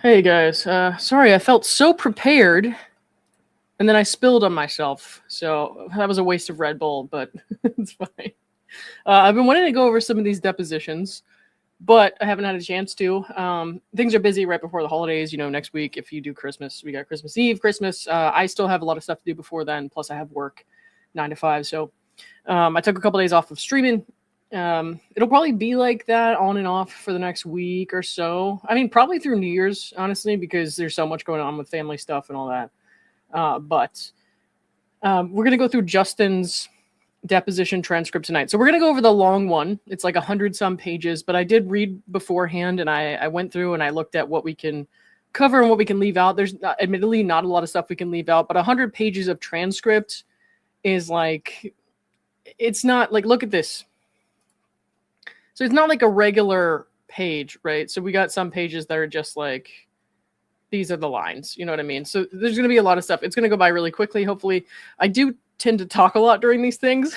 Hey guys, sorry, I felt so prepared, and then I spilled on myself, so that was a waste of Red Bull, but it's fine. I've been wanting to go over some of these depositions, but I haven't had a chance to. Things are busy right before the holidays. Next week, if you do Christmas, we got Christmas Eve, Christmas. I still have a lot of stuff to do before then, plus I have work 9 to 5, so I took a couple days off of streaming. It'll probably be like that on and off for the next week or so. I mean, probably through New Year's, honestly, because there's so much going on with family stuff and all that. But we're going to go through Justin's deposition transcript tonight. So we're going to go over the long one. It's like 100 some pages, but I did read beforehand and I went through and I looked at what we can cover and what we can leave out. There's admittedly not a lot of stuff we can leave out, but 100 pages of transcript is like, it's not like, look at this. So it's not like a regular page, right? So we got some pages that are just like, these are the lines, you know what I mean? So there's going to be a lot of stuff. It's going to go by really quickly, hopefully. I do tend to talk a lot during these things,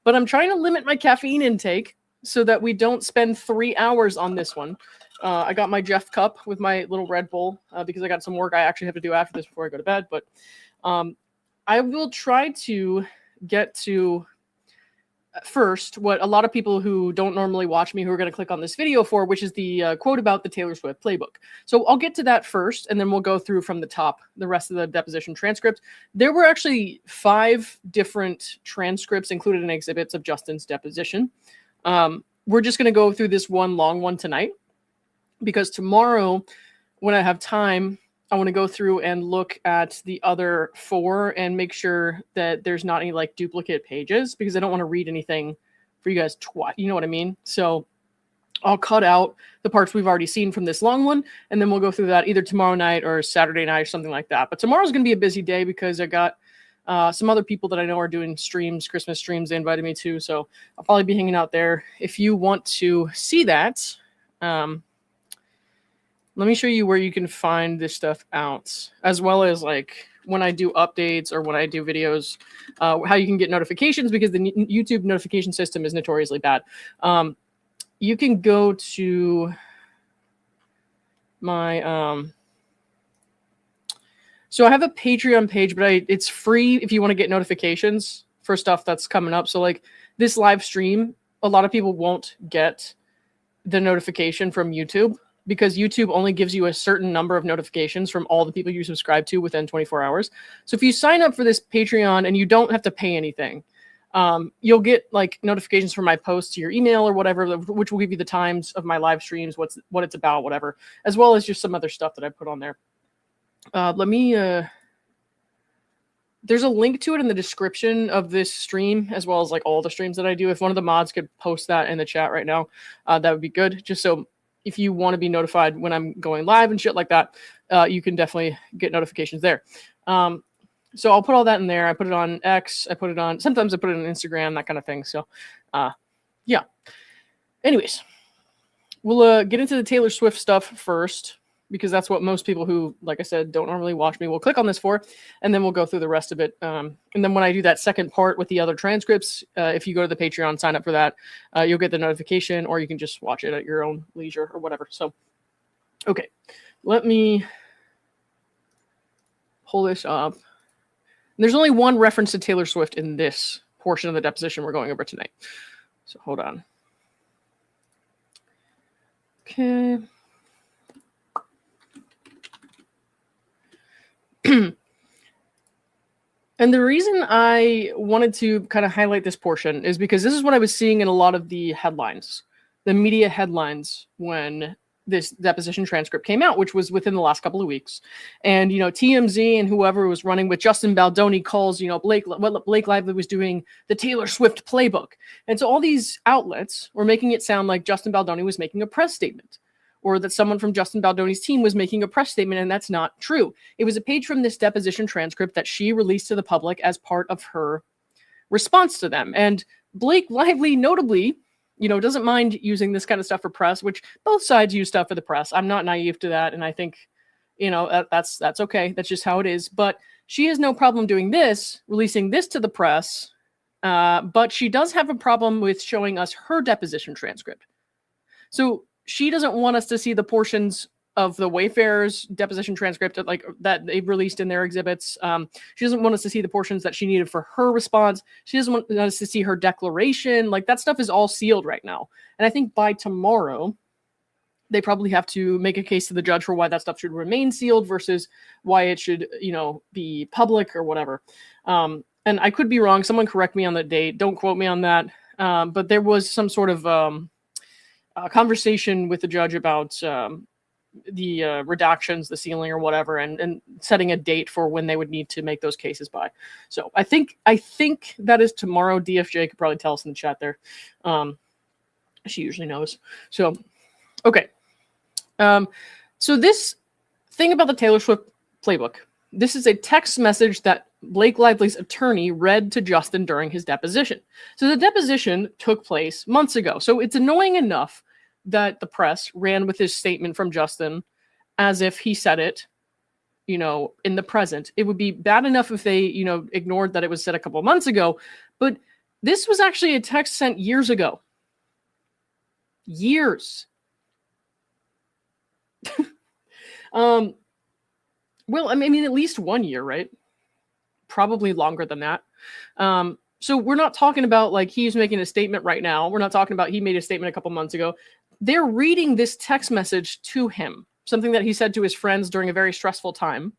but I'm trying to limit my caffeine intake so that we don't spend 3 hours on this one. I got my Jeff cup with my little Red Bull because I got some work I actually have to do after this before I go to bed. But I will try to get to first what a lot of people who don't normally watch me who are going to click on this video for, which is the quote about the Taylor Swift playbook. So I'll get to that first, and then we'll go through from the top the rest of the deposition transcript. There were actually 5 different transcripts included in exhibits of Justin's deposition. We're just going to go through this one long one tonight because tomorrow, when I have time, I want to go through and look at the other 4 and make sure that there's not any like duplicate pages because I don't want to read anything for you guys twice. You know what I mean? So I'll cut out the parts we've already seen from this long one, and then we'll go through that either tomorrow night or Saturday night or something like that. But tomorrow's going to be a busy day because I got some other people that I know are doing streams, Christmas streams. They invited me to, so I'll probably be hanging out there. If you want to see that, let me show you where you can find this stuff out, as well as like when I do updates or when I do videos, how you can get notifications because the YouTube notification system is notoriously bad. You can go to my, so I have a Patreon page, but it's free if you want to get notifications for stuff that's coming up. So like this live stream, a lot of people won't get the notification from YouTube, because YouTube only gives you a certain number of notifications from all the people you subscribe to within 24 hours. So if you sign up for this Patreon and you don't have to pay anything, you'll get like notifications from my posts to your email or whatever, which will give you the times of my live streams, what it's about, whatever, as well as just some other stuff that I put on there. There's a link to it in the description of this stream, as well as like all the streams that I do. If one of the mods could post that in the chat right now, that would be good. Just so if you want to be notified when I'm going live and shit like that, you can definitely get notifications there. So I'll put all that in there. I put it on X. Sometimes I put it on Instagram, that kind of thing. So, yeah. Anyways, we'll get into the Taylor Swift stuff first, because that's what most people who, like I said, don't normally watch me will click on this for, and then we'll go through the rest of it. And then when I do that second part with the other transcripts, if you go to the Patreon, sign up for that, you'll get the notification, or you can just watch it at your own leisure or whatever. So, okay, let me pull this up. There's only one reference to Taylor Swift in this portion of the deposition we're going over tonight. So hold on. Okay. And the reason I wanted to kind of highlight this portion is because this is what I was seeing in a lot of the headlines, the media headlines, when this deposition transcript came out, which was within the last couple of weeks. And, TMZ and whoever was running with Justin Baldoni calls, Blake Lively was doing the Taylor Swift playbook. And so all these outlets were making it sound like Justin Baldoni was making a press statement, or that someone from Justin Baldoni's team was making a press statement, and that's not true. It was a page from this deposition transcript that she released to the public as part of her response to them. And Blake Lively, notably, doesn't mind using this kind of stuff for press, which both sides use stuff for the press. I'm not naive to that, and I think, that's okay. That's just how it is. But she has no problem doing this, releasing this to the press, but she does have a problem with showing us her deposition transcript. So she doesn't want us to see the portions of the Wayfarer's deposition transcript, like that they released in their exhibits. She doesn't want us to see the portions that she needed for her response. She doesn't want us to see her declaration. Like, that stuff is all sealed right now. And I think by tomorrow, they probably have to make a case to the judge for why that stuff should remain sealed versus why it should, be public or whatever. And I could be wrong. Someone correct me on the date. Don't quote me on that. But there was some sort of conversation with the judge about the redactions, the sealing or whatever, and setting a date for when they would need to make those cases by. So I think that is tomorrow. DFJ could probably tell us in the chat there. She usually knows. So, okay. So this thing about the Taylor Swift playbook, this is a text message that Blake Lively's attorney read to Justin during his deposition. So the deposition took place months ago. So it's annoying enough that the press ran with his statement from Justin as if he said it, in the present. It would be bad enough if they, ignored that it was said a couple months ago, but this was actually a text sent years ago. Years. Well, I mean, at least 1 year, right? Probably longer than that. So we're not talking about like he's making a statement right now. We're not talking about he made a statement a couple months ago. They're reading this text message to him, something that he said to his friends during a very stressful time.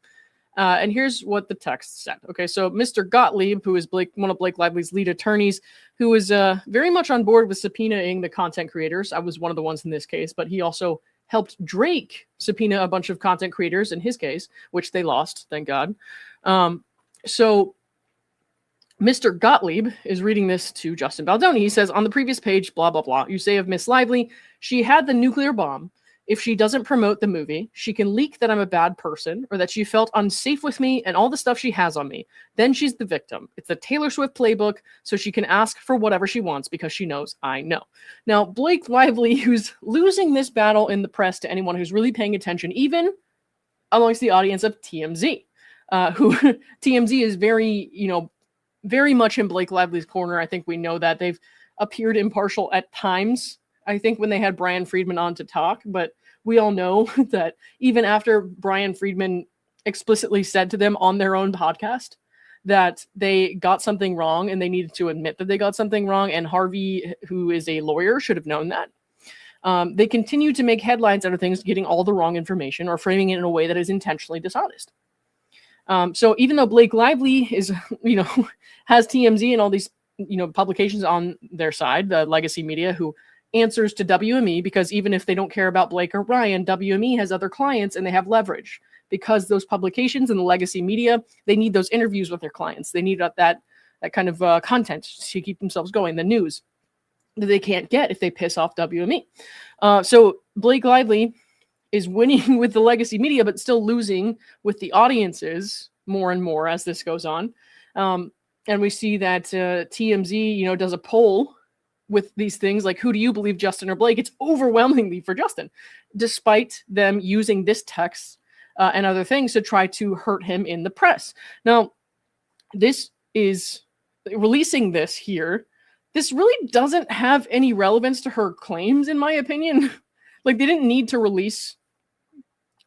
And here's what the text said. Okay, so Mr. Gottlieb, who is one of Blake Lively's lead attorneys, who is very much on board with subpoenaing the content creators. I was one of the ones in this case, but he also helped Drake subpoena a bunch of content creators in his case, which they lost, thank God. So Mr. Gottlieb is reading this to Justin Baldoni. He says, on the previous page, blah, blah, blah. You say of Miss Lively, she had the nuclear bomb. If she doesn't promote the movie, she can leak that I'm a bad person or that she felt unsafe with me and all the stuff she has on me. Then she's the victim. It's the Taylor Swift playbook, so she can ask for whatever she wants because she knows I know. Now, Blake Lively, who's losing this battle in the press to anyone who's really paying attention, even amongst the audience of TMZ, who TMZ is very much in Blake Lively's corner. I think we know that. They've appeared impartial at times, I think, when they had Brian Friedman on to talk, but we all know that even after Brian Friedman explicitly said to them on their own podcast that they got something wrong and they needed to admit that they got something wrong, and Harvey, who is a lawyer, should have known that. They continue to make headlines out of things getting all the wrong information or framing it in a way that is intentionally dishonest. So even though Blake Lively is, has TMZ and all these, publications on their side, the legacy media, who answers to WME, because even if they don't care about Blake or Ryan, WME has other clients and they have leverage because those publications and the legacy media, they need those interviews with their clients. They need that kind of content to keep themselves going, the news that they can't get if they piss off WME. So Blake Lively is winning with the legacy media, but still losing with the audiences more and more as this goes on. And we see that TMZ, does a poll with these things like, who do you believe, Justin or Blake? It's overwhelmingly for Justin, despite them using this text and other things to try to hurt him in the press. Now, this is releasing this here. This really doesn't have any relevance to her claims, in my opinion. Like, they didn't need to release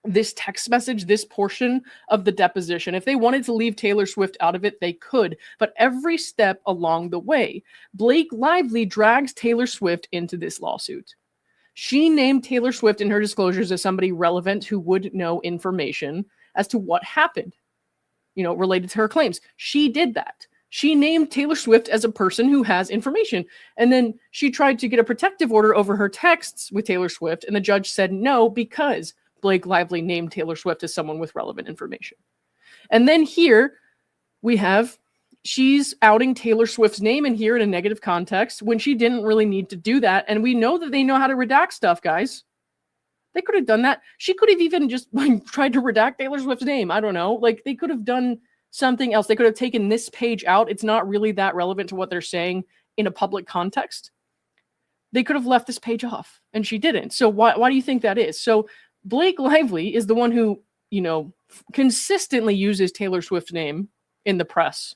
this text message, this portion of the deposition. If they wanted to leave Taylor Swift out of it, they could. But every step along the way, Blake Lively drags Taylor Swift into this lawsuit. She named Taylor Swift in her disclosures as somebody relevant who would know information as to what happened, related to her claims. She did that. She named Taylor Swift as a person who has information. And then she tried to get a protective order over her texts with Taylor Swift, and the judge said no, because Blake Lively named Taylor Swift as someone with relevant information. And then here we have, she's outing Taylor Swift's name in here in a negative context when she didn't really need to do that. And we know that they know how to redact stuff, guys. They could have done that. She could have even just tried to redact Taylor Swift's name. I don't know. Like, they could have done something else. They could have taken this page out. It's not really that relevant to what they're saying in a public context. They could have left this page off, and she didn't. So why do you think that is? So Blake Lively is the one who, consistently uses Taylor Swift's name in the press.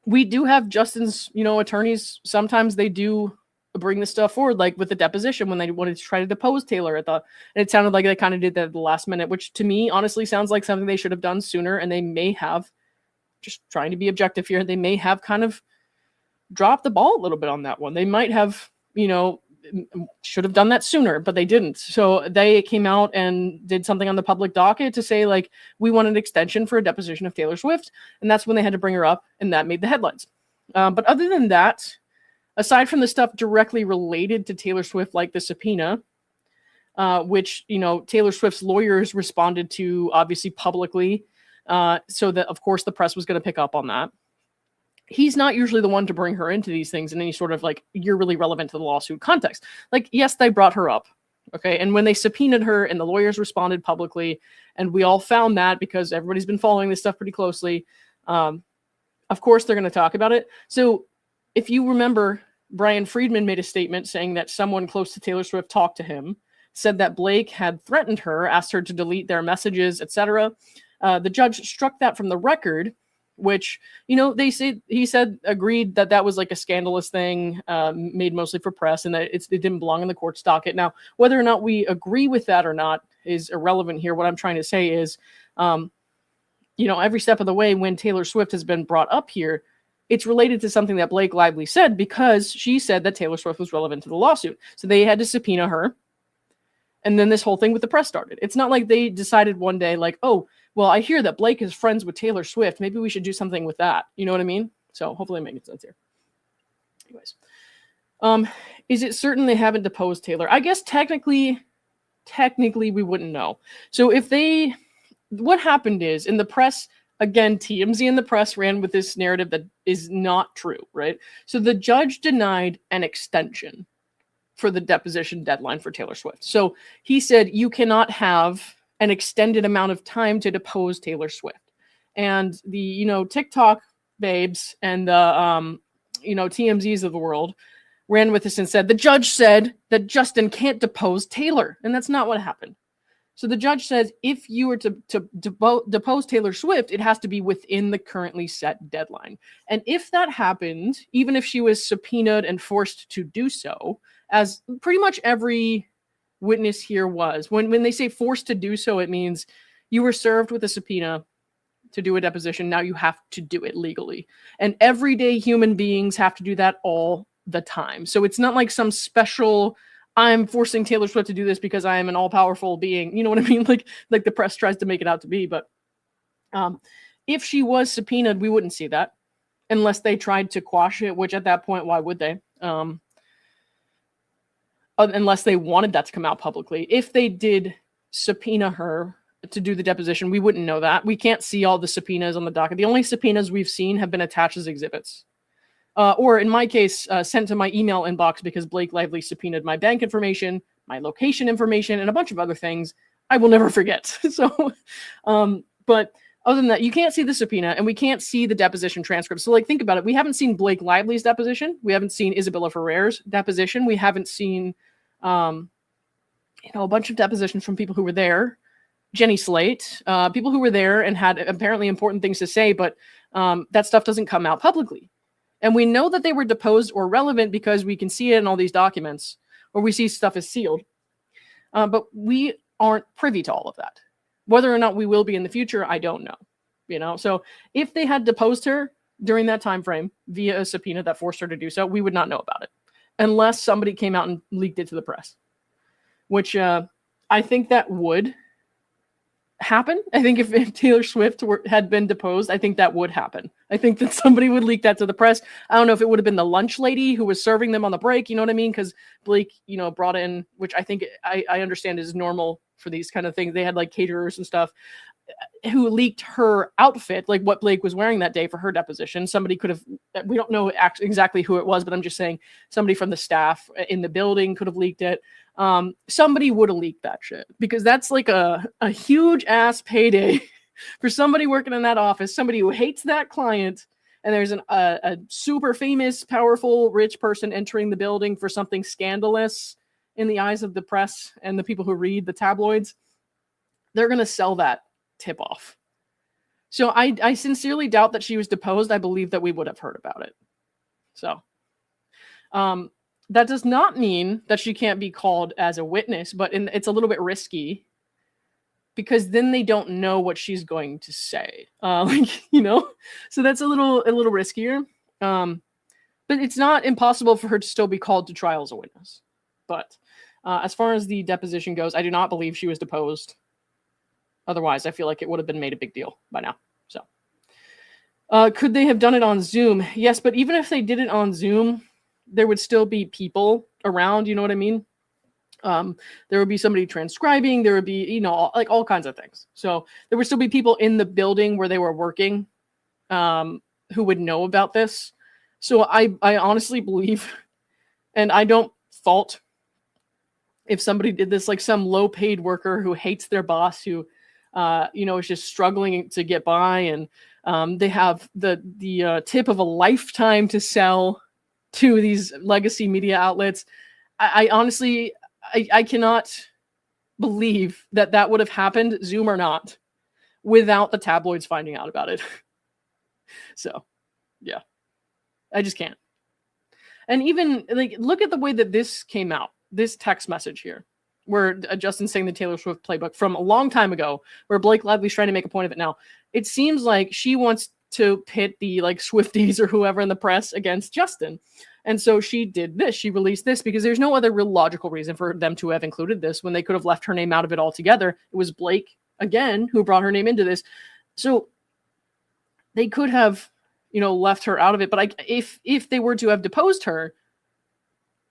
We do have Justin's, attorneys. Sometimes they do bring this stuff forward, like with the deposition when they wanted to try to depose Taylor and it sounded like they kind of did that at the last minute, which to me honestly sounds like something they should have done sooner. And they may have, just trying to be objective here, they may have kind of dropped the ball a little bit on that one. They might have, should have done that sooner, but they didn't. So they came out and did something on the public docket to say, like, we want an extension for a deposition of Taylor Swift. And that's when they had to bring her up, and that made the headlines. But other than that, aside from the stuff directly related to Taylor Swift, like the subpoena, which, Taylor Swift's lawyers responded to obviously publicly, so that, of course, the press was going to pick up on that. He's not usually the one to bring her into these things in any sort of like, you're really relevant to the lawsuit context. Like, yes, they brought her up. Okay. And when they subpoenaed her and the lawyers responded publicly, and we all found that because everybody's been following this stuff pretty closely. Of course, they're going to talk about it. So if you remember, Brian Friedman made a statement saying that someone close to Taylor Swift talked to him, said that Blake had threatened her, asked her to delete their messages, etc. The judge struck that from the record, which, he said, agreed that was like a scandalous thing, made mostly for press, and that it didn't belong in the court's docket. Now, whether or not we agree with that or not is irrelevant here. What I'm trying to say is, every step of the way when Taylor Swift has been brought up here, it's related to something that Blake Lively said, because she said that Taylor Swift was relevant to the lawsuit. So they had to subpoena her. And then this whole thing with the press started. It's not like they decided one day, like, oh, well, I hear that Blake is friends with Taylor Swift. Maybe we should do something with that. You know what I mean? So hopefully I'm making sense here. Anyways, is it certain they haven't deposed Taylor? I guess technically we wouldn't know. So what happened is, in the press, again, TMZ and the press ran with this narrative that is not true, right? So the judge denied an extension for the deposition deadline for Taylor Swift. So he said, you cannot have an extended amount of time to depose Taylor Swift. And the, TikTok babes and the, TMZs of the world ran with this and said, the judge said that Justin can't depose Taylor. And that's not what happened. So the judge says, if you were to depose Taylor Swift, it has to be within the currently set deadline. And if that happened, even if she was subpoenaed and forced to do so, as pretty much every witness here was, when they say forced to do so, it means you were served with a subpoena to do a deposition. Now you have to do it legally. And everyday human beings have to do that all the time. So it's not like some special, I'm forcing Taylor Swift to do this because I am an all-powerful being. You know what I mean? Like the press tries to make it out to be. But if she was subpoenaed, we wouldn't see that unless they tried to quash it, which at that point, why would they? Unless they wanted that to come out publicly. If they did subpoena her to do the deposition, we wouldn't know that. We can't see all the subpoenas on the docket. The only subpoenas we've seen have been attached as exhibits. Or in my case, sent to my email inbox because Blake Lively subpoenaed my bank information, my location information, and a bunch of other things I will never forget. So, but other than that, you can't see the subpoena and we can't see the deposition transcript. So think about it. We haven't seen Blake Lively's deposition. We haven't seen Isabella Ferrer's deposition. We haven't seen, a bunch of depositions from people who were there. Jenny Slate, people who were there and had apparently important things to say, but that stuff doesn't come out publicly. And we know that they were deposed or relevant because we can see it in all these documents, or we see stuff is sealed. But we aren't privy to all of that. Whether or not we will be in the future, I don't know. So if they had deposed her during that time frame via a subpoena that forced her to do so, we would not know about it unless somebody came out and leaked it to the press, which I think that would happen. I think if Taylor Swift had been deposed, I think that would happen. I think that somebody would leak that to the press. I don't know if it would have been the lunch lady who was serving them on the break, you know what I mean? Because Blake, brought in, which I think I understand is normal for these kind of things. They had like caterers and stuff who leaked her outfit, like what Blake was wearing that day for her deposition. Somebody could have, we don't know exactly who it was, but I'm just saying somebody from the staff in the building could have leaked it. Somebody would have leaked that shit because that's like a huge ass payday for somebody working in that office, somebody who hates that client. And there's a super famous, powerful, rich person entering the building for something scandalous in the eyes of the press and the people who read the tabloids. They're going to sell that tip off. So I sincerely doubt that she was deposed. I believe that we would have heard about it. So, That does not mean that she can't be called as a witness, but it's a little bit risky because then they don't know what she's going to say. So that's a little riskier. But it's not impossible for her to still be called to trial as a witness. But as far as the deposition goes, I do not believe she was deposed. Otherwise, I feel like it would have been made a big deal by now. So, could they have done it on Zoom? Yes, but even if they did it on Zoom, there would still be people around. You know what I mean? There would be somebody transcribing. There would be, like all kinds of things. So there would still be people in the building where they were working who would know about this. So I honestly believe, and I don't fault if somebody did this, like some low-paid worker who hates their boss, who is just struggling to get by, and they have the tip of a lifetime to sell to these legacy media outlets. I honestly, I cannot believe that would have happened, Zoom or not, without the tabloids finding out about it. So, yeah, I just can't. And even like, look at the way that this came out, this text message here, where Justin's saying the Taylor Swift playbook from a long time ago, where Blake Lively's trying to make a point of it now. It seems like she wants to pit the like Swifties or whoever in the press against Justin. And so she did this. She released this because there's no other real logical reason for them to have included this when they could have left her name out of it altogether. It was Blake, again, who brought her name into this. So they could have, left her out of it. But if they were to have deposed her,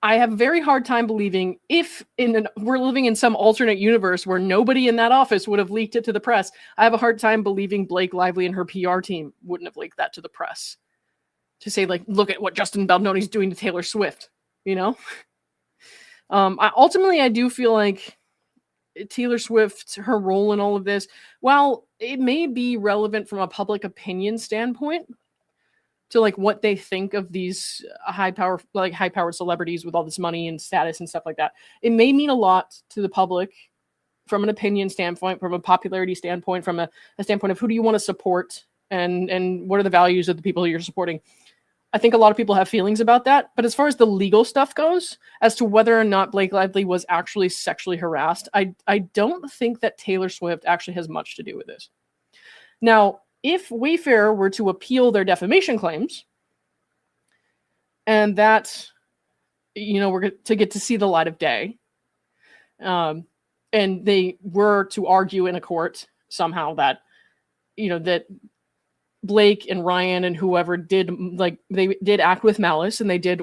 I have a very hard time believing we're living in some alternate universe where nobody in that office would have leaked it to the press. I have a hard time believing Blake Lively and her PR team wouldn't have leaked that to the press to say, like, look at what Justin Baldoni's doing to Taylor Swift, Ultimately, I do feel like Taylor Swift, her role in all of this, while it may be relevant from a public opinion standpoint to like what they think of these high-powered celebrities with all this money and status and stuff like that, it may mean a lot to the public from an opinion standpoint, from a popularity standpoint, from a standpoint of who do you want to support and what are the values of the people you're supporting. I think a lot of people have feelings about that. But as far as the legal stuff goes, as to whether or not Blake Lively was actually sexually harassed, I don't think that Taylor Swift actually has much to do with this. Now, if Wayfair were to appeal their defamation claims, and that, we're to get to see the light of day, and they were to argue in a court somehow that, that Blake and Ryan and whoever they did act with malice and they did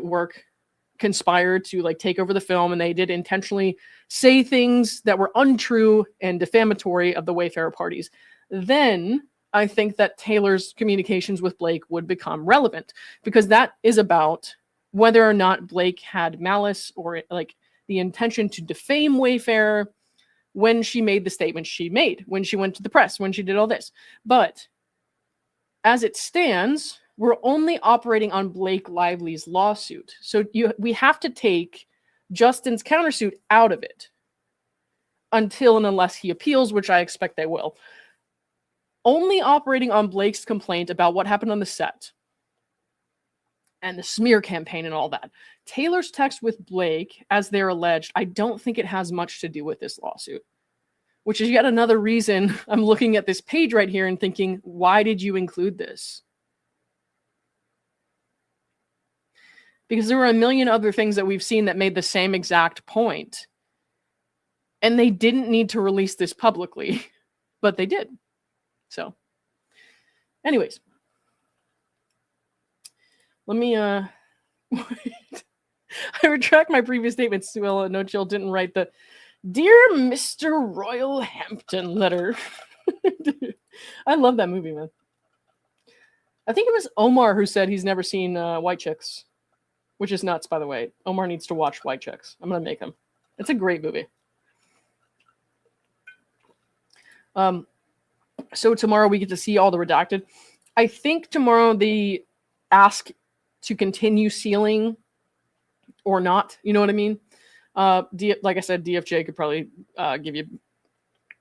conspire to like take over the film, and they did intentionally say things that were untrue and defamatory of the Wayfair parties, then I think that Taylor's communications with Blake would become relevant, because that is about whether or not Blake had malice or like the intention to defame Wayfair when she made the statements she made, when she went to the press, when she did all this. But as it stands, we're only operating on Blake Lively's lawsuit. So we have to take Justin's countersuit out of it until and unless he appeals, which I expect they will. Only operating on Blake's complaint about what happened on the set and the smear campaign and all that. Taylor's text with Blake, as they're alleged, I don't think it has much to do with this lawsuit, which is yet another reason I'm looking at this page right here and thinking, why did you include this? Because there were a million other things that we've seen that made the same exact point, and they didn't need to release this publicly, but they did. So, anyways, let me, I retract my previous statements. Well, No Chill didn't write the Dear Mr. Royal Hampton letter. I love that movie, man. I think it was Omar who said he's never seen White Chicks, which is nuts, by the way. Omar needs to watch White Chicks. I'm going to make him. It's a great movie. So tomorrow we get to see all the redacted. I think tomorrow they ask to continue sealing or not. You know what I mean? Like I said, DFJ could probably give you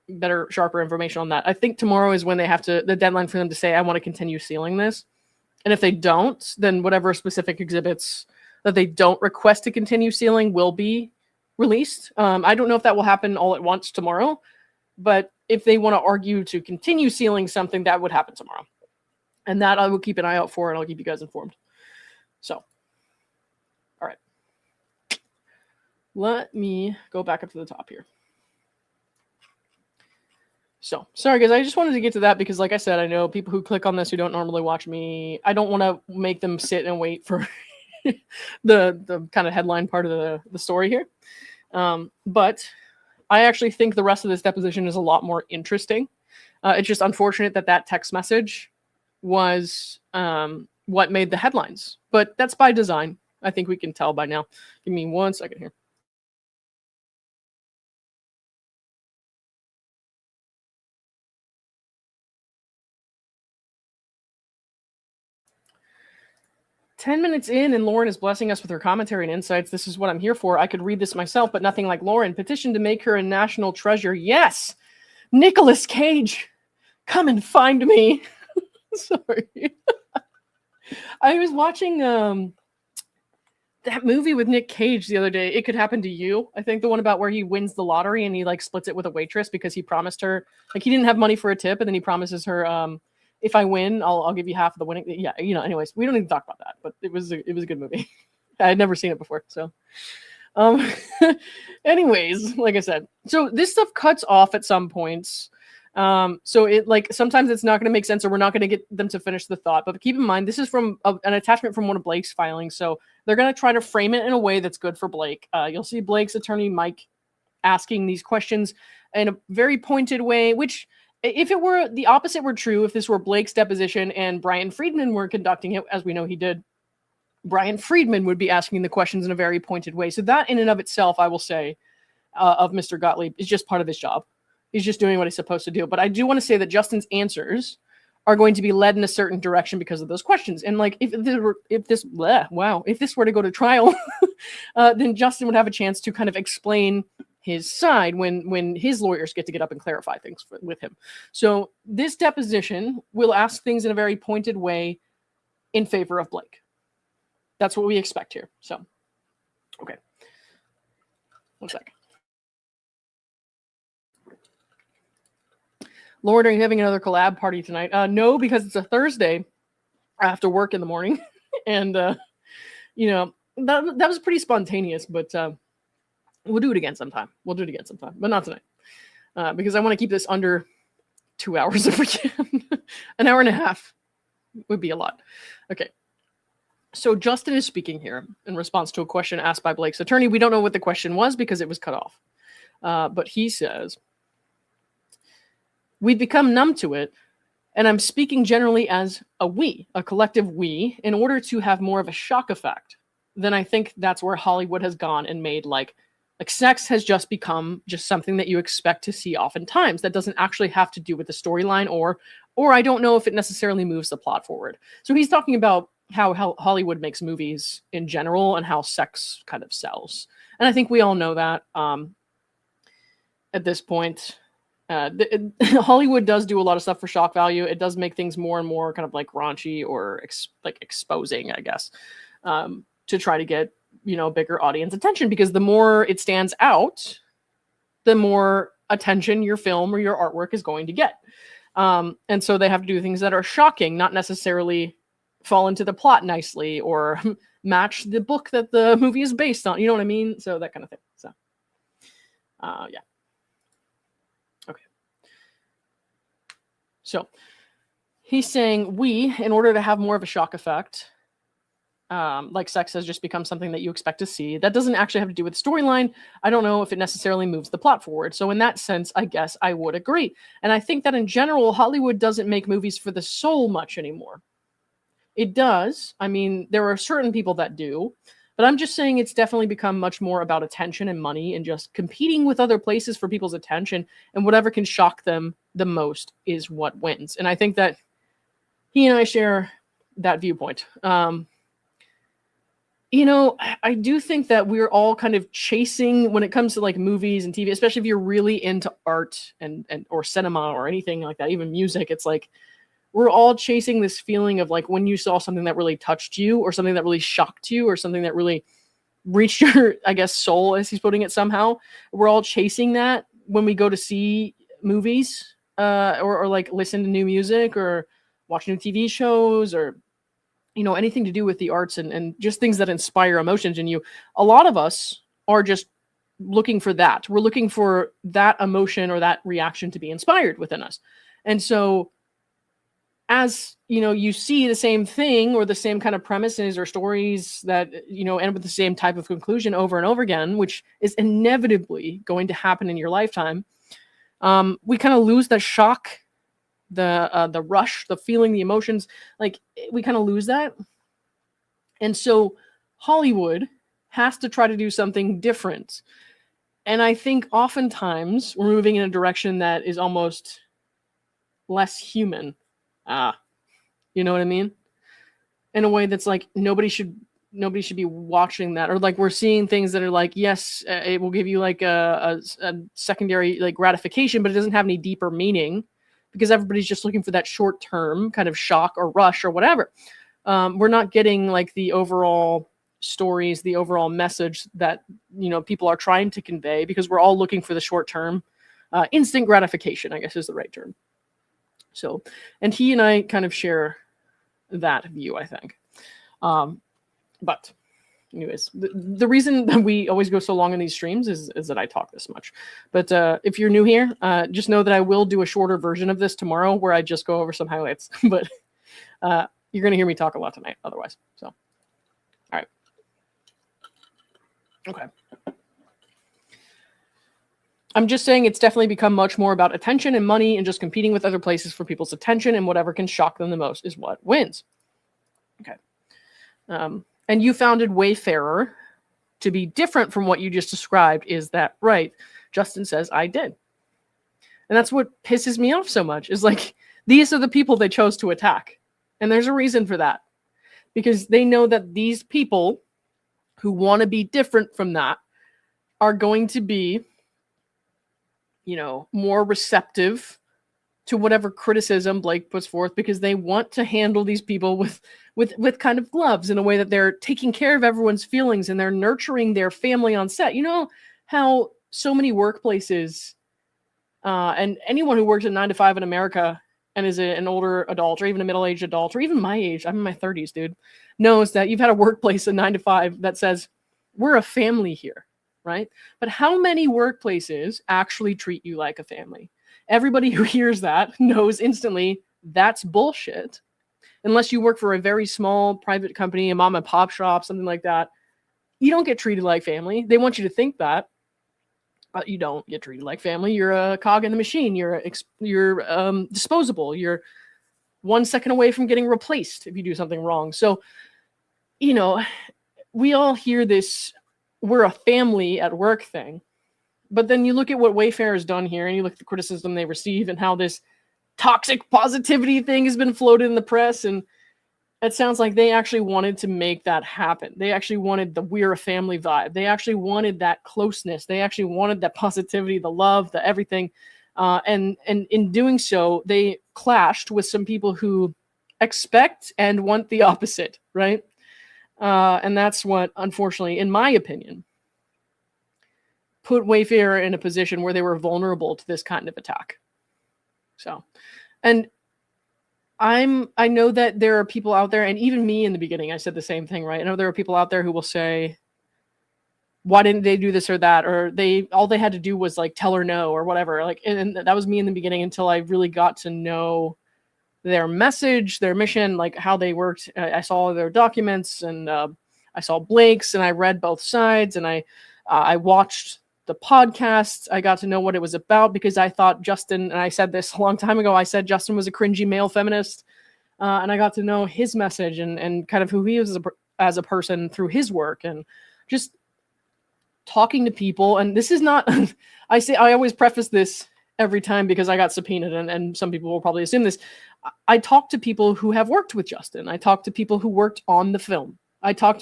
better, sharper information on that. I think tomorrow is when they have the deadline for them to say, I want to continue sealing this. And if they don't, then whatever specific exhibits that they don't request to continue sealing will be released. I don't know if that will happen all at once tomorrow, but if they want to argue to continue sealing something, that would happen tomorrow. And that I will keep an eye out for, and I'll keep you guys informed. So, all right. Let me go back up to the top here. So, sorry guys, I just wanted to get to that because like I said, I know people who click on this who don't normally watch me, I don't want to make them sit and wait for the kind of headline part of the story here. But I actually think the rest of this deposition is a lot more interesting. It's just unfortunate that that text message was what made the headlines. But that's by design. I think we can tell by now. Give me 1 second here. "10 minutes in and Lauren is blessing us with her commentary and insights. This is what I'm here for. I could read this myself, but nothing like Lauren. Petition to make her a national treasure. Yes! Nicolas Cage! Come and find me." Sorry. I was watching that movie with Nick Cage the other day. It Could Happen to You. I think the one about where he wins the lottery and he like splits it with a waitress because he promised her, like he didn't have money for a tip, and then he promises her, if I win, I'll give you half of the winning. Yeah, you know, anyways, we don't need to talk about that, but it was a good movie. I had never seen it before. So, anyways, like I said, so this stuff cuts off at some points. So it like, sometimes it's not going to make sense or we're not going to get them to finish the thought, but keep in mind, this is from an attachment from one of Blake's filings. So they're going to try to frame it in a way that's good for Blake. You'll see Blake's attorney, Mike, asking these questions in a very pointed way, which if it were the opposite were true, if this were Blake's deposition and Brian Friedman were conducting it, as we know he did, Brian Friedman would be asking the questions in a very pointed way. So that in and of itself, I will say, of Mr. Gottlieb is just part of his job. He's just doing what he's supposed to do. But I do want to say that Justin's answers are going to be led in a certain direction because of those questions. And like, if this were to go to trial, then Justin would have a chance to kind of explain his side when his lawyers get to get up and clarify things with him. So this deposition will ask things in a very pointed way in favor of Blake. That's what we expect here. So, okay. 1 second. Lauren, are you having another collab party tonight? No, because it's a Thursday. I have to work in the morning. And, you know, that was pretty spontaneous, but we'll do it again sometime. But not tonight. Because I want to keep this under 2 hours if we can. An hour and a half would be a lot. Okay. So Justin is speaking here in response to a question asked by Blake's attorney. We don't know what the question was because it was cut off. But he says, "We've become numb to it, and I'm speaking generally as a collective we, in order to have more of a shock effect. Then I think that's where Hollywood has gone and made like sex has just become just something that you expect to see oftentimes. That doesn't actually have to do with the storyline, or I don't know if it necessarily moves the plot forward." So he's talking about how Hollywood makes movies in general and how sex kind of sells. And I think we all know that at this point. Hollywood does do a lot of stuff for shock value. It does make things more and more kind of like raunchy or like exposing, I guess, to try to get, you know, bigger audience attention, because the more it stands out, the more attention your film or your artwork is going to get. And so they have to do things that are shocking, not necessarily fall into the plot nicely or match the book that the movie is based on. You know what I mean? So that kind of thing. So, yeah. Okay. So he's saying in order to have more of a shock effect, like sex has just become something that you expect to see. That doesn't actually have to do with the storyline. I don't know if it necessarily moves the plot forward. So in that sense, I guess I would agree. And I think that in general, Hollywood doesn't make movies for the soul much anymore. It does. I mean, there are certain people that do, but I'm just saying it's definitely become much more about attention and money and just competing with other places for people's attention, and whatever can shock them the most is what wins. And I think that he and I share that viewpoint. You know, I do think that we're all kind of chasing when it comes to like movies and TV, especially if you're really into art and or cinema or anything like that, even music. It's like we're all chasing this feeling of like when you saw something that really touched you, or something that really shocked you, or something that really reached your, I guess, soul, as he's putting it somehow. We're all chasing that when we go to see movies, or like listen to new music, or watch new TV shows, or anything to do with the arts, and just things that inspire emotions in you. A lot of us are just looking for that. We're looking for that emotion or that reaction to be inspired within us. And so as you see the same thing or the same kind of premises or stories that end with the same type of conclusion over and over again, which is inevitably going to happen in your lifetime, we kind of lose the shock, the rush, the feeling, the emotions. Like, we kind of lose that. And so Hollywood has to try to do something different. And I think oftentimes we're moving in a direction that is almost less human. You know what I mean? In a way that's like nobody should be watching that. Or like we're seeing things that are like, yes, it will give you like a secondary like gratification, but it doesn't have any deeper meaning, because everybody's just looking for that short term kind of shock or rush or whatever. We're not getting like the overall stories, the overall message that people are trying to convey, because we're all looking for the short term instant gratification, I guess is the right term. So, and he and I kind of share that view, I think. But anyways, the reason that we always go so long in these streams is that I talk this much. But if you're new here, just know that I will do a shorter version of this tomorrow where I just go over some highlights. But you're going to hear me talk a lot tonight otherwise. So, all right. Okay. I'm just saying it's definitely become much more about attention and money and just competing with other places for people's attention, and whatever can shock them the most is what wins. Okay. And you founded Wayfarer to be different from what you just described. Is that right? Justin says, I did. And that's what pisses me off so much, is like, these are the people they chose to attack. And there's a reason for that, because they know that these people who want to be different from that are going to be more receptive to whatever criticism Blake puts forth, because they want to handle these people with kind of gloves, in a way that they're taking care of everyone's feelings and they're nurturing their family on set. You know how so many workplaces, and anyone who works at 9 to 5 in America and is an older adult, or even a middle-aged adult, or even my age, I'm in my 30s, dude, knows that you've had a workplace at 9 to 5 that says, we're a family here. Right? But how many workplaces actually treat you like a family? Everybody who hears that knows instantly that's bullshit. Unless you work for a very small private company, a mom and pop shop, something like that, you don't get treated like family. They want you to think that, but you don't get treated like family. You're a cog in the machine. You're disposable. You're 1 second away from getting replaced if you do something wrong. So, we all hear this, we're a family at work thing. But then you look at what Wayfair has done here, and you look at the criticism they receive and how this toxic positivity thing has been floated in the press. And it sounds like they actually wanted to make that happen. They actually wanted the we're a family vibe. They actually wanted that closeness. They actually wanted that positivity, the love, the everything. And in doing so, they clashed with some people who expect and want the opposite, right? And that's what, unfortunately, in my opinion, put Wayfarer in a position where they were vulnerable to this kind of attack. So, and I know that there are people out there, and even me in the beginning, I said the same thing, right? I know there are people out there who will say, why didn't they do this or that? Or all they had to do was like tell her no or whatever. Like, and that was me in the beginning, until I really got to know their message, their mission, like how they worked. I saw their documents, and I saw Blake's, and I read both sides, and I watched the podcast. I got to know what it was about, because I thought Justin, and I said this a long time ago, I said Justin was a cringy male feminist, and I got to know his message and kind of who he was as a person through his work, and just talking to people. And this is not, I always preface this every time because I got subpoenaed, and some people will probably assume this. I talked to people who have worked with Justin. I talked to people who worked on the film.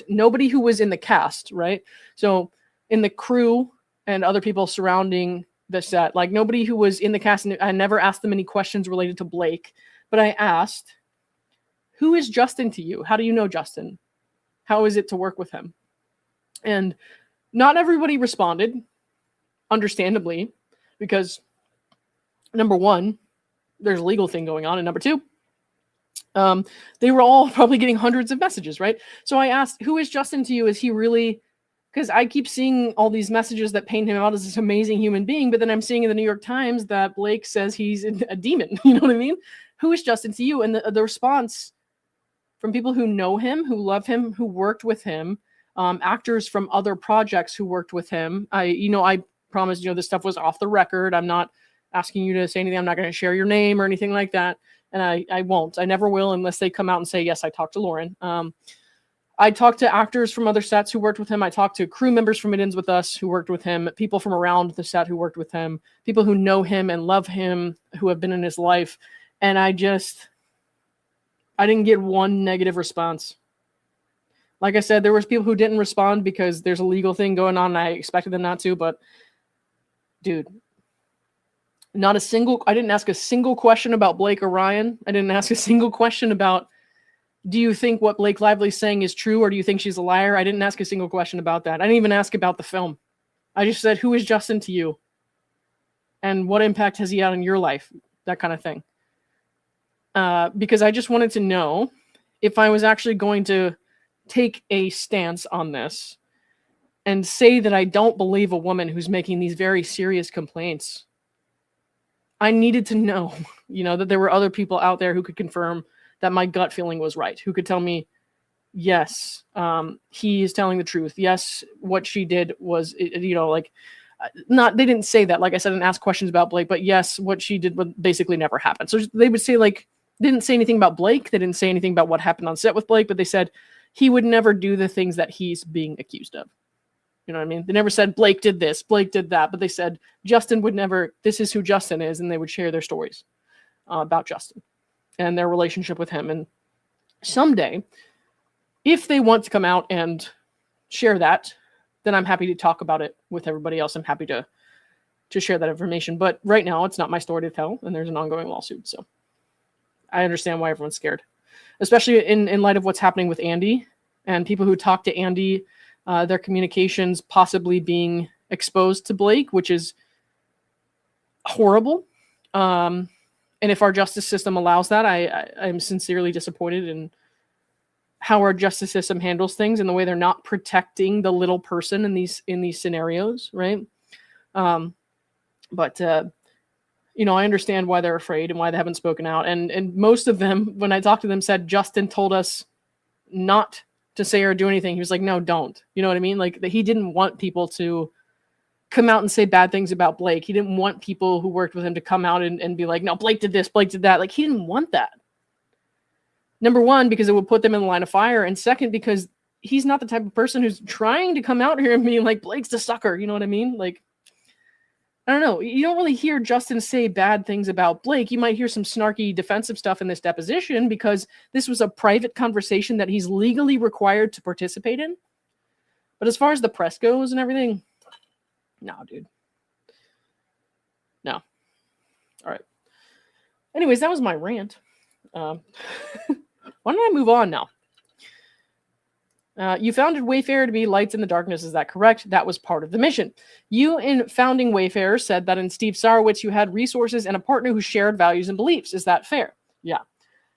Nobody who was in the cast, right? So in the crew and other people surrounding the set, like nobody who was in the cast, and I never asked them any questions related to Blake. But I asked, who is Justin to you? How do you know Justin? How is it to work with him? And not everybody responded, understandably, because number one, there's a legal thing going on. And number two, they were all probably getting hundreds of messages, right? So I asked, who is Justin to you? Is he really, because I keep seeing all these messages that paint him out as this amazing human being, but then I'm seeing in the New York Times that Blake says he's a demon. You know what I mean? Who is Justin to you? And the response from people who know him, who love him, who worked with him, actors from other projects who worked with him. I promised, this stuff was off the record. I'm not asking you to say anything. I'm not going to share your name or anything like that. And I won't. I never will unless they come out and say, yes, I talked to Lauren. I talked to actors from other sets who worked with him. I talked to crew members from It Ends With Us who worked with him, people from around the set who worked with him, people who know him and love him, who have been in his life. And I didn't get one negative response. Like I said, there was people who didn't respond because there's a legal thing going on and I expected them not to, but dude, I didn't ask a single question about Blake or Ryan. I didn't ask a single question about, do you think what Blake Lively's saying is true or do you think she's a liar? I didn't ask a single question about that. I didn't even ask about the film. I just said, who is Justin to you? And what impact has he had on your life? That kind of thing. Because I just wanted to know if I was actually going to take a stance on this and say that I don't believe a woman who's making these very serious complaints. I needed to know, that there were other people out there who could confirm that my gut feeling was right, who could tell me, yes, he is telling the truth. Yes, what she did was, they didn't say that. Like I said, I didn't ask questions about Blake, but yes, what she did would basically never happen. So they would say, they didn't say anything about Blake. They didn't say anything about what happened on set with Blake, but they said he would never do the things that he's being accused of. You know what I mean? They never said Blake did this, Blake did that, but they said Justin would never, this is who Justin is, and they would share their stories about Justin and their relationship with him. And someday, if they want to come out and share that, then I'm happy to talk about it with everybody else. I'm happy to share that information. But right now, it's not my story to tell, and there's an ongoing lawsuit. So I understand why everyone's scared, especially in light of what's happening with Andy and people who talk to Andy, their communications possibly being exposed to Blake, which is horrible. And if our justice system allows that, I'm sincerely disappointed in how our justice system handles things and the way they're not protecting the little person in these scenarios, right? But I understand why they're afraid and why they haven't spoken out. And most of them, when I talked to them, said Justin told us not to say or do anything. He was like, no, don't. You know what I mean? Like, he didn't want people to come out and say bad things about Blake. He didn't want people who worked with him to come out and be like, no, Blake did this, Blake did that. Like, he didn't want that. Number one, because it would put them in the line of fire. And second, because he's not the type of person who's trying to come out here and be like, Blake's the sucker. You know what I mean? Like, I don't know. You don't really hear Justin say bad things about Blake. You might hear some snarky defensive stuff in this deposition because this was a private conversation that he's legally required to participate in. But as far as the press goes and everything, no, dude. No. All right. Anyways, that was my rant. Why don't I move on now? You founded Wayfarer to be lights in the darkness. Is that correct? That was part of the mission. You, in founding Wayfarer, said that in Steve Sarowitz, you had resources and a partner who shared values and beliefs. Is that fair? Yeah.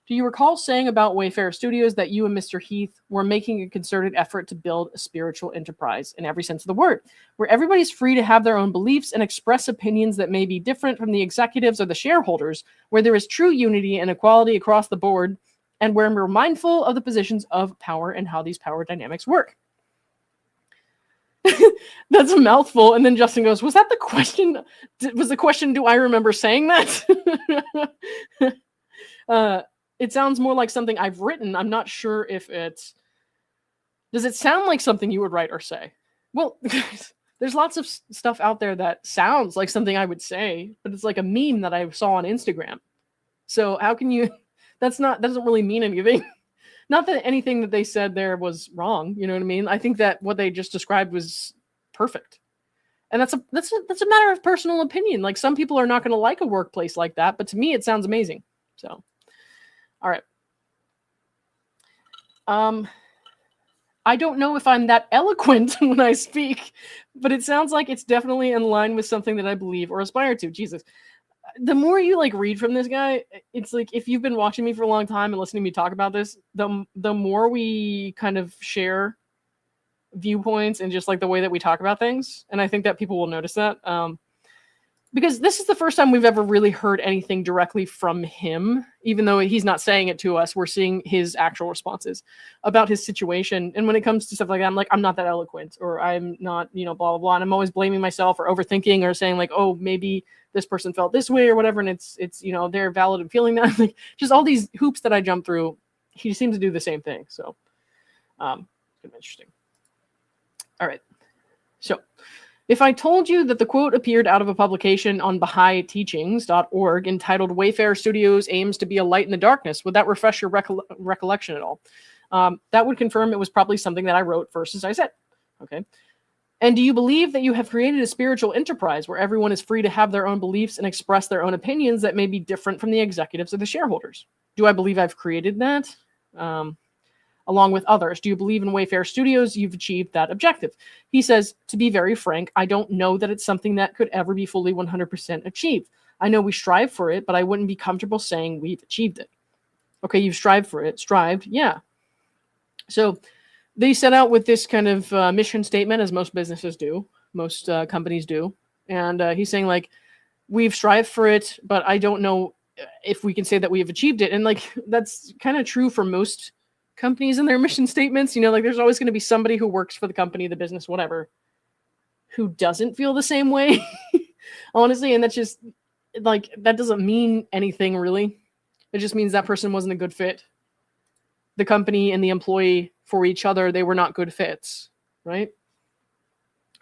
Do you recall saying about Wayfarer Studios that you and Mr. Heath were making a concerted effort to build a spiritual enterprise in every sense of the word, where everybody's free to have their own beliefs and express opinions that may be different from the executives or the shareholders, where there is true unity and equality across the board, and where we're mindful of the positions of power and how these power dynamics work? That's a mouthful. And then Justin goes, was that the question? Was the question, do I remember saying that? It sounds more like something I've written. I'm not sure if it's... Does it sound like something you would write or say? Well, there's lots of stuff out there that sounds like something I would say, but it's like a meme that I saw on Instagram. So how can you... that doesn't really mean anything. Not that anything that they said there was wrong. You know what I mean? I think that what they just described was perfect. And that's a matter of personal opinion. Like, some people are not going to like a workplace like that, but to me, it sounds amazing. So All right. I don't know if I'm that eloquent when I speak, but it sounds like it's definitely in line with something that I believe or aspire to. Jesus. The more you like read from this guy, it's like if you've been watching me for a long time and listening to me talk about this, the more we kind of share viewpoints and just like the way that we talk about things. And I think that people will notice that. Because this is the first time we've ever really heard anything directly from him, even though he's not saying it to us. We're seeing his actual responses about his situation. And when it comes to stuff like that, I'm like, I'm not that eloquent, or I'm not, blah, blah, blah. And I'm always blaming myself or overthinking or saying like, oh, maybe this person felt this way or whatever. And it's, they're valid in feeling that. Like just all these hoops that I jump through, he seems to do the same thing. So, it's gonna be interesting. All right. So, if I told you that the quote appeared out of a publication on BahaiTeachings.org entitled Wayfarer Studios Aims to be a Light in the Darkness, would that refresh your recollection at all? That would confirm it was probably something that I wrote first, as I said. Okay. And do you believe that you have created a spiritual enterprise where everyone is free to have their own beliefs and express their own opinions that may be different from the executives or the shareholders? Do I believe I've created that? Along with others. Do you believe in Wayfarer Studios you've achieved that objective? He says, to be very frank, I don't know that it's something that could ever be fully 100% achieved. I know we strive for it, but I wouldn't be comfortable saying we've achieved it. Okay, you've strived for it. Strived, yeah. So they set out with this kind of mission statement, as most businesses do, most companies do. And he's saying, like, we've strived for it, but I don't know if we can say that we have achieved it. And, like, that's kind of true for most companies and their mission statements. Like there's always going to be somebody who works for the company, the business, whatever, who doesn't feel the same way. Honestly. And that's just like, that doesn't mean anything really. It just means that person wasn't a good fit. The company and the employee for each other, they were not good fits. Right.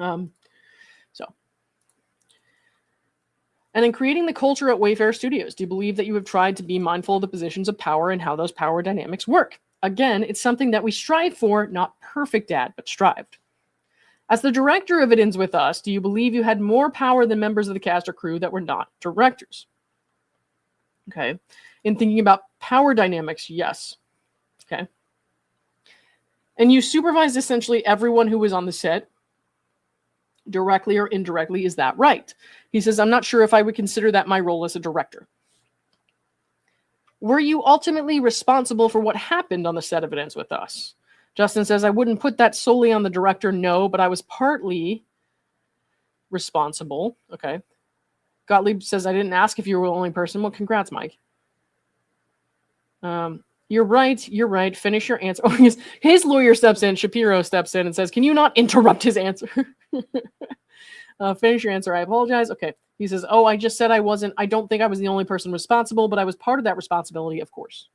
And in creating the culture at Wayfarer Studios, do you believe that you have tried to be mindful of the positions of power and how those power dynamics work? Again, it's something that we strive for, not perfect at, but strived. As the director of It Ends With Us, do you believe you had more power than members of the cast or crew that were not directors? Okay. In thinking about power dynamics, yes. Okay. And you supervised essentially everyone who was on the set, directly or indirectly. Is that right? He says, I'm not sure if I would consider that my role as a director. Were you ultimately responsible for what happened on the set of It Ends With Us? Justin says, I wouldn't put that solely on the director, no, but I was partly responsible. Okay. Gottlieb says, I didn't ask if you were the only person. Well, congrats, Mike. You're right. Finish your answer. Oh, his lawyer steps in, Shapiro steps in and says, can you not interrupt his answer? Finish your answer. I apologize. Okay. He says, oh, I just said I don't think I was the only person responsible, but I was part of that responsibility, of course.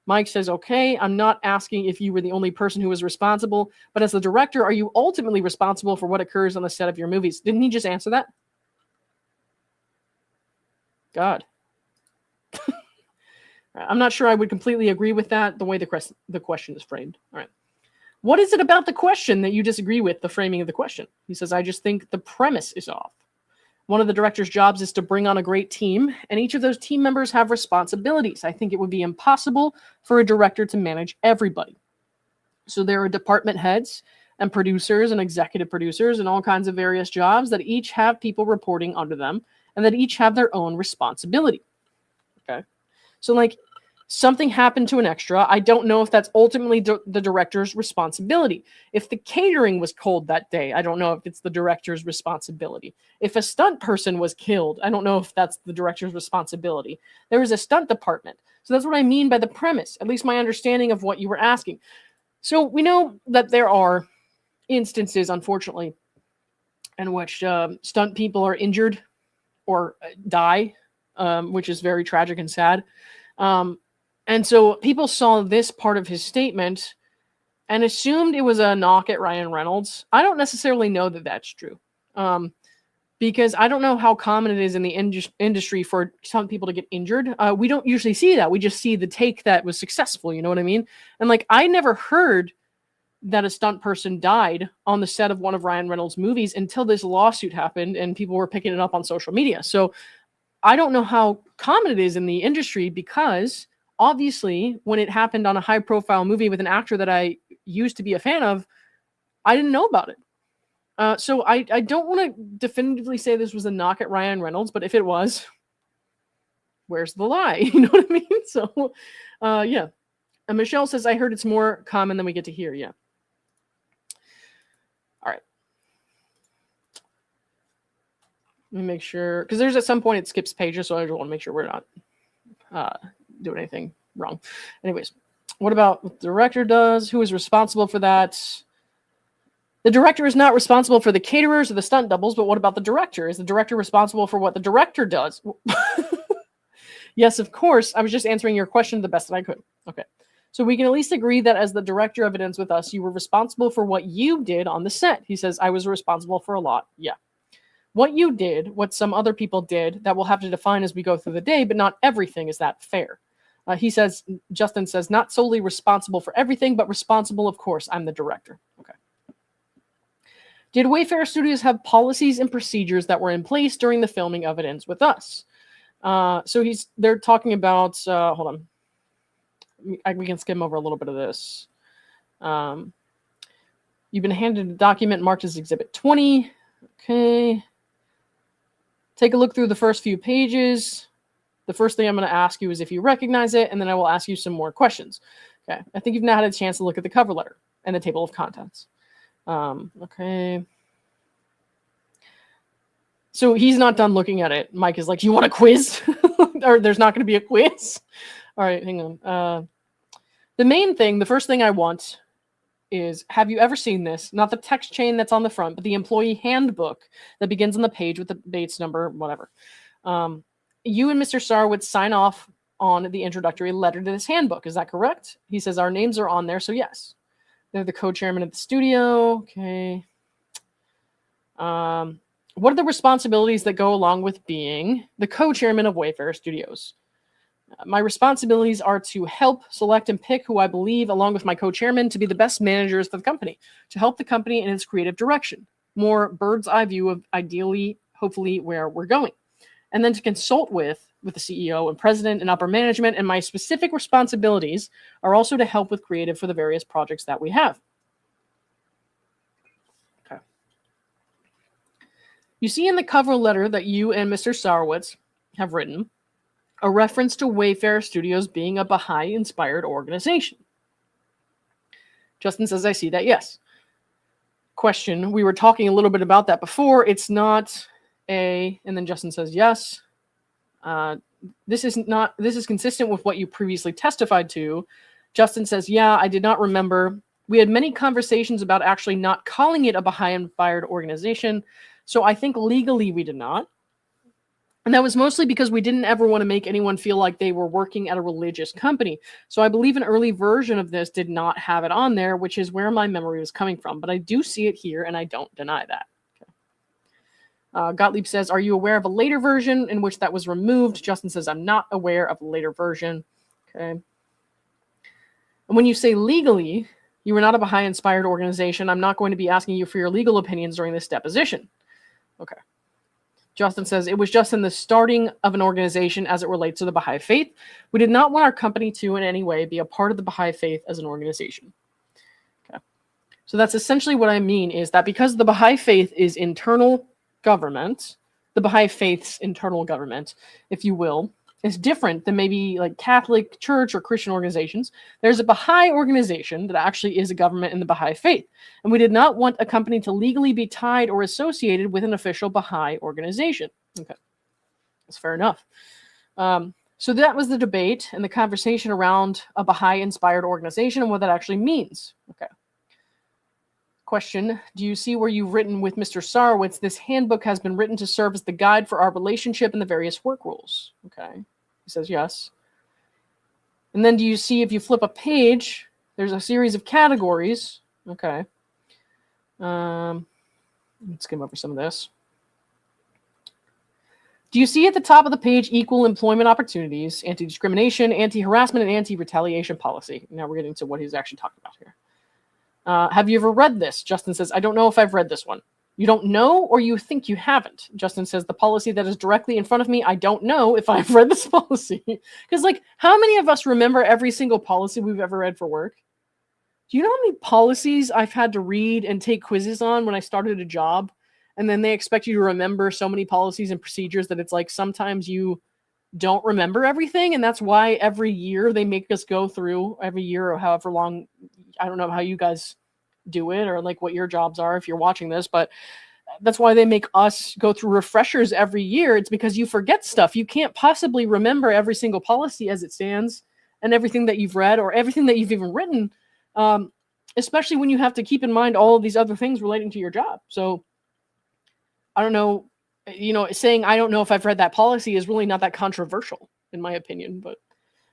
Mike says, okay, I'm not asking if you were the only person who was responsible, but as the director, are you ultimately responsible for what occurs on the set of your movies? Didn't he just answer that? God. I'm not sure I would completely agree with that, the way the question is framed. All right. What is it about the question that you disagree with, the framing of the question? He says, I just think the premise is off. One of the director's jobs is to bring on a great team, and each of those team members have responsibilities. I think it would be impossible for a director to manage everybody. So there are department heads and producers and executive producers and all kinds of various jobs that each have people reporting under them and that each have their own responsibility. Okay. So like something happened to an extra. I don't know if that's ultimately the director's responsibility. If the catering was cold that day, I don't know if it's the director's responsibility. If a stunt person was killed, I don't know if that's the director's responsibility. There is a stunt department. So that's what I mean by the premise, at least my understanding of what you were asking. So we know that there are instances, unfortunately, in which stunt people are injured or die, which is very tragic and sad. And so people saw this part of his statement and assumed it was a knock at Ryan Reynolds. I don't necessarily know that that's true, because I don't know how common it is in the industry for some people to get injured. We don't usually see that. We just see the take that was successful. You know what I mean? And like, I never heard that a stunt person died on the set of one of Ryan Reynolds' movies until this lawsuit happened and people were picking it up on social media. So I don't know how common it is in the industry because Obviously, when it happened on a high-profile movie with an actor that I used to be a fan of, I didn't know about it. So I don't want to definitively say this was a knock at Ryan Reynolds, but if it was, where's the lie? You know what I mean? So, yeah. And Michelle says, I heard it's more common than we get to hear. Yeah. All right. Let me make sure, because there's at some point it skips pages, so I just want to make sure we're not doing anything wrong. Anyways, what about what the director does? Who is responsible for that? The director is not responsible for the caterers or the stunt doubles, but what about the director? Is the director responsible for what the director does? Yes, of course. I was just answering your question the best that I could. Okay. So we can at least agree that as the director of Evidence with Us, you were responsible for what you did on the set. He says, I was responsible for a lot. Yeah. What you did, what some other people did, that we'll have to define as we go through the day, but not everything is that fair. He says, Justin says, not solely responsible for everything, but responsible, of course. I'm the director. Okay. Did Wayfarer Studios have policies and procedures that were in place during the filming of It Ends With Us? So they're talking about, hold on. We can skim over a little bit of this. You've been handed a document marked as Exhibit 20. Okay. Take a look through the first few pages. The first thing I'm going to ask you is if you recognize it, and then I will ask you some more questions. Okay. I think you've now had a chance to look at the cover letter and the table of contents. Okay. So he's not done looking at it. Mike is like, you want a quiz? Or there's not going to be a quiz? All right, hang on. The main thing, the first thing I want is, have you ever seen this? Not the text chain that's on the front, but the employee handbook that begins on the page with the Bates number, whatever. You and Mr. Sarwitz sign off on the introductory letter to this handbook. Is that correct? He says our names are on there, so yes. They're the co-chairman of the studio. Okay. What are the responsibilities that go along with being the co-chairman of Wayfarer Studios? My responsibilities are to help select and pick who I believe, along with my co-chairman, to be the best managers for the company, to help the company in its creative direction. More bird's eye view of ideally, hopefully, where we're going. And then to consult with the CEO and president and upper management. And my specific responsibilities are also to help with creative for the various projects that we have. Okay. You see in the cover letter that you and Mr. Sarwitz have written a reference to Wayfarer Studios being a Baha'i-inspired organization. Justin says, I see that, yes. Question, we were talking a little bit about that before. It's not and then Justin says, yes. This is consistent with what you previously testified to. Justin says, yeah, I did not remember. We had many conversations about actually not calling it a Baha'i-inspired organization. So I think legally we did not. And that was mostly because we didn't ever want to make anyone feel like they were working at a religious company. So I believe an early version of this did not have it on there, which is where my memory was coming from. But I do see it here, and I don't deny that. Okay. Gottlieb says, are you aware of a later version in which that was removed? Justin says, I'm not aware of a later version. Okay. And when you say legally, you were not a Baha'i-inspired organization, I'm not going to be asking you for your legal opinions during this deposition. Okay. Justin says, it was just in the starting of an organization as it relates to the Baha'i faith. We did not want our company to in any way be a part of the Baha'i faith as an organization. Okay. So that's essentially what I mean is that because the Baha'i faith is internal government, the Baha'i faith's internal government, if you will, is different than maybe like Catholic Church or Christian organizations. There's a Baha'i organization that actually is a government in the Baha'i faith. And we did not want a company to legally be tied or associated with an official Baha'i organization. Okay. That's fair enough. So that was the debate and the conversation around a Baha'i-inspired organization and what that actually means. Okay. Question, do you see where you've written with Mr. Sarwitz, this handbook has been written to serve as the guide for our relationship and the various work rules? Okay. He says yes. And then do you see if you flip a page, there's a series of categories. Okay. Let's skim over some of this. Do you see at the top of the page equal employment opportunities, anti-discrimination, anti-harassment, and anti-retaliation policy? Now we're getting to what he's actually talking about here. Have you ever read this? Justin says, I don't know if I've read this one. You don't know, or you think you haven't. Justin says, the policy that is directly in front of me, I don't know if I've read this policy. Because, like, how many of us remember every single policy we've ever read for work? Do you know how many policies I've had to read and take quizzes on when I started a job? And then they expect you to remember so many policies and procedures that it's like sometimes you don't remember everything. And that's why every year they make us go through every year or however long. I don't know how you guys do it or like what your jobs are if you're watching this, but that's why they make us go through refreshers every year. It's because you forget stuff. You can't possibly remember every single policy as it stands and everything that you've read or everything that you've even written, especially when you have to keep in mind all of these other things relating to your job. So I don't know, saying I don't know if I've read that policy is really not that controversial in my opinion, but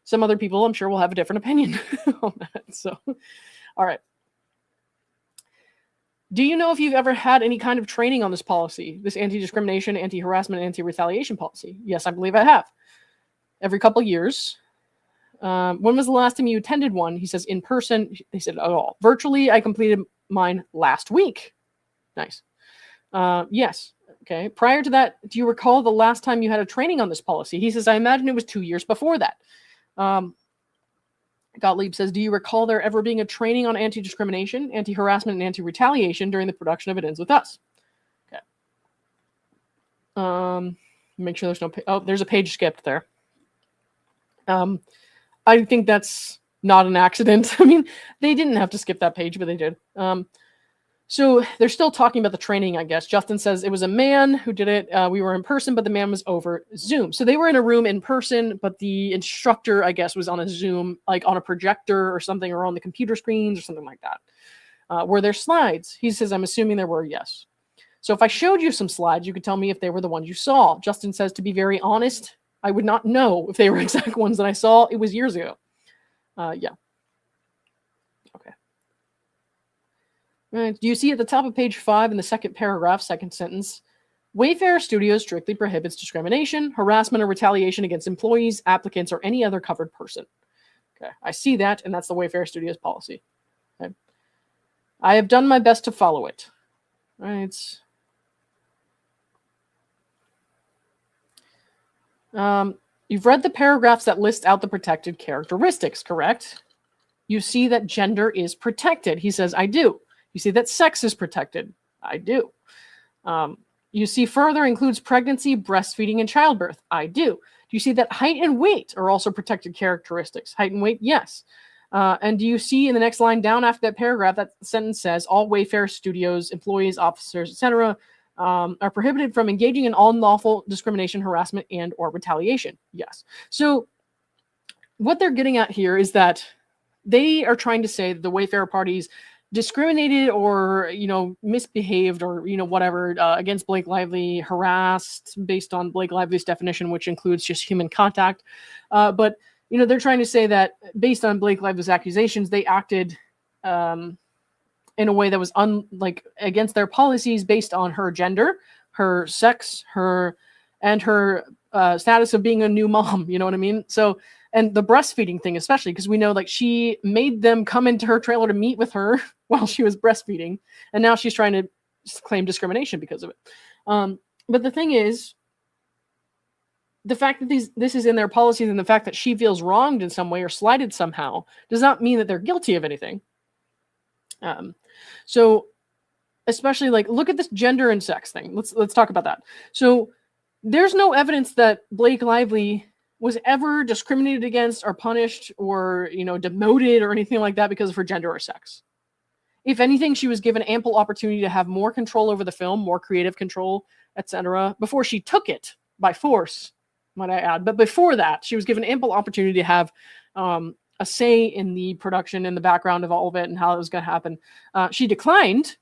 some other people I'm sure will have a different opinion on that. So, all right. Do you know if you've ever had any kind of training on this policy, this anti-discrimination, anti-harassment, anti-retaliation policy? Yes, I believe I have. Every couple of years. When was the last time you attended one? He says in person. They said, oh, virtually, I completed mine last week. Nice. Yes. Okay. Prior to that, do you recall the last time you had a training on this policy? He says, I imagine it was 2 years before that. Gottlieb says, do you recall there ever being a training on anti-discrimination, anti-harassment, and anti-retaliation during the production of It Ends With Us? Okay. Make sure there's no there's a page skipped there. I think that's not an accident. I mean, they didn't have to skip that page, but they did. So they're still talking about the training, I guess. Justin says it was a man who did it. We were in person, but the man was over Zoom. So they were in a room in person, but the instructor, I guess, was on a Zoom, like on a projector or something, or on the computer screens or something like that. Were there slides? He says, I'm assuming there were, yes. So if I showed you some slides, you could tell me if they were the ones you saw. Justin says, to be very honest, I would not know if they were exact ones that I saw. It was years ago. Yeah. Okay. Right. Do you see at the top of page 5 in the second paragraph, second sentence, Wayfair Studios strictly prohibits discrimination, harassment, or retaliation against employees, applicants, or any other covered person. Okay, I see that, and that's the Wayfair Studios policy. Okay. I have done my best to follow it. Right. You've read the paragraphs that list out the protected characteristics, correct? You see that gender is protected. He says, I do. You see that sex is protected. I do. You see further includes pregnancy, breastfeeding, and childbirth. I do. Do you see that height and weight are also protected characteristics? Height and weight, yes. And do you see in the next line down after that paragraph, that sentence says, all Wayfair Studios employees, officers, etc., are prohibited from engaging in unlawful discrimination, harassment, and or retaliation. Yes. So what they're getting at here is that they are trying to say that the Wayfair parties discriminated or, misbehaved or, whatever against Blake Lively, harassed based on Blake Lively's definition, which includes just human contact. But, they're trying to say that based on Blake Lively's accusations, they acted in a way that was against their policies based on her gender, her sex, her status of being a new mom. You know what I mean? So, and the breastfeeding thing, especially because we know she made them come into her trailer to meet with her while she was breastfeeding. And now she's trying to claim discrimination because of it. But the thing is, the fact that this is in their policies and the fact that she feels wronged in some way or slighted somehow does not mean that they're guilty of anything. So especially look at this gender and sex thing. Let's talk about that. So there's no evidence that Blake Lively was ever discriminated against or punished or, demoted or anything like that because of her gender or sex. If anything, she was given ample opportunity to have more control over the film, more creative control, etc., before she took it by force, might I add. But before that, she was given ample opportunity to have a say in the production and the background of all of it and how it was going to happen. She declined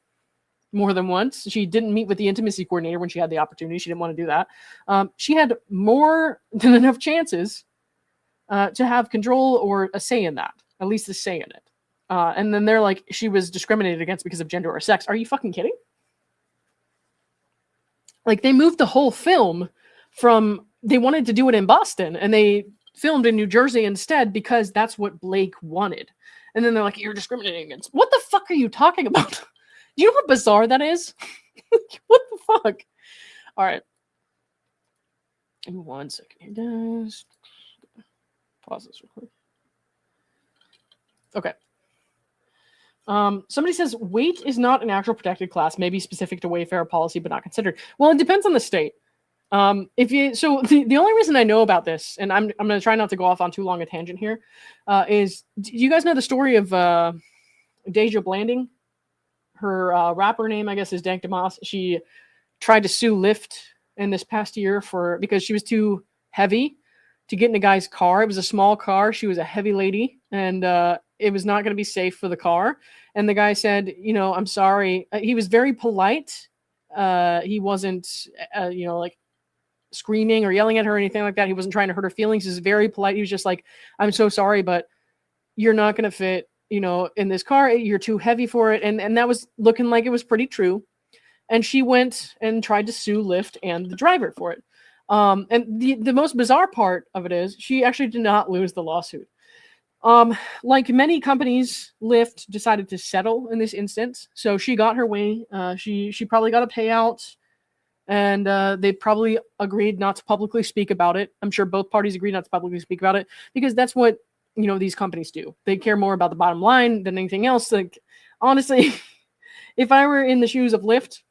more than once. She didn't meet with the intimacy coordinator when she had the opportunity. She didn't want to do that. She had more than enough chances to have control or a say in that, at least a say in it. And then they're like, she was discriminated against because of gender or sex. Are you fucking kidding? They moved the whole film from, they wanted to do it in Boston and they filmed in New Jersey instead because that's what Blake wanted. And then they're like, you're discriminating against. What the fuck are you talking about? Do you know how bizarre that is? What the fuck? All right. Give me 1 second here, guys. Pause this real quick. Okay. Somebody says weight is not an actual protected class, maybe specific to Wayfair policy, but not considered. Well, it depends on the state. The only reason I know about this, and I'm going to try not to go off on too long a tangent here, is, do you guys know the story of Deja Blanding? Her rapper name, I guess, is Dank Damas. She tried to sue Lyft in this past year because she was too heavy to get in a guy's car. It was a small car. She was a heavy lady, and it was not going to be safe for the car. And the guy said, I'm sorry. He was very polite. He wasn't, like screaming or yelling at her or anything like that. He wasn't trying to hurt her feelings. He was very polite. He was just like, I'm so sorry, but you're not going to fit, in this car. You're too heavy for it. And that was looking like it was pretty true. And she went and tried to sue Lyft and the driver for it. And the most bizarre part of it is she actually did not lose the lawsuit. Like many companies, Lyft decided to settle in this instance. So she got her way. She probably got a payout, and they probably agreed not to publicly speak about it. I'm sure both parties agreed not to publicly speak about it because that's what, these companies do. They care more about the bottom line than anything else. Like, honestly, if I were in the shoes of Lyft,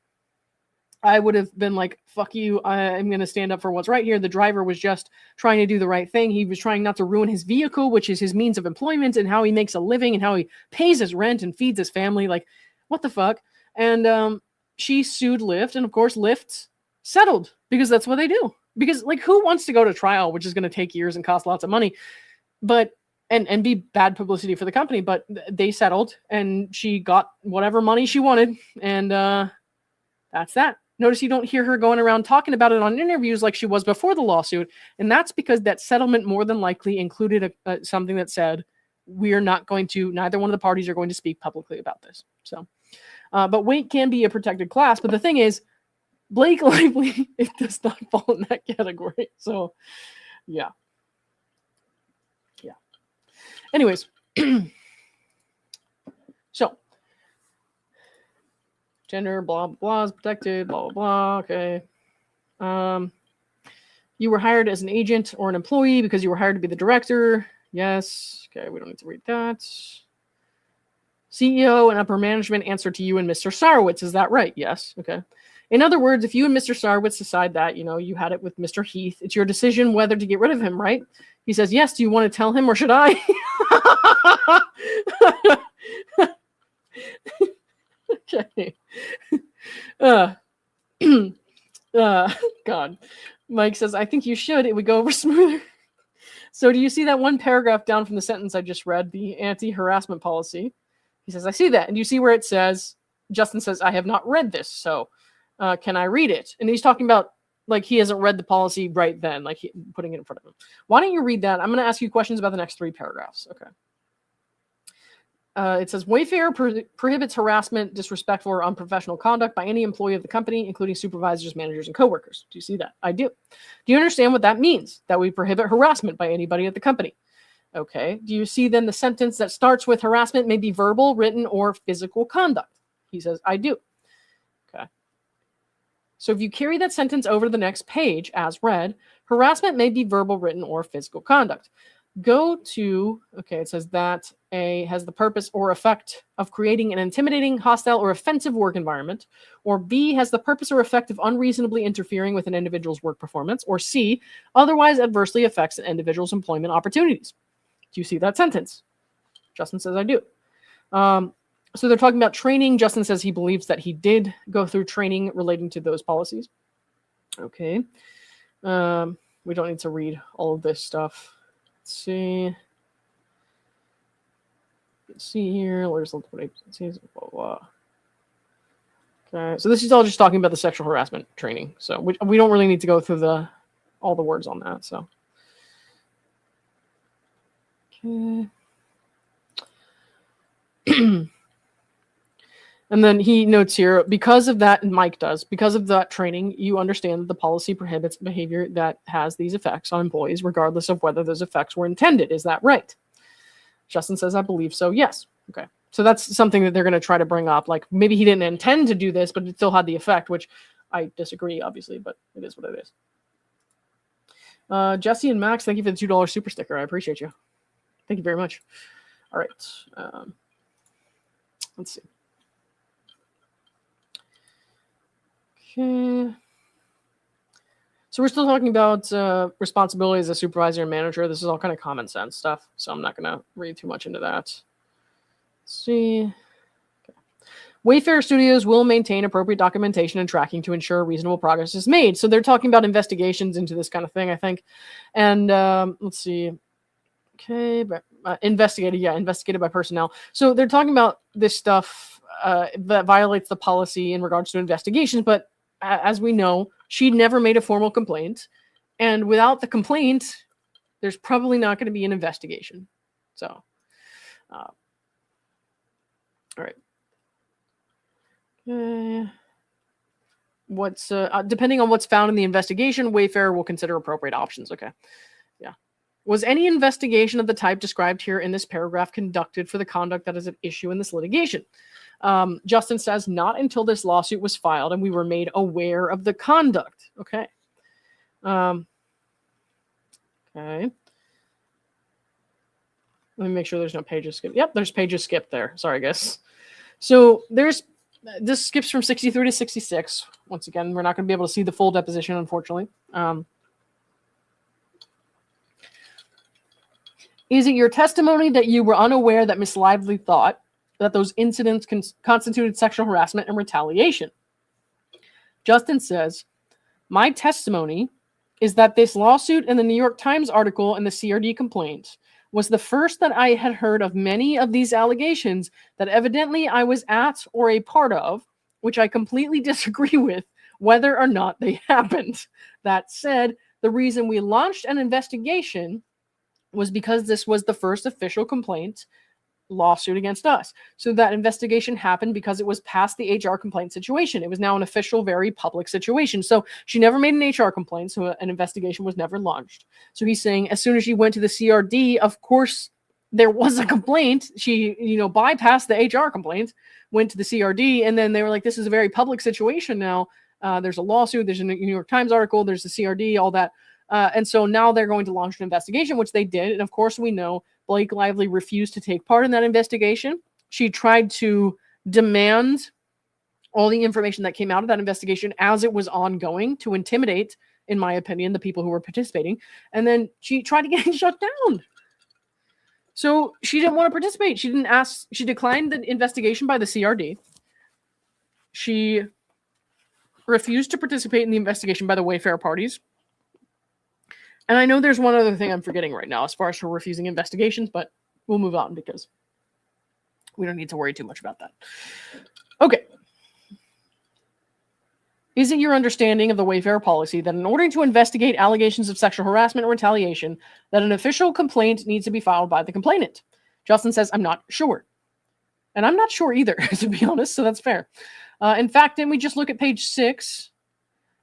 I would have been like, fuck you. I'm going to stand up for what's right here. The driver was just trying to do the right thing. He was trying not to ruin his vehicle, which is his means of employment and how he makes a living and how he pays his rent and feeds his family. Like, what the fuck? And she sued Lyft. And of course, Lyft settled because that's what they do. Because, like, who wants to go to trial, which is going to take years and cost lots of money, but and be bad publicity for the company? But they settled, and she got whatever money she wanted. And that's that. Notice you don't hear her going around talking about it on interviews like she was before the lawsuit. And that's because that settlement more than likely included something that said, neither one of the parties are going to speak publicly about this. So, but weight can be a protected class. But the thing is, Blake Lively, it does not fall in that category. So, yeah. Anyways, so. Gender, blah, blah, blah, is protected, blah, blah, blah. Okay. You were hired as an agent or an employee because you were hired to be the director. Yes. Okay, we don't need to read that. CEO and upper management answer to you and Mr. Sarwitz. Is that right? Yes. Okay. In other words, if you and Mr. Sarwitz decide that, you had it with Mr. Heath, it's your decision whether to get rid of him, right? He says, yes. Do you want to tell him or should I? Okay. God. Mike says, I think you should. It would go over smoother. So do you see that one paragraph down from the sentence I just read, the anti-harassment policy? He says, I see that. And you see where it says, Justin says, I have not read this. So can I read it? And he's talking about, like, he hasn't read the policy right then, like putting it in front of him. Why don't you read that? I'm going to ask you questions about the next 3 paragraphs. Okay. It says, Wayfair prohibits harassment, disrespectful, or unprofessional conduct by any employee of the company, including supervisors, managers, and coworkers. Do you see that? I do. Do you understand what that means? That we prohibit harassment by anybody at the company. Okay. Do you see then the sentence that starts with harassment may be verbal, written, or physical conduct? He says, I do. Okay. So if you carry that sentence over to the next page as read, harassment may be verbal, written, or physical conduct. Go to, okay, it says that A has the purpose or effect of creating an intimidating, hostile, or offensive work environment, or B has the purpose or effect of unreasonably interfering with an individual's work performance, or C otherwise adversely affects an individual's employment opportunities. Do you see that sentence? Justin says, I do. So they're talking about training. Justin says he believes that he did go through training relating to those policies. Okay. We don't need to read all of this stuff. Let's see here. Where's the agencies? Blah, blah. Okay, so this is all just talking about the sexual harassment training. So we don't really need to go through all the words on that. So okay. And then he notes here, because of that, and Mike does, because of that training, you understand that the policy prohibits behavior that has these effects on employees, regardless of whether those effects were intended. Is that right? Justin says, I believe so. Yes. Okay. So that's something that they're going to try to bring up. Like maybe he didn't intend to do this, but it still had the effect, which I disagree, obviously, but it is what it is. Jesse and Max, thank you for the $2 super sticker. I appreciate you. Thank you very much. All right. Let's see. Okay. So we're still talking about responsibility as a supervisor and manager. This is all kind of common sense stuff, so I'm not going to read too much into that. Let's see. Okay. Wayfair Studios will maintain appropriate documentation and tracking to ensure reasonable progress is made. So they're talking about investigations into this kind of thing, I think. And let's see. Okay, but investigated by personnel. So they're talking about this stuff that violates the policy in regards to investigations, but as we know, she never made a formal complaint, and without the complaint, there's probably not going to be an investigation. So, all right. What's depending on what's found in the investigation, Wayfair will consider appropriate options. Okay, yeah. Was any investigation of the type described here in this paragraph conducted for the conduct that is at issue in this litigation? Justin says, not until this lawsuit was filed and we were made aware of the conduct. Okay. Okay. Let me make sure there's no pages skipped. Yep, there's pages skipped there. Sorry, guys. So this skips from 63 to 66. Once again, we're not going to be able to see the full deposition, unfortunately. Is it your testimony that you were unaware that Miss Lively thought that those incidents constituted sexual harassment and retaliation? Justin says, my testimony is that this lawsuit and the New York Times article and the CRD complaint was the first that I had heard of many of these allegations that evidently I was at or a part of, which I completely disagree with whether or not they happened. That said, the reason we launched an investigation was because this was the first official complaint lawsuit against us. So that investigation happened because it was past the HR complaint situation. It was now an official, very public situation. So she never made an HR complaint, so an investigation was never launched. So he's saying as soon as she went to the CRD, of course, there was a complaint. She, bypassed the HR complaint, went to the CRD, and then they were like, this is a very public situation now. There's a lawsuit, there's a New York Times article, there's the CRD, all that. And so now they're going to launch an investigation, which they did. And of course, we know Blake Lively refused to take part in that investigation. She tried to demand all the information that came out of that investigation as it was ongoing to intimidate, in my opinion, the people who were participating. And then she tried to get shut down. So she didn't want to participate. She declined the investigation by the CRD. She refused to participate in the investigation by the Wayfair parties. And I know there's one other thing I'm forgetting right now as far as her refusing investigations, but we'll move on because we don't need to worry too much about that. Okay. Is it your understanding of the Wayfair policy that in order to investigate allegations of sexual harassment or retaliation, that an official complaint needs to be filed by the complainant? Justin says, I'm not sure. And I'm not sure either, to be honest, so that's fair. In fact, didn't we just look at page 6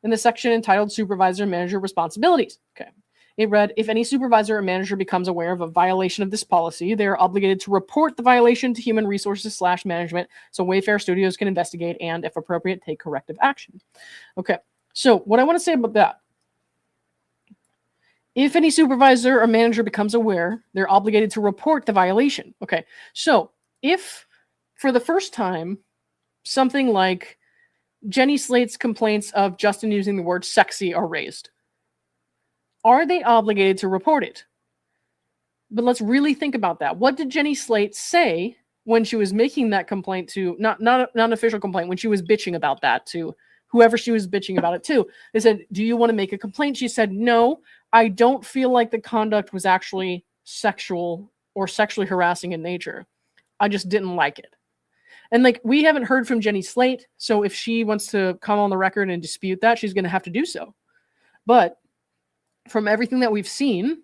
in the section entitled Supervisor and Manager Responsibilities? Okay. It read, if any supervisor or manager becomes aware of a violation of this policy, they are obligated to report the violation to Human Resources / Management so Wayfair Studios can investigate and, if appropriate, take corrective action. Okay, so what I want to say about that, if any supervisor or manager becomes aware, they're obligated to report the violation. Okay, so if for the first time, something like Jenny Slate's complaints of Justin using the word sexy are raised, are they obligated to report it? But let's really think about that. What did Jenny Slate say when she was making that complaint to, not an official complaint, when she was bitching about that to whoever she was bitching about it to? They said, do you want to make a complaint? She said, no, I don't feel like the conduct was actually sexual or sexually harassing in nature. I just didn't like it. And we haven't heard from Jenny Slate, so if she wants to come on the record and dispute that, she's going to have to do so. But from everything that we've seen,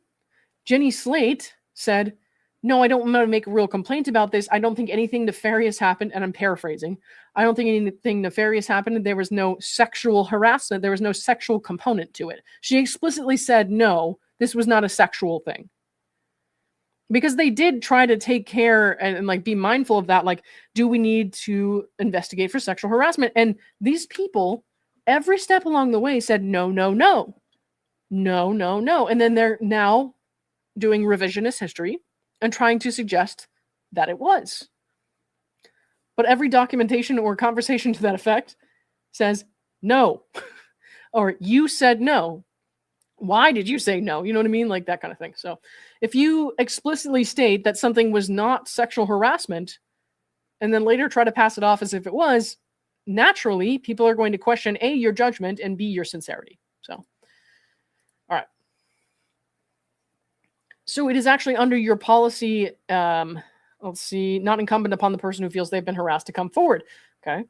Jenny Slate said, no, I don't want to make a real complaint about this. I don't think anything nefarious happened. And I'm paraphrasing. I don't think anything nefarious happened. There was no sexual harassment. There was no sexual component to it. She explicitly said, no, this was not a sexual thing. because they did try to take care and like be mindful of that. Like, do we need to investigate for sexual harassment? And these people, every step along the way, said no, no, no, no, no, no. And then they're now doing revisionist history and trying to suggest that it was. But every documentation or conversation to that effect says no, or you said no. Why did you say no? You know what I mean? Like that kind of thing. So if you explicitly state that something was not sexual harassment and then later try to pass it off as if it was, naturally, people are going to question A, your judgment, and B, your sincerity. So, all right. So it is actually under your policy, let's see, not incumbent upon the person who feels they've been harassed to come forward. Okay.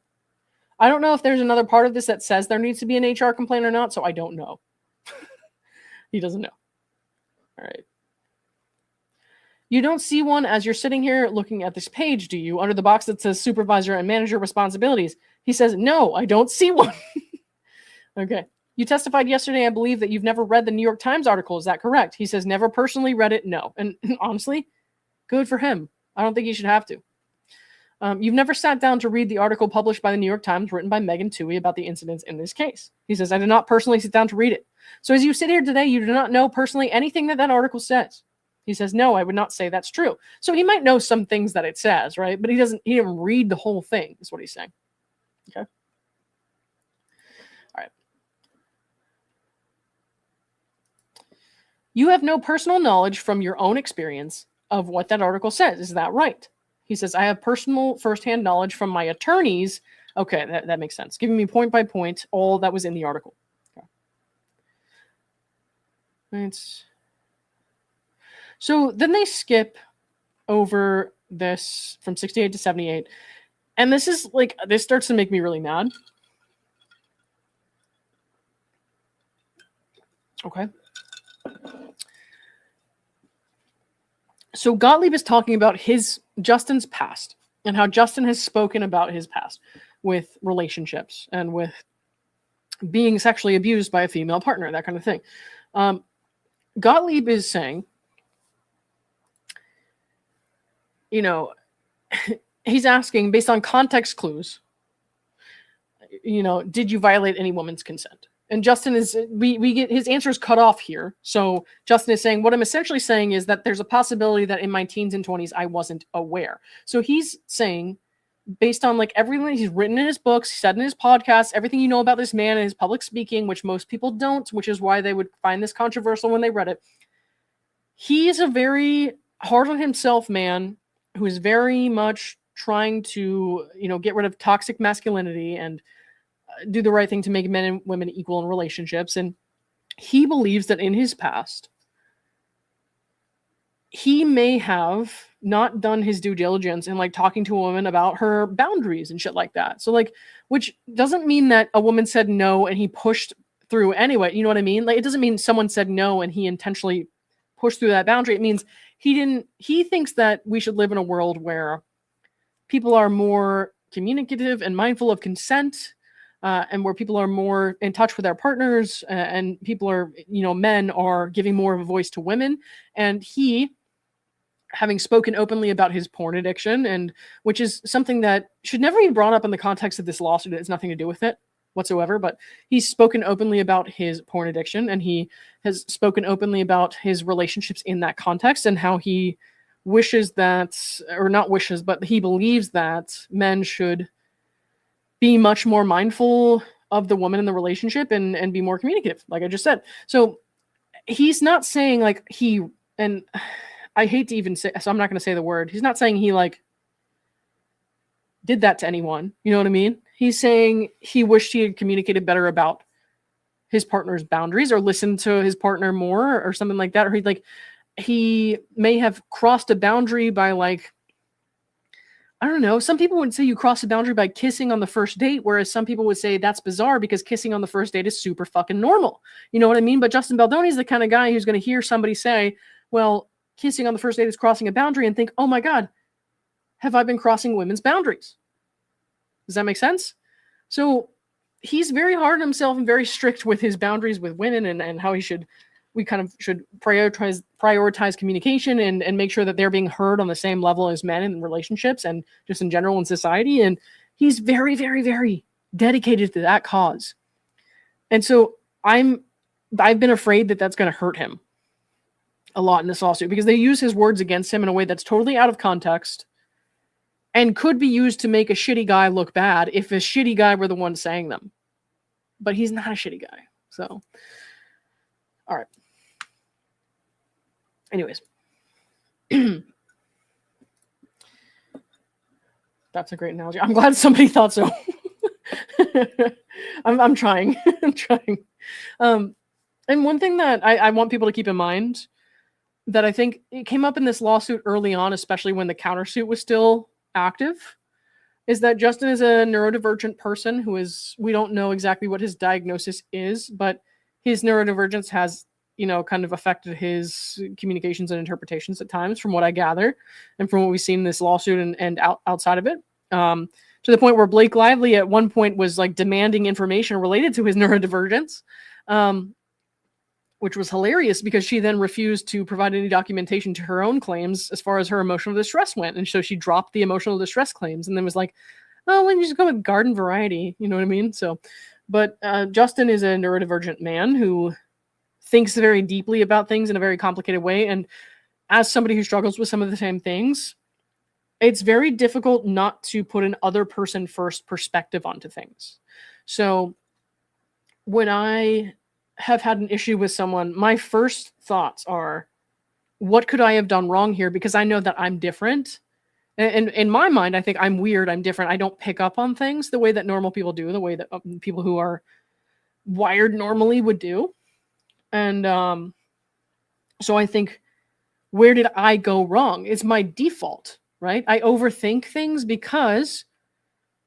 I don't know if there's another part of this that says there needs to be an HR complaint or not, so I don't know. He doesn't know. All right. You don't see one as you're sitting here looking at this page, do you? Under the box that says supervisor and manager responsibilities. He says, no, I don't see one. Okay. You testified yesterday, I believe, that you've never read the New York Times article. Is that correct? He says, never personally read it. No. And honestly, good for him. I don't think he should have to. You've never sat down to read the article published by the New York Times written by Megan Twohey about the incidents in this case. He says, I did not personally sit down to read it. So as you sit here today, you do not know personally anything that that article says. He says, no, I would not say that's true. So he might know some things that it says, right? But he didn't read the whole thing, is what he's saying. Okay. All right. You have no personal knowledge from your own experience of what that article says. Is that right? He says, I have personal firsthand knowledge from my attorneys. Okay, that makes sense. Giving me point by point all that was in the article. Okay. So then they skip over this from 68 to 78. And this is like, this starts to make me really mad. Okay. So Gottlieb is talking about Justin's past and how Justin has spoken about his past with relationships and with being sexually abused by a female partner, that kind of thing. Gottlieb is saying, you know, he's asking based on context clues, you know, did you violate any woman's consent? And Justin is, we get his answers cut off here. So Justin is saying, what I'm essentially saying is that there's a possibility that in my teens and 20s, I wasn't aware. So he's saying, based on like everything he's written in his books, said in his podcasts, everything you know about this man and his public speaking, which most people don't, which is why they would find this controversial when they read it. He is a very hard on himself man who is very much trying to, you know, get rid of toxic masculinity and do the right thing to make men and women equal in relationships. And he believes that in his past, he may have not done his due diligence in like talking to a woman about her boundaries and shit like that. So like, which doesn't mean that a woman said no and he pushed through anyway. You know what I mean? Like, it doesn't mean someone said no and he intentionally pushed through that boundary. It means he thinks that we should live in a world where people are more communicative and mindful of consent. And where people are more in touch with their partners and people are, you know, men are giving more of a voice to women. And he, having spoken openly about his porn addiction, and which is something that should never be brought up in the context of this lawsuit. It has nothing to do with it whatsoever, but he's spoken openly about his porn addiction, and he has spoken openly about his relationships in that context and how he wishes that, or not wishes, but he believes that men should be much more mindful of the woman in the relationship and be more communicative, like I just said. So he's not saying like and I hate to even say, so I'm not going to say the word. He's not saying he like did that to anyone. You know what I mean? He's saying he wished he had communicated better about his partner's boundaries or listened to his partner more or something like that. Or he may have crossed a boundary by like, I don't know. Some people would say you cross a boundary by kissing on the first date, whereas some people would say that's bizarre because kissing on the first date is super fucking normal. You know what I mean? But Justin Baldoni is the kind of guy who's going to hear somebody say, well, kissing on the first date is crossing a boundary and think, oh my God, have I been crossing women's boundaries? Does that make sense? So he's very hard on himself and very strict with his boundaries with women and how he should we kind of should prioritize communication and make sure that they're being heard on the same level as men in relationships and just in general in society. And he's very, very, very dedicated to that cause. And so I've been afraid that that's going to hurt him a lot in this lawsuit, because they use his words against him in a way that's totally out of context and could be used to make a shitty guy look bad if a shitty guy were the one saying them. But he's not a shitty guy. So, all right. Anyways. That's a great analogy. I'm glad somebody thought so. I'm trying. I'm trying. And one thing that I want people to keep in mind that I think it came up in this lawsuit early on, especially when the countersuit was still active, is that Justin is a neurodivergent person who is, we don't know exactly what his diagnosis is, but his neurodivergence has, kind of affected his communications and interpretations at times, from what I gather, and from what we've seen in this lawsuit and outside of it. To the point where Blake Lively at one point was like demanding information related to his neurodivergence, which was hilarious because she then refused to provide any documentation to her own claims as far as her emotional distress went. And so she dropped the emotional distress claims and then was like, oh, why don't you just go with garden variety? You know what I mean? So, but Justin is a neurodivergent man who thinks very deeply about things in a very complicated way. And as somebody who struggles with some of the same things, it's very difficult not to put an other person first perspective onto things. So when I have had an issue with someone, my first thoughts are, what could I have done wrong here? Because I know that I'm different. And in my mind, I think I'm weird. I'm different. I don't pick up on things the way that normal people do, the way that people who are wired normally would do. And so I think, where did I go wrong? It's my default, right? I overthink things because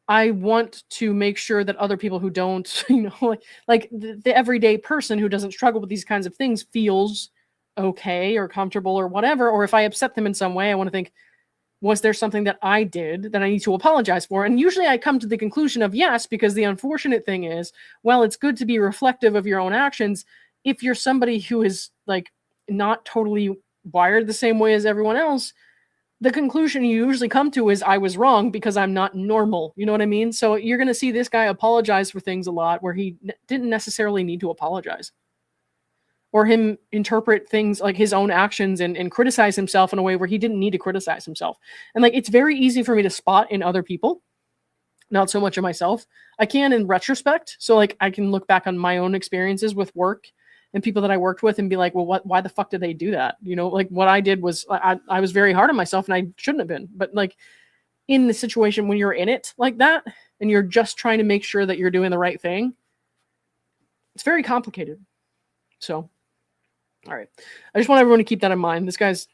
I want to make sure that other people who don't, like the everyday person who doesn't struggle with these kinds of things feels okay or comfortable or whatever. Or if I upset them in some way, I want to think, was there something that I did that I need to apologize for? And usually I come to the conclusion of yes, because the unfortunate thing is, well, it's good to be reflective of your own actions. If you're somebody who is like not totally wired the same way as everyone else, the conclusion you usually come to is I was wrong because I'm not normal. You know what I mean? So you're going to see this guy apologize for things a lot where he didn't necessarily need to apologize, or him interpret things like his own actions and criticize himself in a way where he didn't need to criticize himself. And like, it's very easy for me to spot in other people, not so much of myself. I can in retrospect. So like, I can look back on my own experiences with work and people that I worked with and be like, well, why the fuck did they do that? Like what I did was I was very hard on myself and I shouldn't have been. But like in the situation when you're in it like that and you're just trying to make sure that you're doing the right thing, it's very complicated. So, all right. I just want everyone to keep that in mind. This guy's,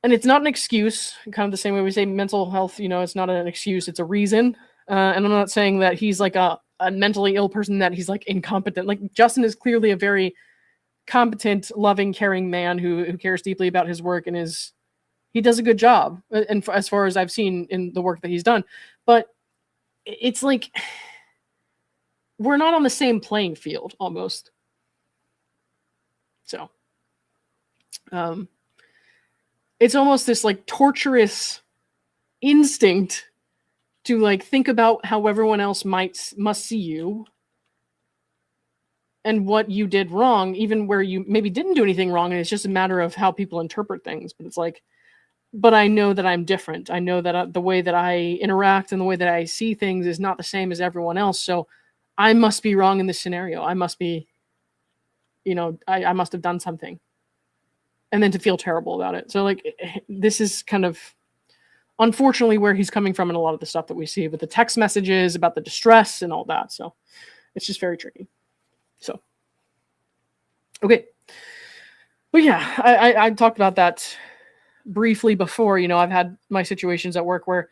and it's not an excuse, kind of the same way we say mental health, it's not an excuse, it's a reason. And I'm not saying that he's like a mentally ill person, that he's like incompetent. Like Justin is clearly a very competent, loving, caring man who cares deeply about his work and he does a good job. And as far as I've seen in the work that he's done, but it's like, we're not on the same playing field almost. So, it's almost this like torturous instinct to like think about how everyone else must see you and what you did wrong, even where you maybe didn't do anything wrong. And it's just a matter of how people interpret things. But it's like, but I know that I'm different. I know that the way that I interact and the way that I see things is not the same as everyone else. So I must be wrong in this scenario. I must be, I must have done something. And then to feel terrible about it. So like, this is kind of unfortunately where he's coming from in a lot of the stuff that we see with the text messages about the distress and all that. So it's just very tricky. So, okay. But yeah, I talked about that briefly before. I've had my situations at work where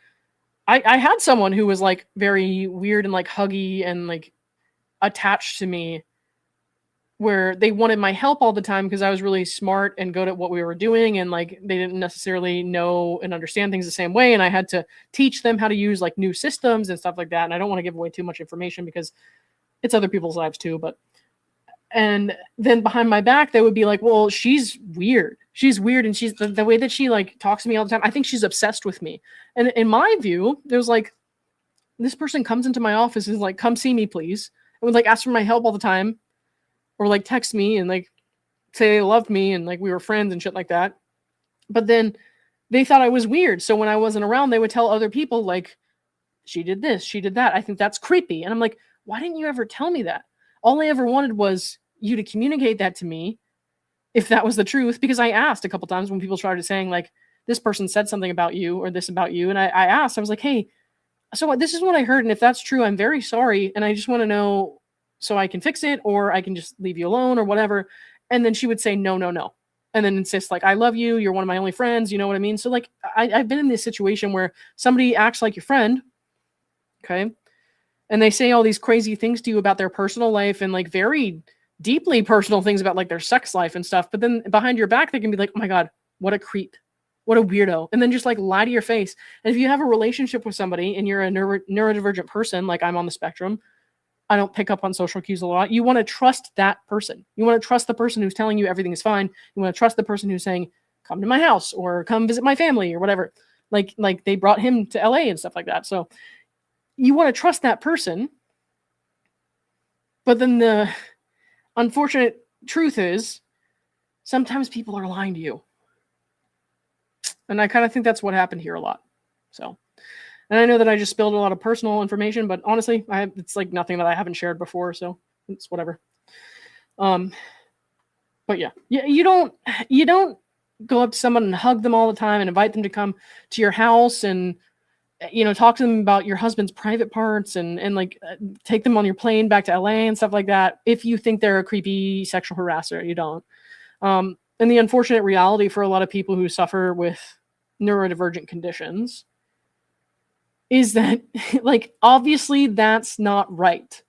I had someone who was like very weird and like huggy and like attached to me, where they wanted my help all the time because I was really smart and good at what we were doing. And like, they didn't necessarily know and understand things the same way. And I had to teach them how to use like new systems and stuff like that. And I don't want to give away too much information because it's other people's lives too. But And then behind my back, they would be like, well, she's weird. She's weird. And she's the way that she like talks to me all the time. I think she's obsessed with me. And in my view, it was like, this person comes into my office and is like, come see me, please. And would like ask for my help all the time, or like text me and like say they loved me and like we were friends and shit like that. But then they thought I was weird. So when I wasn't around, they would tell other people like, she did this, she did that. I think that's creepy. And I'm like, why didn't you ever tell me that? All I ever wanted was you to communicate that to me if that was the truth, because I asked a couple times when people started saying like, this person said something about you or this about you. And I asked, I was like, hey, so this is what I heard. And if that's true, I'm very sorry. And I just want to know so I can fix it, or I can just leave you alone or whatever. And then she would say, no, no, no. And then insist like, I love you. You're one of my only friends. You know what I mean? So like, I've been in this situation where somebody acts like your friend. Okay. And they say all these crazy things to you about their personal life and like very deeply personal things about like their sex life and stuff. But then behind your back, they can be like, oh my God, what a creep. What a weirdo. And then just like lie to your face. And if you have a relationship with somebody and you're a neurodivergent person, like I'm on the spectrum, I don't pick up on social cues a lot. You want to trust that person. You want to trust the person who's telling you everything is fine. You want to trust the person who's saying, come to my house or come visit my family or whatever. Like they brought him to LA and stuff like that. So you want to trust that person. But then the unfortunate truth is sometimes people are lying to you. And I kind of think that's what happened here a lot. So, and I know that I just spilled a lot of personal information, but honestly, it's like nothing that I haven't shared before. So it's whatever. But yeah, you don't go up to someone and hug them all the time and invite them to come to your house and, you know, talk to them about your husband's private parts and like take them on your plane back to LA and stuff like that. If you think they're a creepy sexual harasser, you don't. And the unfortunate reality for a lot of people who suffer with neurodivergent conditions is that like, obviously that's not right.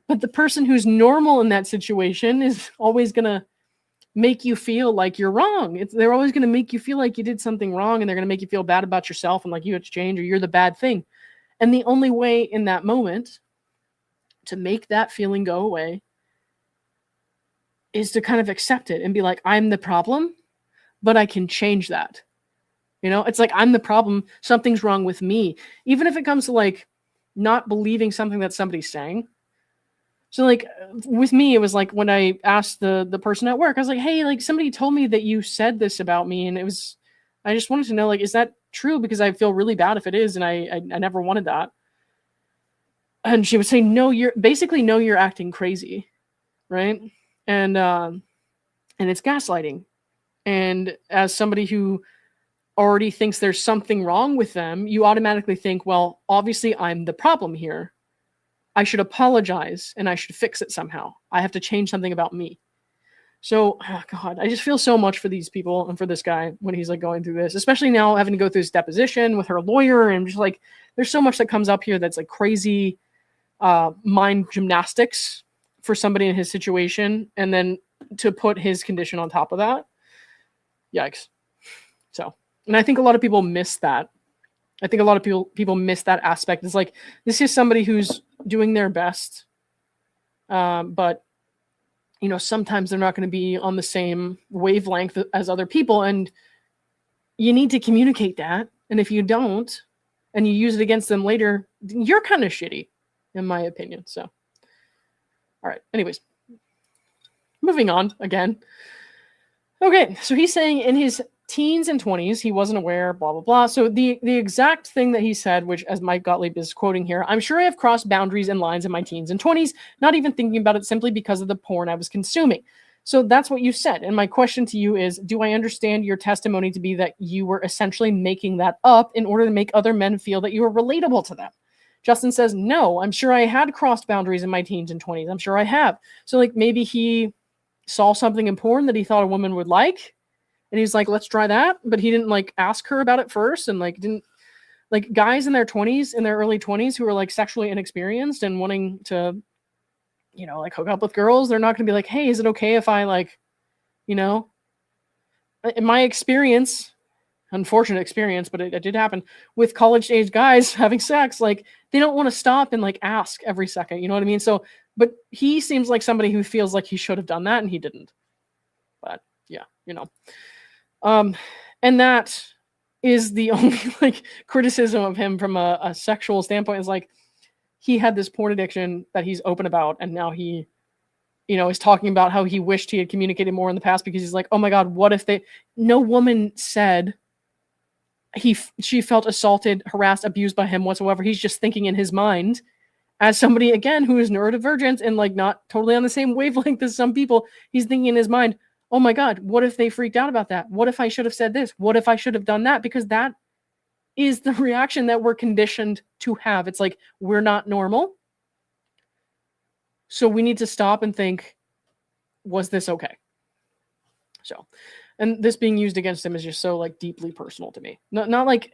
But the person who's normal in that situation is always going to make you feel like you're wrong. They're always going to make you feel like you did something wrong, and they're going to make you feel bad about yourself and like you have to change or you're the bad thing. And the only way in that moment to make that feeling go away is to kind of accept it and be like, I'm the problem, but I can change that. You know, it's like, I'm the problem. Something's wrong with me. Even if it comes to like not believing something that somebody's saying. So like with me, it was like when I asked the person at work, I was like, hey, like somebody told me that you said this about me. And I just wanted to know, like, is that true? Because I feel really bad if it is. And I never wanted that. And she would say, no, you're acting crazy. Right. And it's gaslighting. And as somebody who already thinks there's something wrong with them, you automatically think, well, obviously I'm the problem here. I should apologize and I should fix it somehow. I have to change something about me. So, oh God, I just feel so much for these people and for this guy when he's like going through this, especially now having to go through his deposition with her lawyer. And just like, there's so much that comes up here that's like crazy mind gymnastics for somebody in his situation. And then to put his condition on top of that. Yikes. So, and I think a lot of people miss that. I think a lot of people miss that aspect. It's like, this is somebody who's doing their best. But, you know, sometimes they're not going to be on the same wavelength as other people. And you need to communicate that. And if you don't, and you use it against them later, you're kind of shitty, in my opinion. So, all right. Anyways, moving on again. Okay. So he's saying in his teens and 20s, he wasn't aware, blah, blah, blah. So the exact thing that he said, which as Mike Gottlieb is quoting here, I'm sure I have crossed boundaries and lines in my teens and 20s, not even thinking about it simply because of the porn I was consuming. So that's what you said. And my question to you is, do I understand your testimony to be that you were essentially making that up in order to make other men feel that you were relatable to them? Justin says, no, I'm sure I had crossed boundaries in my teens and 20s. I'm sure I have. So like maybe he saw something in porn that he thought a woman would like. And he's like, let's try that. But he didn't like ask her about it first. And like, didn't like guys in their 20s, in their early 20s who are like sexually inexperienced and wanting to, you know, like hook up with girls. They're not going to be like, hey, is it okay if I like, you know, in my experience, unfortunate experience, but it did happen with college age guys having sex. Like they don't want to stop and like ask every second. You know what I mean? So But he seems like somebody who feels like he should have done that and he didn't. But yeah, you know. And that is the only like criticism of him from a sexual standpoint, is like he had this porn addiction that he's open about, and now he, you know, is talking about how he wished he had communicated more in the past, because he's like, oh my God, what if no woman said she felt assaulted, harassed, abused by him whatsoever. He's just thinking in his mind, as somebody, again, who is neurodivergent and like not totally on the same wavelength as some people, he's thinking in his mind, oh my God, what if they freaked out about that? What if I should have said this? What if I should have done that? Because that is the reaction that we're conditioned to have. It's like, we're not normal. So we need to stop and think, was this okay? So, and this being used against him is just so like deeply personal to me. Not like,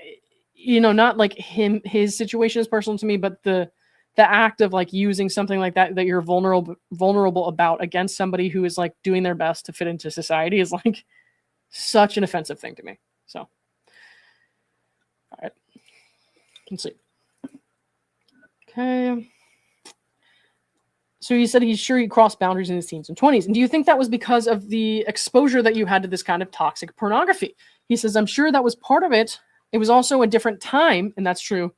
you know, not like his situation is personal to me, but the act of like using something like that you're vulnerable about against somebody who is like doing their best to fit into society is like such an offensive thing to me. So, all right, let's see. Okay. So he said he's sure he crossed boundaries in his teens and 20s. And do you think that was because of the exposure that you had to this kind of toxic pornography? He says, I'm sure that was part of it. It was also a different time, and that's true.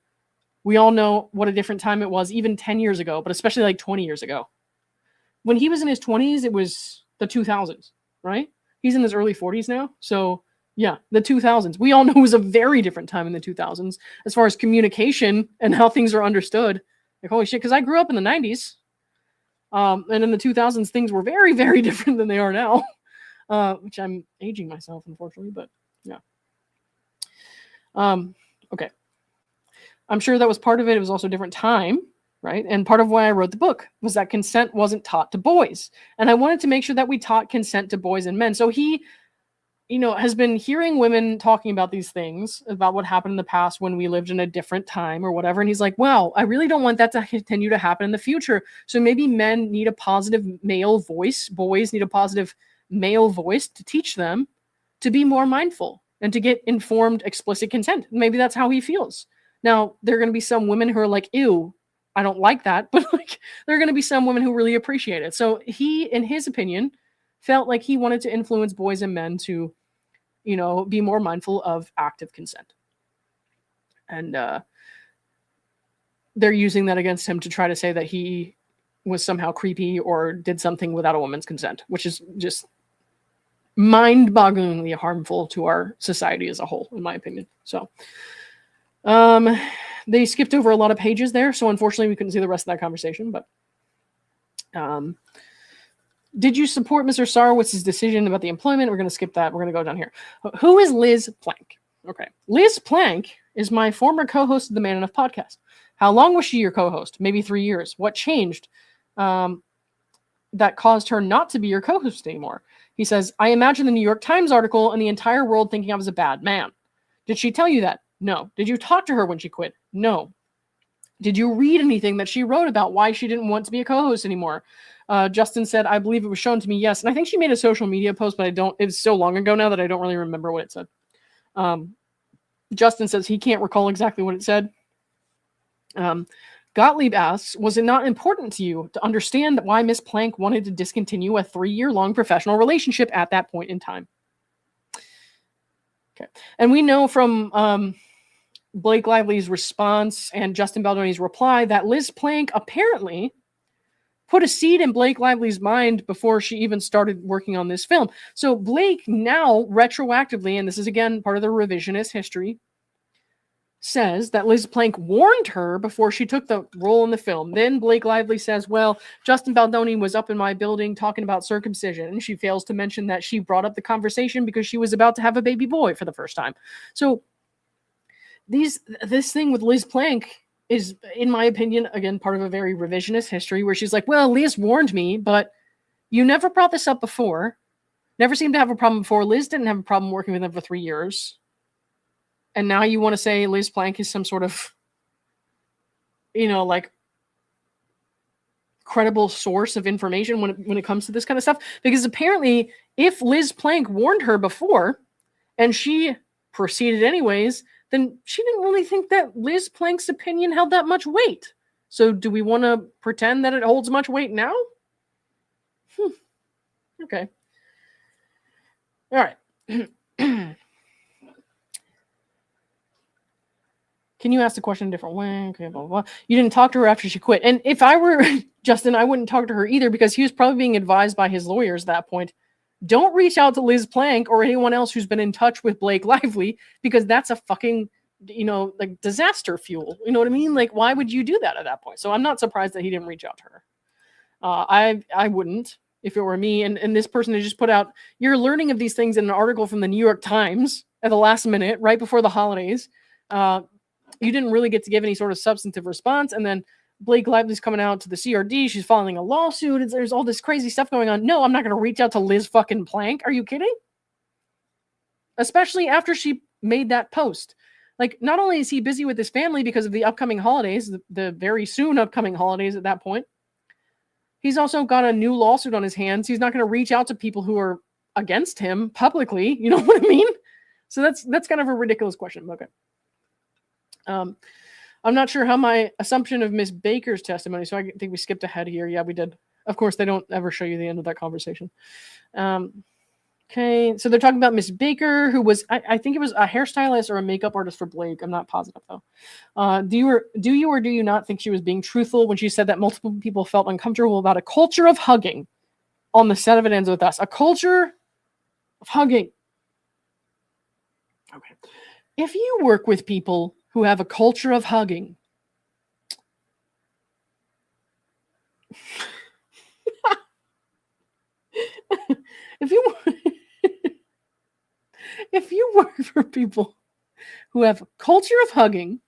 We all know what a different time it was, even 10 years ago, but especially like 20 years ago. When he was in his 20s, it was the 2000s, right? He's in his early 40s now. So yeah, the 2000s. We all know it was a very different time in the 2000s as far as communication and how things are understood. Like, holy shit, because I grew up in the 90s. And in the 2000s, things were very, very different than they are now, which I'm aging myself, unfortunately, but yeah. Okay. I'm sure that was part of it. It was also a different time, right? And part of why I wrote the book was that consent wasn't taught to boys. And I wanted to make sure that we taught consent to boys and men. So he, you know, has been hearing women talking about these things, about what happened in the past when we lived in a different time or whatever. And he's like, wow, I really don't want that to continue to happen in the future. So maybe men need a positive male voice. Boys need a positive male voice to teach them to be more mindful and to get informed, explicit consent. Maybe that's how he feels. Now, there are going to be some women who are like, ew, I don't like that. But like, there are going to be some women who really appreciate it. So he, in his opinion, felt like he wanted to influence boys and men to, you know, be more mindful of active consent. And they're using that against him to try to say that he was somehow creepy or did something without a woman's consent, which is just mind-bogglingly harmful to our society as a whole, in my opinion. So they skipped over a lot of pages there, so unfortunately we couldn't see the rest of that conversation. But did you support Mr. Sorowitz's decision about the employment? We're going to skip that. We're going to go down here. Who is Liz Plank? Okay. Liz Plank is my former co-host of the Man Enough podcast. How long was she your co-host? Maybe 3 years. What changed that caused her not to be your co-host anymore? He says, I imagine the New York Times article and the entire world thinking I was a bad man. Did she tell you that? No. Did you talk to her when she quit? No. Did you read anything that she wrote about why she didn't want to be a co-host anymore? Justin said, I believe it was shown to me, yes. And I think she made a social media post, but it's so long ago now that I don't really remember what it said. Justin says he can't recall exactly what it said. Gottlieb asks, was it not important to you to understand why Miss Plank wanted to discontinue a 3-year-long professional relationship at that point in time? Okay. And we know from Blake Lively's response and Justin Baldoni's reply that Liz Plank apparently put a seed in Blake Lively's mind before she even started working on this film. So Blake now retroactively, and this is again part of the revisionist history, says that Liz Plank warned her before she took the role in the film. Then Blake Lively says, well, Justin Baldoni was up in my building talking about circumcision. And she fails to mention that she brought up the conversation because she was about to have a baby boy for the first time. So this thing with Liz Plank is, in my opinion, again, part of a very revisionist history where she's like, well, Liz warned me, but you never brought this up before. Never seemed to have a problem before. Liz didn't have a problem working with him for 3 years. And now you want to say Liz Plank is some sort of, you know, like credible source of information when it comes to this kind of stuff? Because apparently if Liz Plank warned her before and she proceeded anyways, then she didn't really think that Liz Plank's opinion held that much weight. So do we want to pretend that it holds much weight now? Okay. All right. Can you ask the question a different way? Okay, blah, blah, blah. You didn't talk to her after she quit. And if I were Justin, I wouldn't talk to her either, because he was probably being advised by his lawyers at that point. Don't reach out to Liz Plank or anyone else who's been in touch with Blake Lively, because that's a fucking, like disaster fuel. You know what I mean? Like, why would you do that at that point? So I'm not surprised that he didn't reach out to her. I wouldn't if it were me. And this person had just put out, you're learning of these things in an article from the New York Times at the last minute, right before the holidays. You didn't really get to give any sort of substantive response. And then Blake Lively's coming out to the CRD. She's filing a lawsuit. There's all this crazy stuff going on. No, I'm not going to reach out to Liz fucking Plank. Are you kidding? Especially after she made that post. Like, not only is he busy with his family because of the upcoming holidays, the very soon upcoming holidays at that point, he's also got a new lawsuit on his hands. He's not going to reach out to people who are against him publicly. You know what I mean? So that's kind of a ridiculous question. Okay. I'm not sure how my assumption of Miss Baker's testimony, so I think we skipped ahead here. Yeah, we did. Of course, they don't ever show you the end of that conversation. Okay, so they're talking about Miss Baker, who was, I think it was a hairstylist or a makeup artist for Blake. I'm not positive, though. Do you or do you not think she was being truthful when she said that multiple people felt uncomfortable about a culture of hugging on the set of It Ends With Us? A culture of hugging. Okay. If you work with people who have a culture of hugging, if you work for people who have a culture of hugging,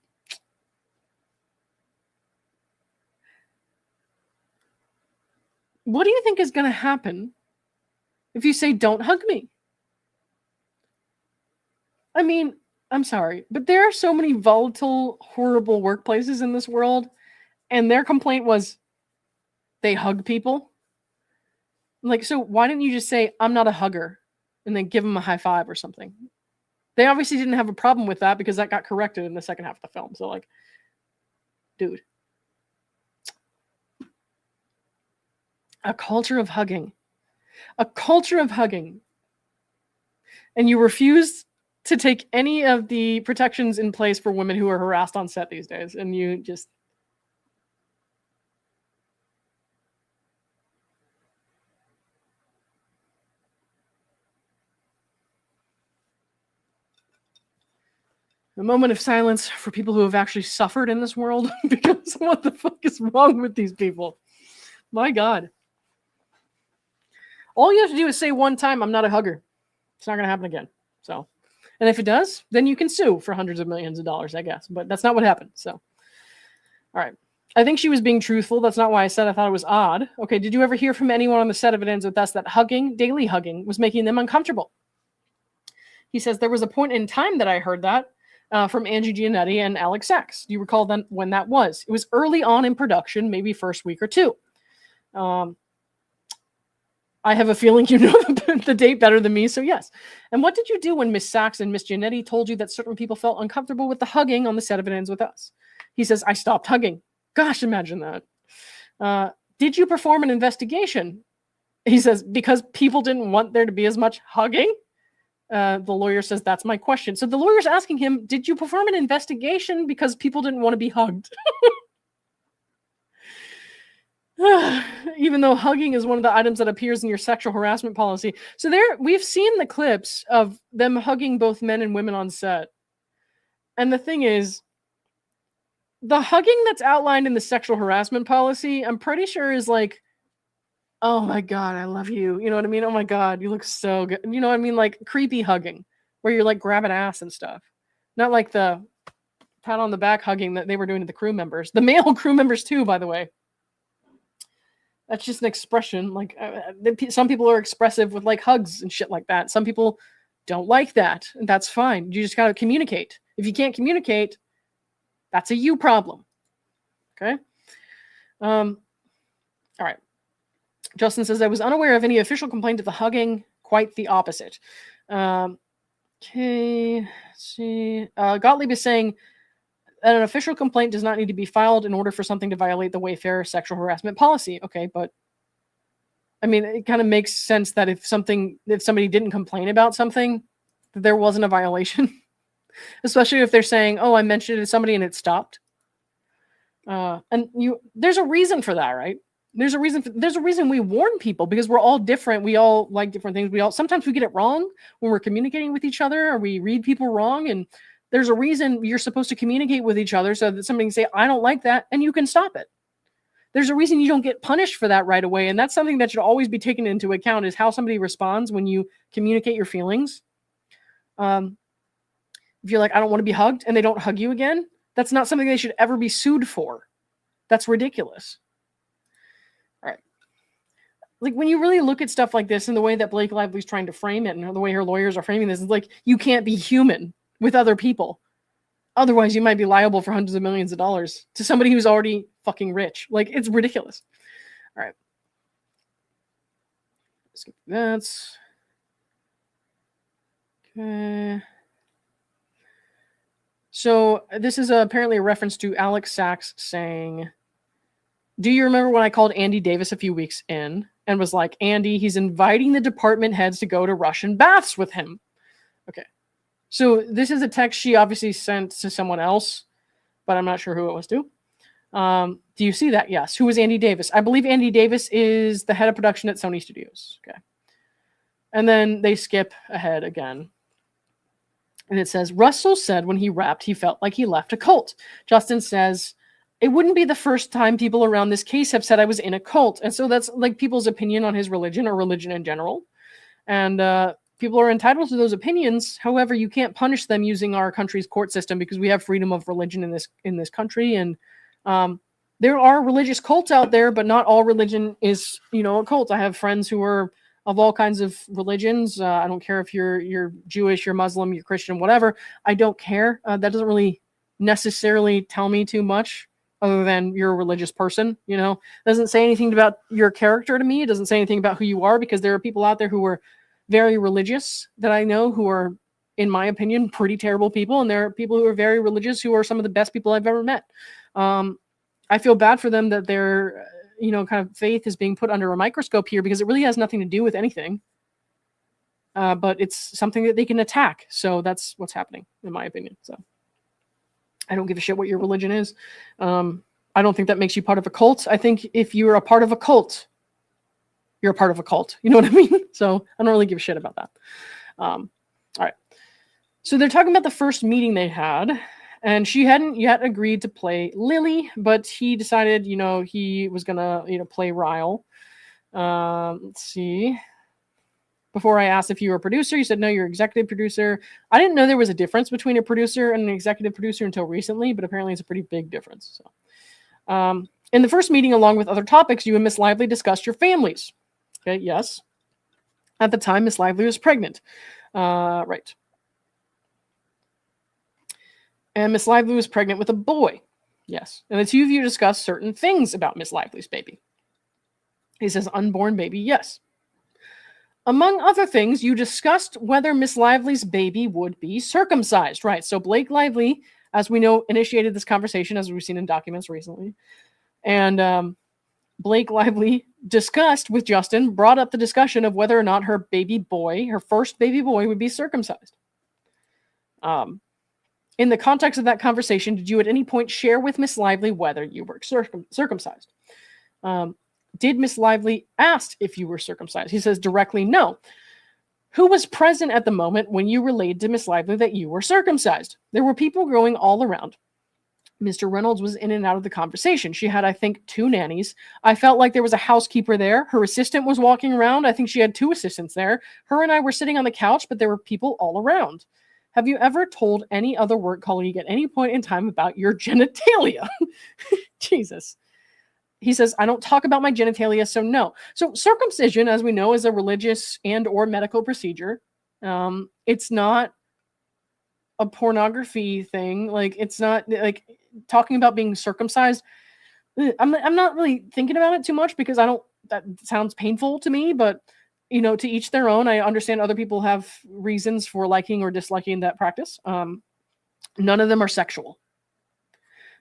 what do you think is going to happen if you say, don't hug me? I mean, I'm sorry, but there are so many volatile, horrible workplaces in this world, and their complaint was they hug people. Like, so why didn't you just say, I'm not a hugger, and then give them a high five or something? They obviously didn't have a problem with that because that got corrected in the second half of the film. So, like, dude. A culture of hugging. A culture of hugging. And you refuse to take any of the protections in place for women who are harassed on set these days. And you just... A moment of silence for people who have actually suffered in this world, because what the fuck is wrong with these people? My God. All you have to do is say one time, I'm not a hugger. It's not going to happen again. So, and if it does, then you can sue for hundreds of millions of dollars, I guess. But that's not what happened. So, all right. I think she was being truthful. That's not why I said I thought it was odd. Okay, did you ever hear from anyone on the set of It Ends With Us that hugging, daily hugging, was making them uncomfortable? He says, there was a point in time that I heard that from Angie Giannetti and Alex Sachs. Do you recall then when that was? It was early on in production, maybe first week or two. I have a feeling you know the date better than me, so yes. And what did you do when Miss Sachs and Miss Giannetti told you that certain people felt uncomfortable with the hugging on the set of It Ends With Us? He says, I stopped hugging. Gosh, imagine that. Did you perform an investigation? He says, because people didn't want there to be as much hugging? The lawyer says, that's my question. So the lawyer's asking him, did you perform an investigation because people didn't want to be hugged? Even though hugging is one of the items that appears in your sexual harassment policy. So we've seen the clips of them hugging both men and women on set. And the thing is, the hugging that's outlined in the sexual harassment policy, I'm pretty sure is like, oh my God, I love you. You know what I mean? Oh my God, you look so good. You know what I mean? Like creepy hugging, where you're like grabbing ass and stuff. Not like the pat on the back hugging that they were doing to the crew members. The male crew members too, by the way. That's just an expression. Like some people are expressive with like hugs and shit like that. Some people don't like that, and that's fine. You just got to communicate. If you can't communicate, that's a you problem. Okay. All right. Justin says, I was unaware of any official complaint of the hugging. Quite the opposite. Okay. Let's see. Gottlieb is saying, an official complaint does not need to be filed in order for something to violate the Wayfair sexual harassment policy. Okay, but I mean, it kind of makes sense that if somebody didn't complain about something, that there wasn't a violation, especially if they're saying, "Oh, I mentioned it to somebody and it stopped." There's a reason for that, right? There's a reason we warn people, because we're all different. We all like different things. Sometimes we get it wrong when we're communicating with each other, or we read people wrong. And there's a reason you're supposed to communicate with each other so that somebody can say, "I don't like that," and you can stop it. There's a reason you don't get punished for that right away. And that's something that should always be taken into account, is how somebody responds when you communicate your feelings. If you're like, "I don't want to be hugged," and they don't hug you again, that's not something they should ever be sued for. That's ridiculous. All right. Like, when you really look at stuff like this and the way that Blake Lively's trying to frame it and the way her lawyers are framing this, it's like, you can't be human with other people. Otherwise, you might be liable for hundreds of millions of dollars to somebody who's already fucking rich. Like, it's ridiculous. All right. Skip that. Okay. So this is apparently a reference to Alex Sachs saying, "Do you remember when I called Andy Davis a few weeks in and was like, 'Andy, he's inviting the department heads to go to Russian baths with him'?" Okay. So this is a text she obviously sent to someone else, but I'm not sure who it was to. Do you see that? Yes. Who is Andy Davis? I believe Andy Davis is the head of production at Sony Studios. Okay. And then they skip ahead again. And it says, "Russell said when he rapped, he felt like he left a cult. Justin says, it wouldn't be the first time people around this case have said I was in a cult." And so that's like people's opinion on his religion, or religion in general. And people are entitled to those opinions. However, you can't punish them using our country's court system, because we have freedom of religion in this country. And there are religious cults out there, but not all religion is, a cult. I have friends who are of all kinds of religions. I don't care if you're Jewish, you're Muslim, you're Christian, whatever. I don't care. That doesn't really necessarily tell me too much, other than you're a religious person. It doesn't say anything about your character to me. It doesn't say anything about who you are, because there are people out there who are very religious that I know who are, in my opinion, pretty terrible people. And there are people who are very religious who are some of the best people I've ever met. I feel bad for them that their, kind of faith is being put under a microscope here, because it really has nothing to do with anything. But it's something that they can attack. So that's what's happening, in my opinion. So I don't give a shit what your religion is. I don't think that makes you part of a cult. I think if you're a part of a cult, you're a part of a cult. You know what I mean? So I don't really give a shit about that. All right. So they're talking about the first meeting they had, and she hadn't yet agreed to play Lily, but he decided, he was going to, play Ryle. Let's see. Before I asked if you were a producer, you said, "No, you're executive producer." I didn't know there was a difference between a producer and an executive producer until recently, but apparently it's a pretty big difference. So, in the first meeting, along with other topics, you and Miss Lively discussed your families. Okay, yes. At the time, Miss Lively was pregnant. Right. And Miss Lively was pregnant with a boy. Yes. And the two of you discussed certain things about Miss Lively's baby. He says, "Unborn baby, yes. Among other things, you discussed whether Miss Lively's baby would be circumcised." Right. So Blake Lively, as we know, initiated this conversation, as we've seen in documents recently. And Blake Lively discussed with Justin, brought up the discussion of whether or not her baby boy, her first baby boy, would be circumcised. In the context of that conversation, did you at any point share with Miss Lively whether you were circumcised? Did Miss Lively ask if you were circumcised? He says directly, "No." Who was present at the moment when you relayed to Miss Lively that you were circumcised? There were people going all around. Mr. Reynolds was in and out of the conversation. She had, I think, 2 nannies. I felt like there was a housekeeper there. Her assistant was walking around. I think she had 2 assistants there. Her and I were sitting on the couch, but there were people all around. Have you ever told any other work colleague at any point in time about your genitalia? Jesus. He says, "I don't talk about my genitalia, so no." So circumcision, as we know, is a religious and or medical procedure. It's not a pornography thing. Like, it's not like talking about being circumcised. I'm not really thinking about it too much, because that sounds painful to me, but to each their own. I understand other people have reasons for liking or disliking that practice. None of them are sexual.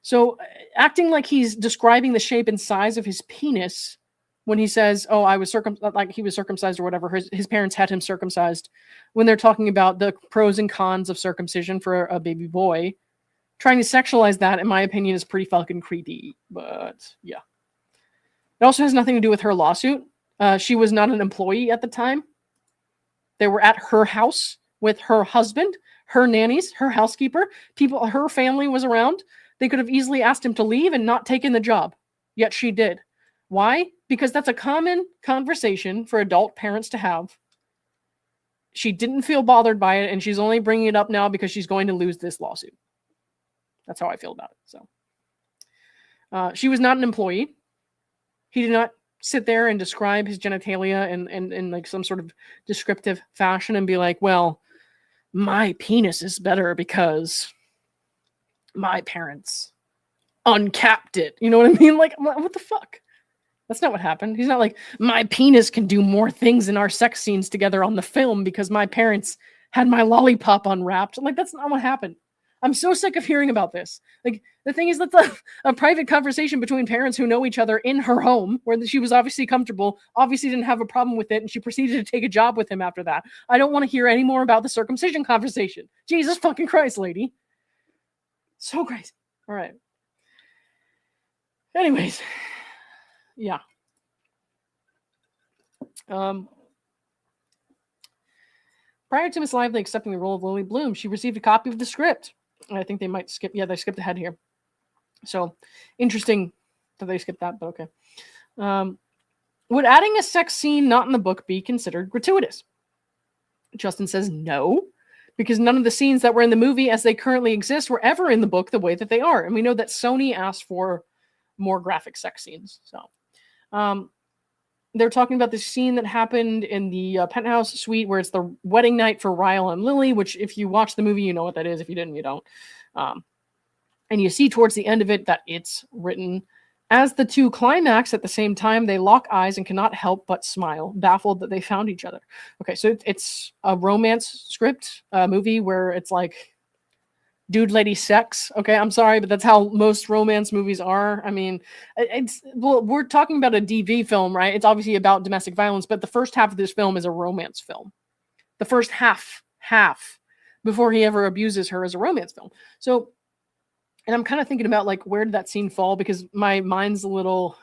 So acting like he's describing the shape and size of his penis when he says, "Oh, I was like he was circumcised or whatever." His parents had him circumcised. When they're talking about the pros and cons of circumcision for a baby boy, trying to sexualize that, in my opinion, is pretty fucking creepy. But yeah, it also has nothing to do with her lawsuit. She was not an employee at the time. They were at her house with her husband, her nannies, her housekeeper, people. Her family was around. They could have easily asked him to leave and not taken the job. Yet she did. Why? Because that's a common conversation for adult parents to have. She didn't feel bothered by it, and she's only bringing it up now because she's going to lose this lawsuit. That's how I feel about it. So, she was not an employee. He did not sit there and describe his genitalia in like some sort of descriptive fashion and be like, well, my penis is better because my parents uncapped it. You know what I mean? Like, what the fuck? That's not what happened. He's not like, my penis can do more things in our sex scenes together on the film because my parents had my lollipop unwrapped. Like, that's not what happened. I'm so sick of hearing about this. Like, the thing is, that's a private conversation between parents who know each other in her home, where she was obviously comfortable, obviously didn't have a problem with it, and she proceeded to take a job with him after that. I don't want to hear any more about the circumcision conversation. Jesus fucking Christ, lady. So crazy. All right. Anyways, yeah. Prior to Miss Lively accepting the role of Lily Bloom, she received a copy of the script. I think they might skip. Yeah, they skipped ahead here. So interesting that they skipped that, but okay. Would adding a sex scene not in the book be considered gratuitous? Justin says no, because none of the scenes that were in the movie as they currently exist were ever in the book the way that they are. And we know that Sony asked for more graphic sex scenes. So they're talking about the scene that happened in the penthouse suite where it's the wedding night for Ryle and Lily, which if you watch the movie, you know what that is. If you didn't, you don't. And you see towards the end of it that it's written as the two climax at the same time. They lock eyes and cannot help but smile, baffled that they found each other. Okay, so it's a romance script movie where it's like dude lady sex. Okay, I'm sorry, but that's how most romance movies are. I mean, well, we're talking about a DV film, right? It's obviously about domestic violence, but the first half of this film is a romance film. The first half before he ever abuses her is a romance film. So, and I'm kind of thinking about like, where did that scene fall? Because my mind's a little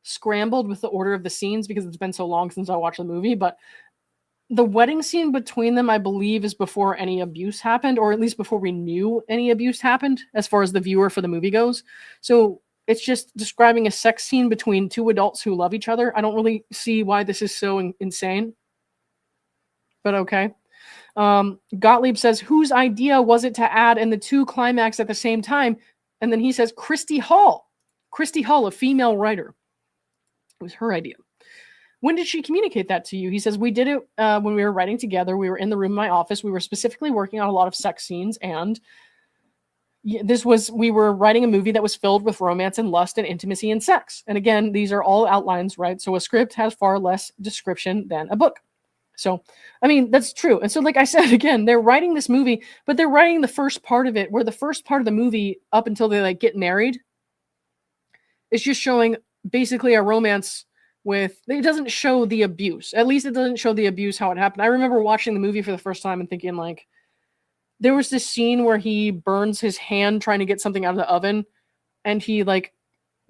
scrambled with the order of the scenes because it's been so long since I watched the movie. But the wedding scene between them, I believe, is before any abuse happened, or at least before we knew any abuse happened, as far as the viewer for the movie goes. So it's just describing a sex scene between two adults who love each other. I don't really see why this is so insane, but okay. Gottlieb says, whose idea was it to add in the two climax at the same time? And then he says, Christy Hall, a female writer. It was her idea. When did she communicate that to you? He says, we did it when we were writing together. We were in the room in my office. We were specifically working on a lot of sex scenes. And we were writing a movie that was filled with romance and lust and intimacy and sex. And again, these are all outlines, right? So a script has far less description than a book. So, I mean, that's true. And so, like I said, again, they're writing this movie, but they're writing the first part of it, where the first part of the movie, up until they like get married, is just showing basically a romance with, it doesn't show the abuse. At least it doesn't show the abuse, how it happened. I remember watching the movie for the first time and thinking, like, there was this scene where he burns his hand trying to get something out of the oven, and he like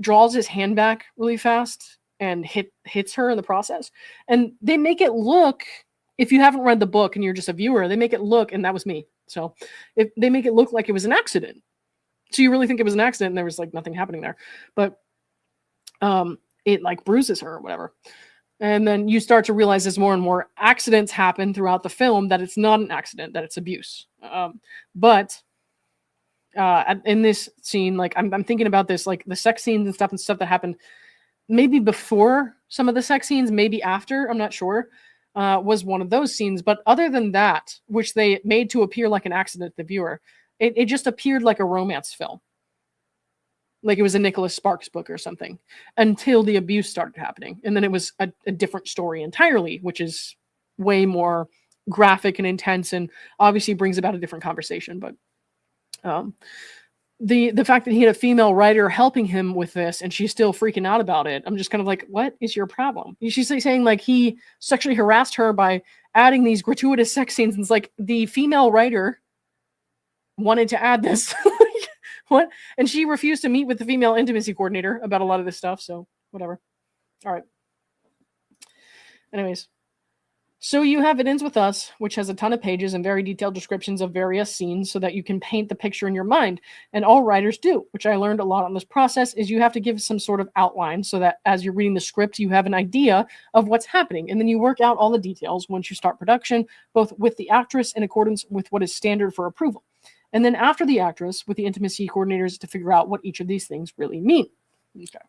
draws his hand back really fast and hits her in the process. And they make it look, if you haven't read the book and you're just a viewer, they make it look, and that was me. So if they make it look like it was an accident. So you really think it was an accident and there was like nothing happening there. But it like bruises her or whatever. And then you start to realize as more and more accidents happen throughout the film that it's not an accident, that it's abuse. But in this scene, like I'm thinking about this, like the sex scenes and stuff that happened maybe before some of the sex scenes, maybe after, I'm not sure, was one of those scenes. But other than that, which they made to appear like an accident to the viewer, it just appeared like a romance film. Like it was a Nicholas Sparks book or something, until the abuse started happening. And then it was a different story entirely, which is way more graphic and intense and obviously brings about a different conversation. But the fact that he had a female writer helping him with this and she's still freaking out about it, I'm just kind of like, what is your problem? She's saying like he sexually harassed her by adding these gratuitous sex scenes, and it's like the female writer wanted to add this. What? And she refused to meet with the female intimacy coordinator about a lot of this stuff, so whatever. All right. Anyways, so you have It Ends With Us, which has a ton of pages and very detailed descriptions of various scenes so that you can paint the picture in your mind. And all writers do, which I learned a lot on this process, is you have to give some sort of outline so that as you're reading the script, you have an idea of what's happening. And then you work out all the details once you start production, both with the actress in accordance with what is standard for approval. And then after the actress, with the intimacy coordinators to figure out what each of these things really mean. Okay.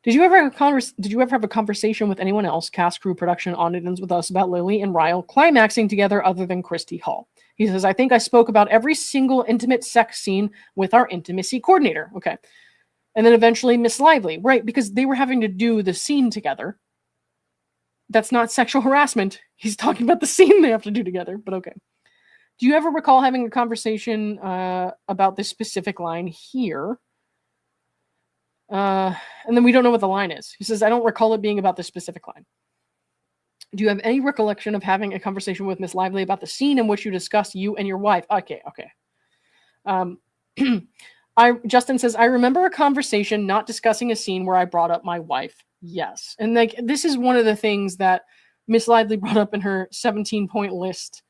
Did you ever have a conversation with anyone else, cast, crew, production, on It Ends With Us, about Lily and Ryle climaxing together other than Christy Hall? He says, I think I spoke about every single intimate sex scene with our intimacy coordinator. Okay. And then eventually Miss Lively. Right, because they were having to do the scene together. That's not sexual harassment. He's talking about the scene they have to do together, but okay. Do you ever recall having a conversation about this specific line here? And then we don't know what the line is. He says, I don't recall it being about this specific line. Do you have any recollection of having a conversation with Miss Lively about the scene in which you discussed you and your wife? Okay. Justin says, I remember a conversation not discussing a scene where I brought up my wife. Yes. And like, this is one of the things that Miss Lively brought up in her 17-point list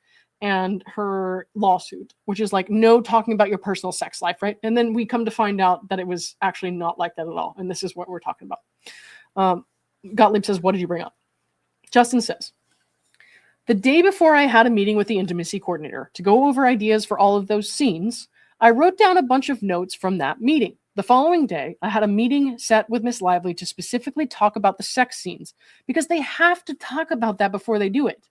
and her lawsuit, which is like, no talking about your personal sex life, right? And then we come to find out that it was actually not like that at all. And this is what we're talking about. Gottlieb says, what did you bring up? Justin says, the day before I had a meeting with the intimacy coordinator to go over ideas for all of those scenes, I wrote down a bunch of notes from that meeting. The following day, I had a meeting set with Miss Lively to specifically talk about the sex scenes because they have to talk about that before they do it.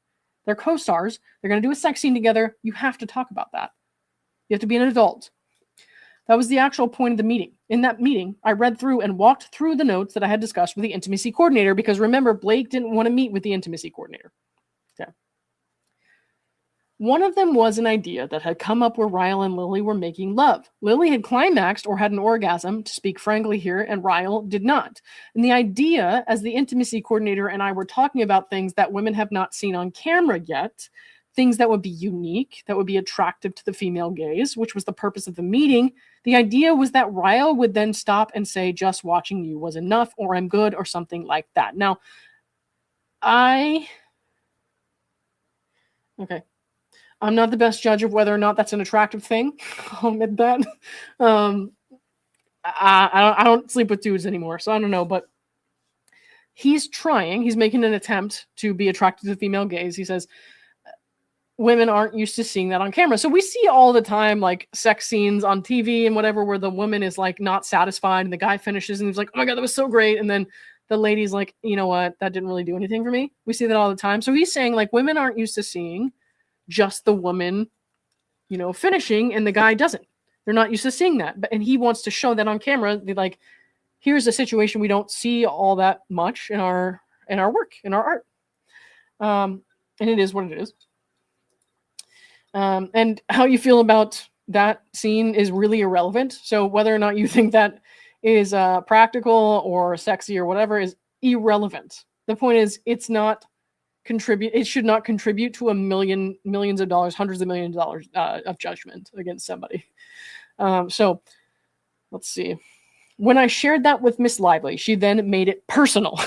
They're co-stars. They're going to do a sex scene together. You have to talk about that. You have to be an adult. That was the actual point of the meeting. In that meeting, I read through and walked through the notes that I had discussed with the intimacy coordinator because remember, Blake didn't want to meet with the intimacy coordinator. Okay. One of them was an idea that had come up where Ryle and Lily were making love. Lily had climaxed or had an orgasm, to speak frankly here, and Ryle did not. And the idea, as the intimacy coordinator and I were talking about things that women have not seen on camera yet, things that would be unique, that would be attractive to the female gaze, which was the purpose of the meeting, the idea was that Ryle would then stop and say, just watching you was enough, or I'm good, or something like that. Now, I'm not the best judge of whether or not that's an attractive thing. I'll admit that. I don't sleep with dudes anymore, so I don't know. But he's trying. He's making an attempt to be attracted to the female gaze. He says women aren't used to seeing that on camera. So we see all the time, like, sex scenes on TV and whatever, where the woman is, like, not satisfied and the guy finishes and he's like, oh my God, that was so great. And then the lady's like, you know what? That didn't really do anything for me. We see that all the time. So he's saying, like, women aren't used to seeing just the woman, finishing, and the guy doesn't. They're not used to seeing that. And he wants to show that on camera. They're like, here's a situation we don't see all that much in our work, in our art. And it is what it is. And how you feel about that scene is really irrelevant. So whether or not you think that is practical or sexy or whatever is irrelevant. The point is, it should not contribute to millions of dollars, hundreds of millions of dollars of judgment against somebody. So let's see. When I shared that with Miss Lively, she then made it personal,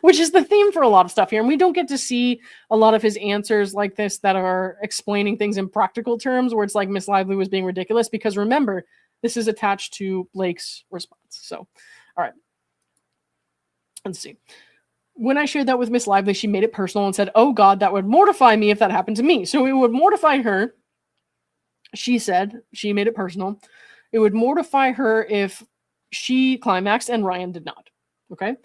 which is the theme for a lot of stuff here. And we don't get to see a lot of his answers like this that are explaining things in practical terms where it's like Miss Lively was being ridiculous, because remember, this is attached to Blake's response. So, all right. Let's see. When I shared that with Miss Lively, she made it personal and said, oh God, that would mortify me if that happened to me. So it would mortify her. She said, she made it personal. It would mortify her if she climaxed and Ryan did not. Okay.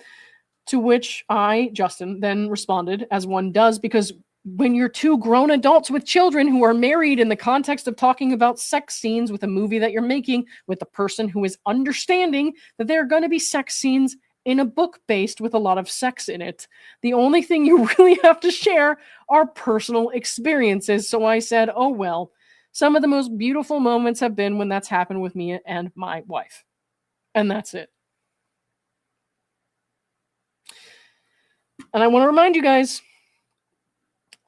To which I, Justin, then responded, as one does, because when you're two grown adults with children who are married in the context of talking about sex scenes with a movie that you're making with a person who is understanding that there are going to be sex scenes in a book based with a lot of sex in it, the only thing you really have to share are personal experiences. So I said, oh, well, Some of the most beautiful moments have been when that's happened with me and my wife. And that's it. And I want to remind you guys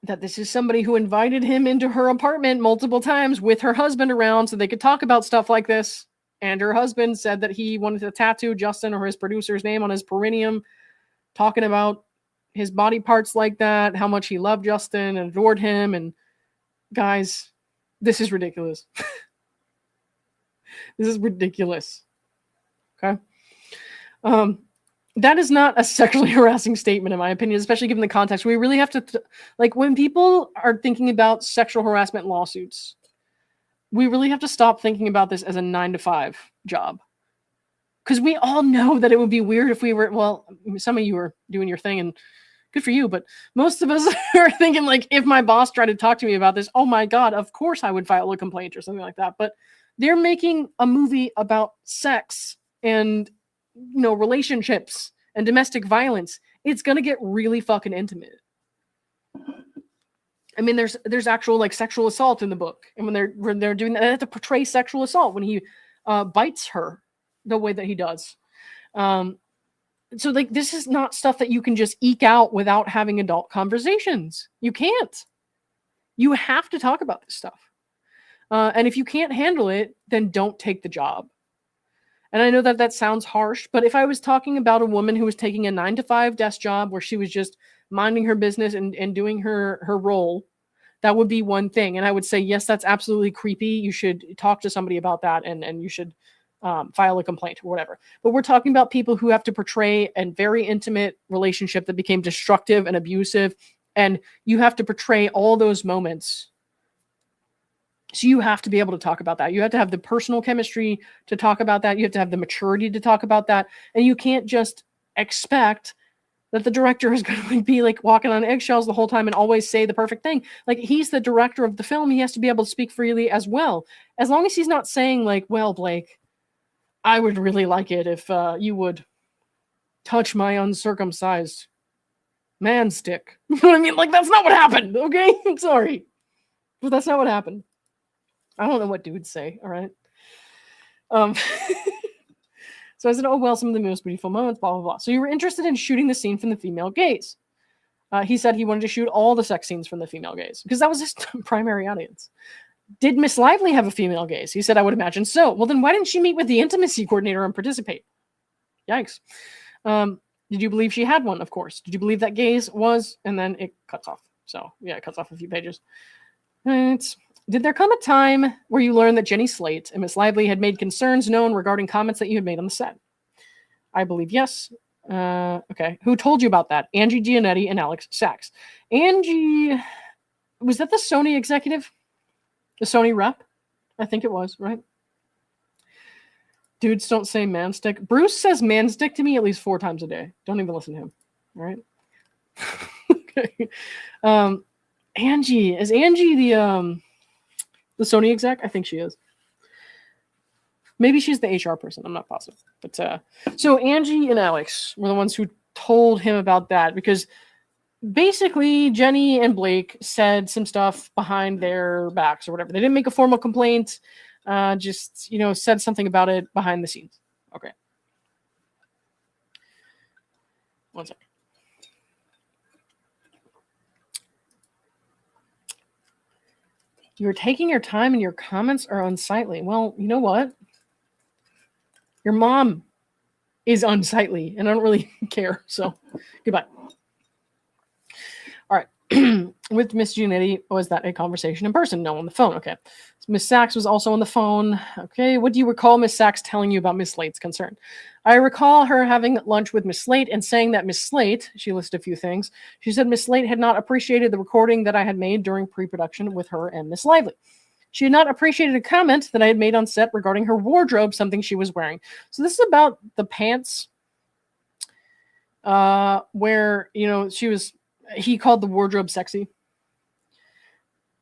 that this is somebody who invited him into her apartment multiple times with her husband around so they could talk about stuff like this. And her husband said that he wanted to tattoo Justin or his producer's name on his perineum, talking about his body parts like that, how much he loved Justin and adored him. And guys, this is ridiculous. This is ridiculous. Okay. That is not a sexually harassing statement, in my opinion, especially given the context. We really have to, like, when people are thinking about sexual harassment lawsuits, we really have to stop thinking about this as a 9-to-5 job. Because we all know that it would be weird if we were, well, some of you are doing your thing and good for you, but most of us are thinking, like, if my boss tried to talk to me about this, oh my God, of course I would file a complaint or something like that. But they're making a movie about sex and, you know, relationships and domestic violence. It's going to get really fucking intimate. I mean, there's actual, like, sexual assault in the book. And when they're doing that, they have to portray sexual assault when he bites her the way that he does. So, like, this is not stuff that you can just eke out without having adult conversations. You can't. You have to talk about this stuff. And if you can't handle it, then don't take the job. And I know that that sounds harsh, but if I was talking about a woman who was taking a 9-to-5 desk job where she was just minding her business and doing her role, that would be one thing. And I would say, yes, that's absolutely creepy. You should talk to somebody about that, and you should file a complaint or whatever. But we're talking about people who have to portray a very intimate relationship that became destructive and abusive, and you have to portray all those moments. So you have to be able to talk about that. You have to have the personal chemistry to talk about that. You have to have the maturity to talk about that. And you can't just expect that the director is going to be like walking on eggshells the whole time and always say the perfect thing. Like, he's the director of the film. He has to be able to speak freely as well. As long as he's not saying, like, well, Blake, I would really like it if you would touch my uncircumcised man stick. You know what I mean? Like, that's not what happened, okay? I'm sorry. But that's not what happened. I don't know what dudes say, all right? So I said, oh, well, some of the most beautiful moments, blah, blah, blah. So you were interested in shooting the scene from the female gaze. He said he wanted to shoot all the sex scenes from the female gaze because that was his primary audience. Did Miss Lively have a female gaze? He said, I would imagine so. Well, then why didn't she meet with the intimacy coordinator and participate? Yikes. Did you believe she had one? Of course. Did you believe that gaze was? And then it cuts off. So, yeah, it cuts off a few pages. Did there come a time where you learned that Jenny Slate and Miss Lively had made concerns known regarding comments that you had made on the set? I believe yes. Okay. Who told you about that? Angie Giannetti and Alex Sachs. Angie, was that the Sony executive? The Sony rep? I think it was, right? Dudes don't say man stick. Bruce says man stick to me at least 4 times a day. Don't even listen to him. All right. Okay. Angie, is Angie the Sony exec? I think she is. Maybe she's the HR person. I'm not positive. But so Angie and Alex were the ones who told him about that because basically Jenny and Blake said some stuff behind their backs or whatever. They didn't make a formal complaint. Just, you know, said something about it behind the scenes. Okay. One second. You're taking your time and your comments are unsightly. Well, you know what? Your mom is unsightly and I don't really care. So goodbye. All right. With Miss Giannetti, was that a conversation in person? No, on the phone. Okay. So Miss Sachs was also on the phone. Okay. What do you recall Miss Sachs telling you about Miss Slate's concern? I recall her having lunch with Miss Slate and saying that Miss Slate, she listed a few things. She said Miss Slate had not appreciated the recording that I had made during pre-production with her and Miss Lively. She had not appreciated a comment that I had made on set regarding her wardrobe, something she was wearing. So this is about the pants where, you know, he called the wardrobe sexy.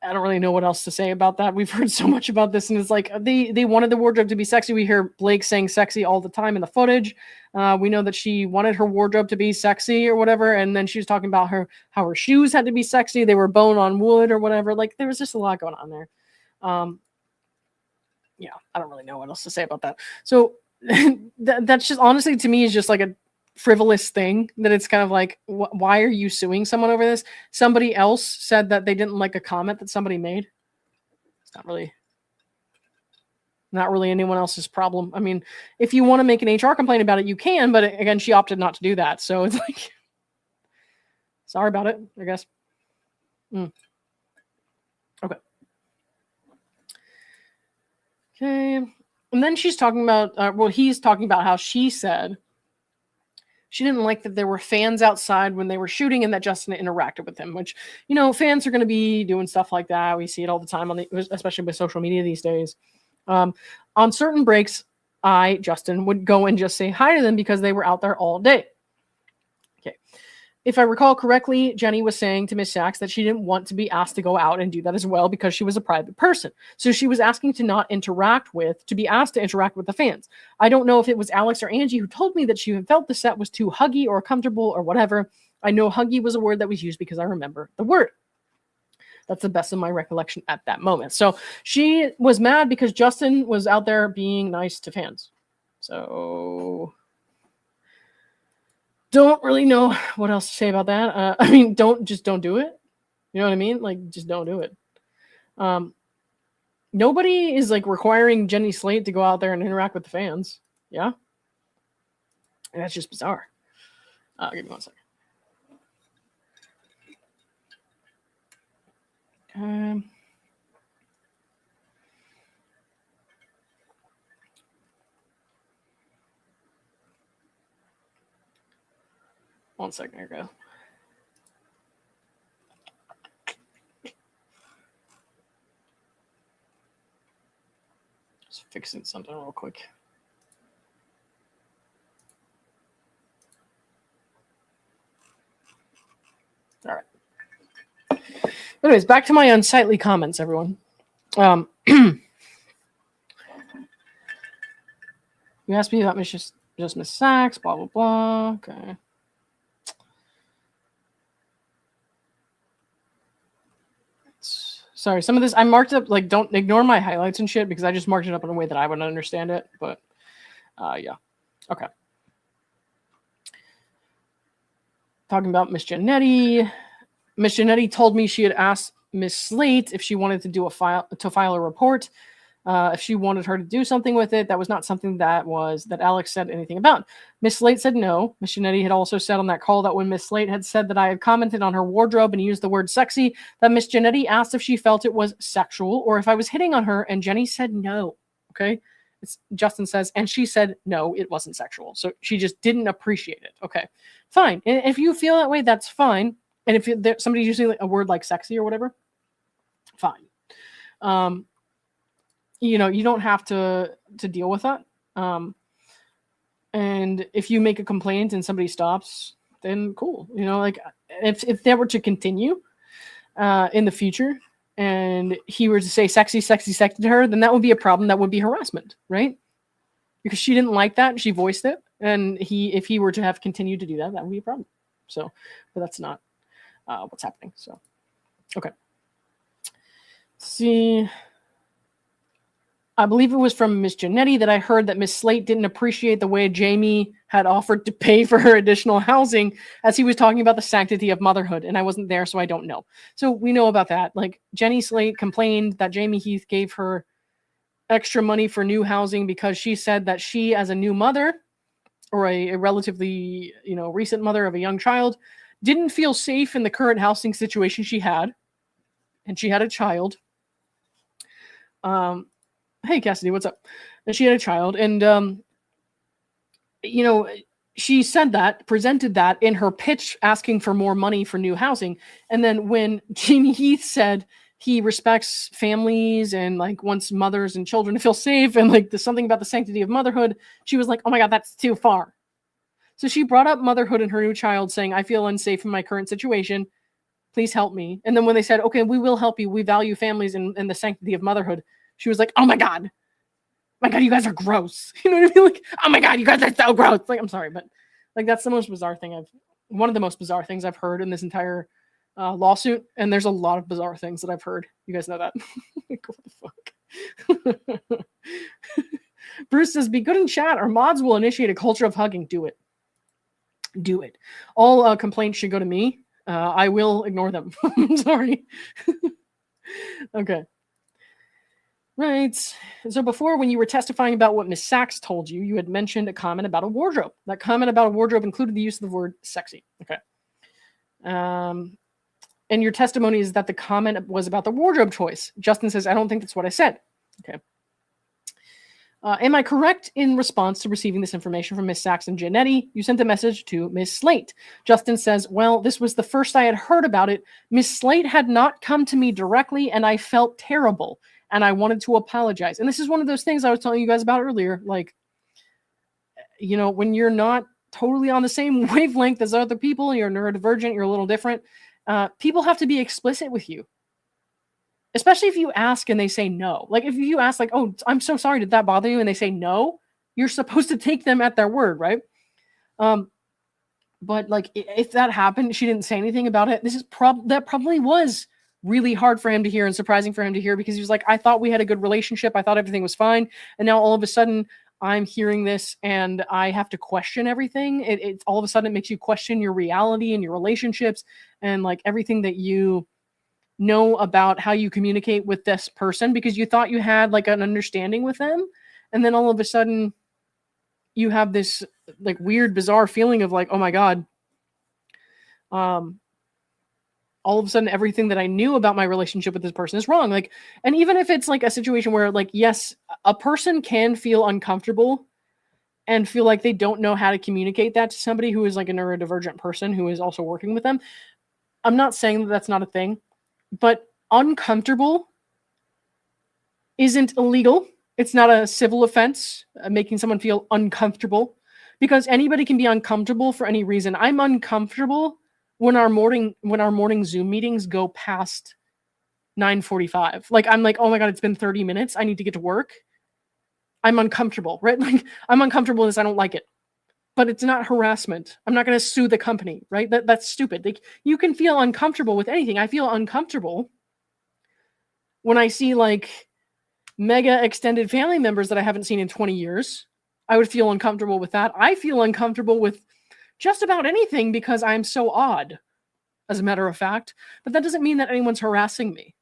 I don't really know what else to say about that. We've heard so much about this, and it's like they wanted the wardrobe to be sexy. We hear Blake saying sexy all the time in the footage. We know that she wanted her wardrobe to be sexy or whatever, and then she was talking about how her shoes had to be sexy. They were bone on wood or whatever. Like, there was just a lot going on there. Yeah, I don't really know what else to say about that. So that's just honestly to me is just like a frivolous thing that it's kind of like, why are you suing someone over this? Somebody else said that they didn't like a comment that somebody made. It's not really anyone else's problem. I mean, if you want to make an HR complaint about it, you can, but again, she opted not to do that. So it's like, sorry about it, I guess. Okay. And then she's talking about, he's talking about how she said she didn't like that there were fans outside when they were shooting and that Justin interacted with him, which, fans are going to be doing stuff like that. We see it all the time, especially with social media these days. On certain breaks, Justin, would go and just say hi to them because they were out there all day. Okay. If I recall correctly, Jenny was saying to Miss Sachs that she didn't want to be asked to go out and do that as well because she was a private person. So she was asking to be asked to interact with the fans. I don't know if it was Alex or Angie who told me that she felt the set was too huggy or comfortable or whatever. I know huggy was a word that was used because I remember the word. That's the best of my recollection at that moment. So she was mad because Justin was out there being nice to fans. So don't really know what else to say about that. I mean, don't do it. You know what I mean? Like, just don't do it. Nobody is like requiring Jenny Slate to go out there and interact with the fans. Yeah. And that's just bizarre. Give me 1 second. One second, here we go. Just fixing something real quick. All right. Anyways, back to my unsightly comments, everyone. You asked me about just Miss Sachs, blah, blah, blah. Okay. Sorry, some of this I marked up, like, don't ignore my highlights and shit because I just marked it up in a way that I would understand it. But, yeah. Okay. Talking about Miss Janetti. Miss Janetti told me she had asked Miss Slate if she wanted to file a report. If she wanted her to do something with it, that was not something that Alex said anything about. Miss Slate said no. Miss Janetti had also said on that call that when Miss Slate had said that I had commented on her wardrobe and used the word sexy, that Miss Janetti asked if she felt it was sexual or if I was hitting on her, and Jenny said no. Okay. Justin says, and she said no, it wasn't sexual. So she just didn't appreciate it. Okay, fine. And if you feel that way, that's fine. And if somebody's using a word like sexy or whatever, fine. You don't have to deal with that. And if you make a complaint and somebody stops, then cool. Like if that were to continue in the future and he were to say sexy to her, then that would be a problem. That would be harassment, right? Because she didn't like that. She voiced it. And if he were to have continued to do that, that would be a problem. So, but that's not what's happening. So, okay. Let's see. I believe it was from Miss Janetti that I heard that Miss Slate didn't appreciate the way Jamie had offered to pay for her additional housing as he was talking about the sanctity of motherhood. And I wasn't there, so I don't know. So we know about that. Like Jenny Slate complained that Jamie Heath gave her extra money for new housing because she said that she, as a new mother or a relatively, recent mother of a young child, didn't feel safe in the current housing situation she had. And she had a child. Hey, Cassidy, what's up? And she had a child. And, she said that, presented that in her pitch asking for more money for new housing. And then when Jamie Heath said he respects families and like wants mothers and children to feel safe and like there's something about the sanctity of motherhood, she was like, oh my God, that's too far. So she brought up motherhood and her new child saying, I feel unsafe in my current situation. Please help me. And then when they said, okay, we will help you. We value families and the sanctity of motherhood. She was like, oh my God, you guys are gross. You know what I mean? Like, oh my God, you guys are so gross. Like, I'm sorry, but like, that's the most bizarre thing one of the most bizarre things I've heard in this entire lawsuit. And there's a lot of bizarre things that I've heard. You guys know that. Like, what the fuck? Bruce says, be good in chat or mods will initiate a culture of hugging. Do it. Do it. All complaints should go to me. I will ignore them. I'm sorry. Okay. Right. So before, when you were testifying about what Miss Sachs told you, you had mentioned a comment about a wardrobe. That comment about a wardrobe included the use of the word sexy. Okay. And your testimony is that the comment was about the wardrobe choice. Justin says, I don't think that's what I said. Okay. Am I correct in response to receiving this information from Miss Sachs and Janetti? You sent a message to Miss Slate. Justin says, well, this was the first I had heard about it. Miss Slate had not come to me directly, and I felt terrible, and I wanted to apologize. And this is one of those things I was telling you guys about earlier. Like, you know, when you're not totally on the same wavelength as other people, you're neurodivergent, you're a little different, people have to be explicit with you. Especially if you ask and they say no. Like if you ask like, oh, I'm so sorry, did that bother you? And they say no, you're supposed to take them at their word, right? But like if that happened, she didn't say anything about it. This is that probably was really hard for him to hear and surprising for him to hear, because he was like, I thought we had a good relationship. I thought everything was fine. And now all of a sudden I'm hearing this and I have to question everything. It all of a sudden it makes you question your reality and your relationships and like everything that you know about how you communicate with this person, because you thought you had like an understanding with them, and then all of a sudden you have this like weird bizarre feeling of like, oh my god, all of a sudden everything that I knew about my relationship with this person is wrong. Like, and even if it's like a situation where like, yes, a person can feel uncomfortable and feel like they don't know how to communicate that to somebody who is like a neurodivergent person who is also working with them. I'm not saying that that's not a thing. But uncomfortable isn't illegal. It's not a civil offense, making someone feel uncomfortable, because anybody can be uncomfortable for any reason. I'm uncomfortable when our morning Zoom meetings go past 9:45. Like I'm like, oh my god, it's been 30 minutes. I need to get to work. I'm uncomfortable, right? Like I'm uncomfortable with this. I don't like it. But it's not harassment. I'm not going to sue the company, right? That's stupid. Like you can feel uncomfortable with anything. I feel uncomfortable when I see like mega extended family members that I haven't seen in 20 years. I would feel uncomfortable with that. I feel uncomfortable with just about anything because I'm so odd, as a matter of fact. But that doesn't mean that anyone's harassing me,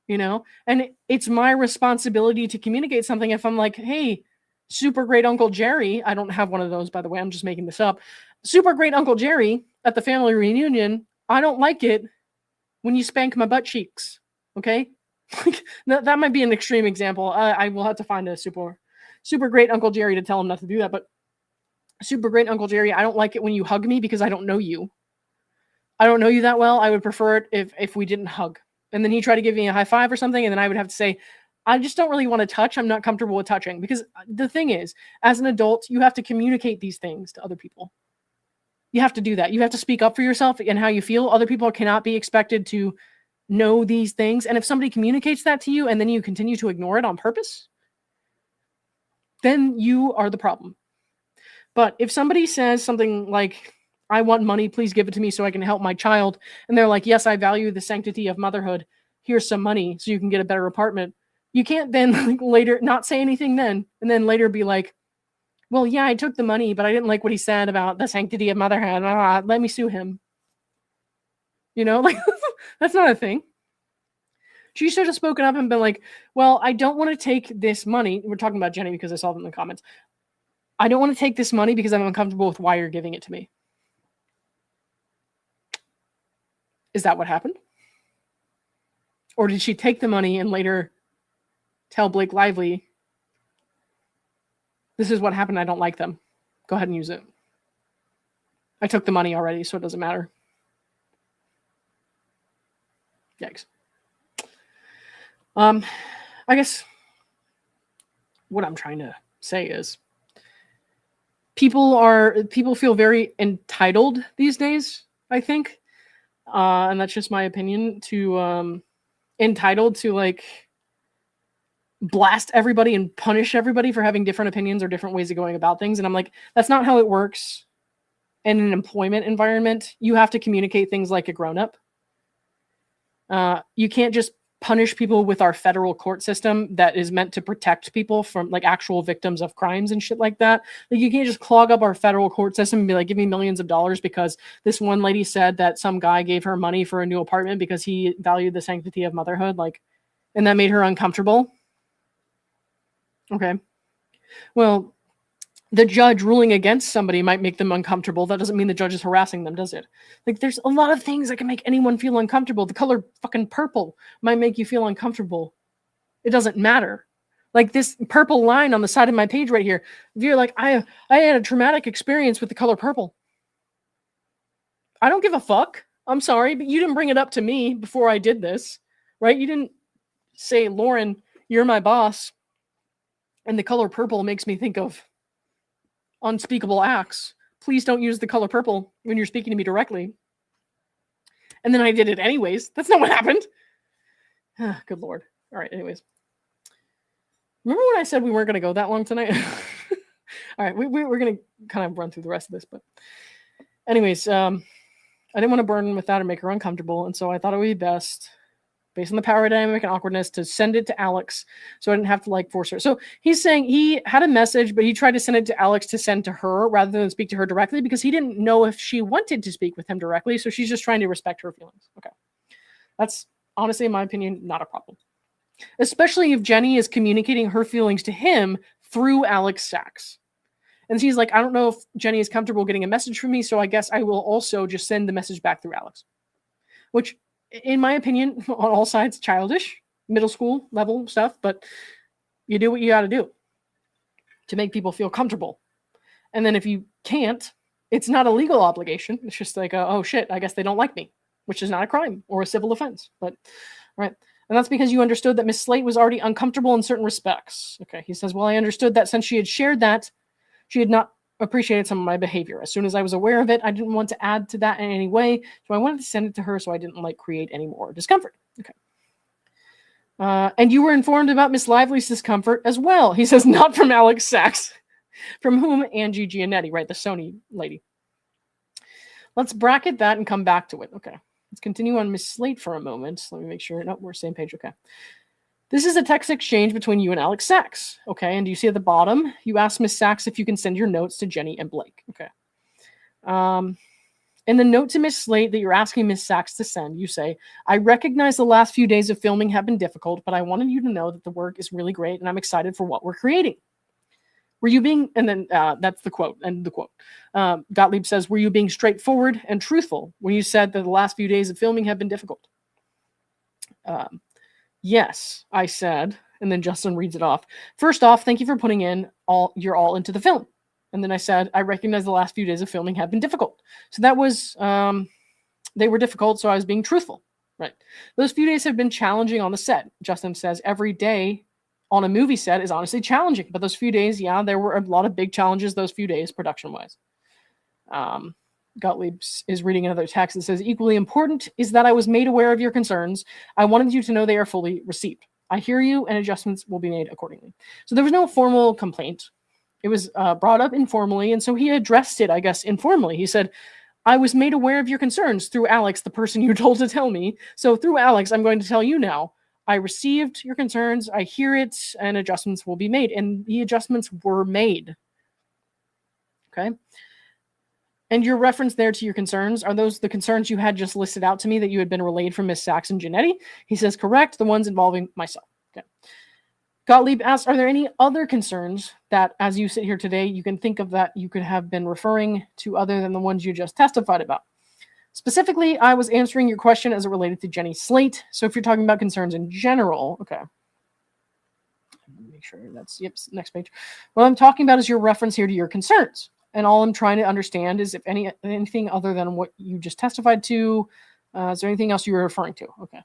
you know? And it's my responsibility to communicate something. If I'm like, hey, super great Uncle Jerry, I don't have one of those, by the way, I'm just making this up. Super great Uncle Jerry at the family reunion, I don't like it when you spank my butt cheeks, okay? That might be an extreme example. I will have to find a super great Uncle Jerry to tell him not to do that, but super great Uncle Jerry, I don't like it when you hug me because I don't know you. I don't know you that well. I would prefer it if we didn't hug. And then he tried to give me a high five or something, and then I would have to say, I just don't really want to touch. I'm not comfortable with touching, because the thing is, as an adult, you have to communicate these things to other people. You have to do that. You have to speak up for yourself and how you feel. Other people cannot be expected to know these things. And if somebody communicates that to you and then you continue to ignore it on purpose, then you are the problem. But if somebody says something like, I want money, please give it to me so I can help my child, and they're like, yes, I value the sanctity of motherhood, here's some money so you can get a better apartment. You can't then like, later not say anything then, and then later be like, well, yeah, I took the money, but I didn't like what he said about the sanctity of motherhood. Let me sue him. You know, like that's not a thing. She should have spoken up and been like, well, I don't want to take this money. We're talking about Jenny because I saw them in the comments. I don't want to take this money because I'm uncomfortable with why you're giving it to me. Is that what happened? Or did she take the money and later tell Blake Lively, this is what happened, I don't like them. Go ahead and use it. I took the money already, so it doesn't matter. Yikes. I guess what I'm trying to say is people feel very entitled these days, I think. And that's just my opinion, to entitled to like blast everybody and punish everybody for having different opinions or different ways of going about things. And I'm like, that's not how it works in an employment environment. You have to communicate things like a grown-up. You can't just punish people with our federal court system that is meant to protect people from like actual victims of crimes and shit like that. Like you can't just clog up our federal court system and be like, give me millions of dollars because this one lady said that some guy gave her money for a new apartment because he valued the sanctity of motherhood, like, and that made her uncomfortable. Okay. Well, the judge ruling against somebody might make them uncomfortable. That doesn't mean the judge is harassing them, does it? Like, there's a lot of things that can make anyone feel uncomfortable. The color fucking purple might make you feel uncomfortable. It doesn't matter. Like this purple line on the side of my page right here. If you're like, I had a traumatic experience with the color purple. I don't give a fuck. I'm sorry, but you didn't bring it up to me before I did this, right? You didn't say, Lauren, you're my boss. And the color purple makes me think of unspeakable acts. Please don't use the color purple when you're speaking to me directly. And then I did it anyways. That's not what happened. Good Lord. All right, anyways. Remember when I said we weren't going to go that long tonight? All right, we're going to kind of run through the rest of this. But anyways, I didn't want to burden with that or make her uncomfortable. And so I thought it would be best, based on the power dynamic and awkwardness, to send it to Alex so I didn't have to like force her. So he's saying he had a message, but he tried to send it to Alex to send to her rather than speak to her directly because he didn't know if she wanted to speak with him directly. So she's just trying to respect her feelings. Okay. That's honestly, in my opinion, not a problem. Especially if Jenny is communicating her feelings to him through Alex Sachs. And she's like, I don't know if Jenny is comfortable getting a message from me, so I guess I will also just send the message back through Alex. Which, in my opinion, on all sides, childish, middle school level stuff, but you do what you got to do to make people feel comfortable. And then if you can't, it's not a legal obligation. It's just like, oh shit, I guess they don't like me, which is not a crime or a civil offense. But, right. And that's because you understood that Miss Slate was already uncomfortable in certain respects. Okay. He says, well, I understood that since she had shared that, she had not appreciated some of my behavior. As soon as I was aware of it, I didn't want to add to that in any way. So I wanted to send it to her so I didn't like create any more discomfort. Okay. And you were informed about Miss Lively's discomfort as well. He says, not from Alex Sachs, from whom Angie Giannetti, right? The Sony lady. Let's bracket that and come back to it. Okay. Let's continue on Miss Slate for a moment. Let me make sure. No, we're same page. Okay. This is a text exchange between you and Alex Sachs. Okay. And do you see at the bottom, you ask Miss Sachs if you can send your notes to Jenny and Blake. Okay. In the note to Miss Slate that you're asking Miss Sachs to send, you say, I recognize the last few days of filming have been difficult, but I wanted you to know that the work is really great and I'm excited for what we're creating. Were you being, and then that's the quote, and the quote. Gottlieb says, were you being straightforward and truthful when you said that the last few days of filming have been difficult? Yes, I said, and then Justin reads it off. First off, thank you for putting in your all into the film. And then I said, I recognize the last few days of filming have been difficult. So that was, they were difficult, so I was being truthful, right? Those few days have been challenging on the set. Justin says every day on a movie set is honestly challenging, but those few days, yeah, there were a lot of big challenges those few days production-wise. Gottlieb is reading another text that says, equally important is that I was made aware of your concerns. I wanted you to know they are fully received. I hear you and adjustments will be made accordingly. So there was no formal complaint. It was brought up informally, and so he addressed it, I guess, informally. He said, I was made aware of your concerns through Alex, the person you told to tell me. So through Alex, I'm going to tell you now. I received your concerns, I hear it, and adjustments will be made. And the adjustments were made. Okay? And your reference there to your concerns, are those the concerns you had just listed out to me that you had been relayed from Miss Sachs and Giannetti? He says, correct, the ones involving myself. Okay. Gottlieb asks, are there any other concerns that, as you sit here today, you can think of that you could have been referring to other than the ones you just testified about? Specifically, I was answering your question as it related to Jenny Slate. So if you're talking about concerns in general, okay. Make sure that's, yep, next page. What I'm talking about is your reference here to your concerns. And all I'm trying to understand is if anything other than what you just testified to, is there anything else you were referring to? Okay.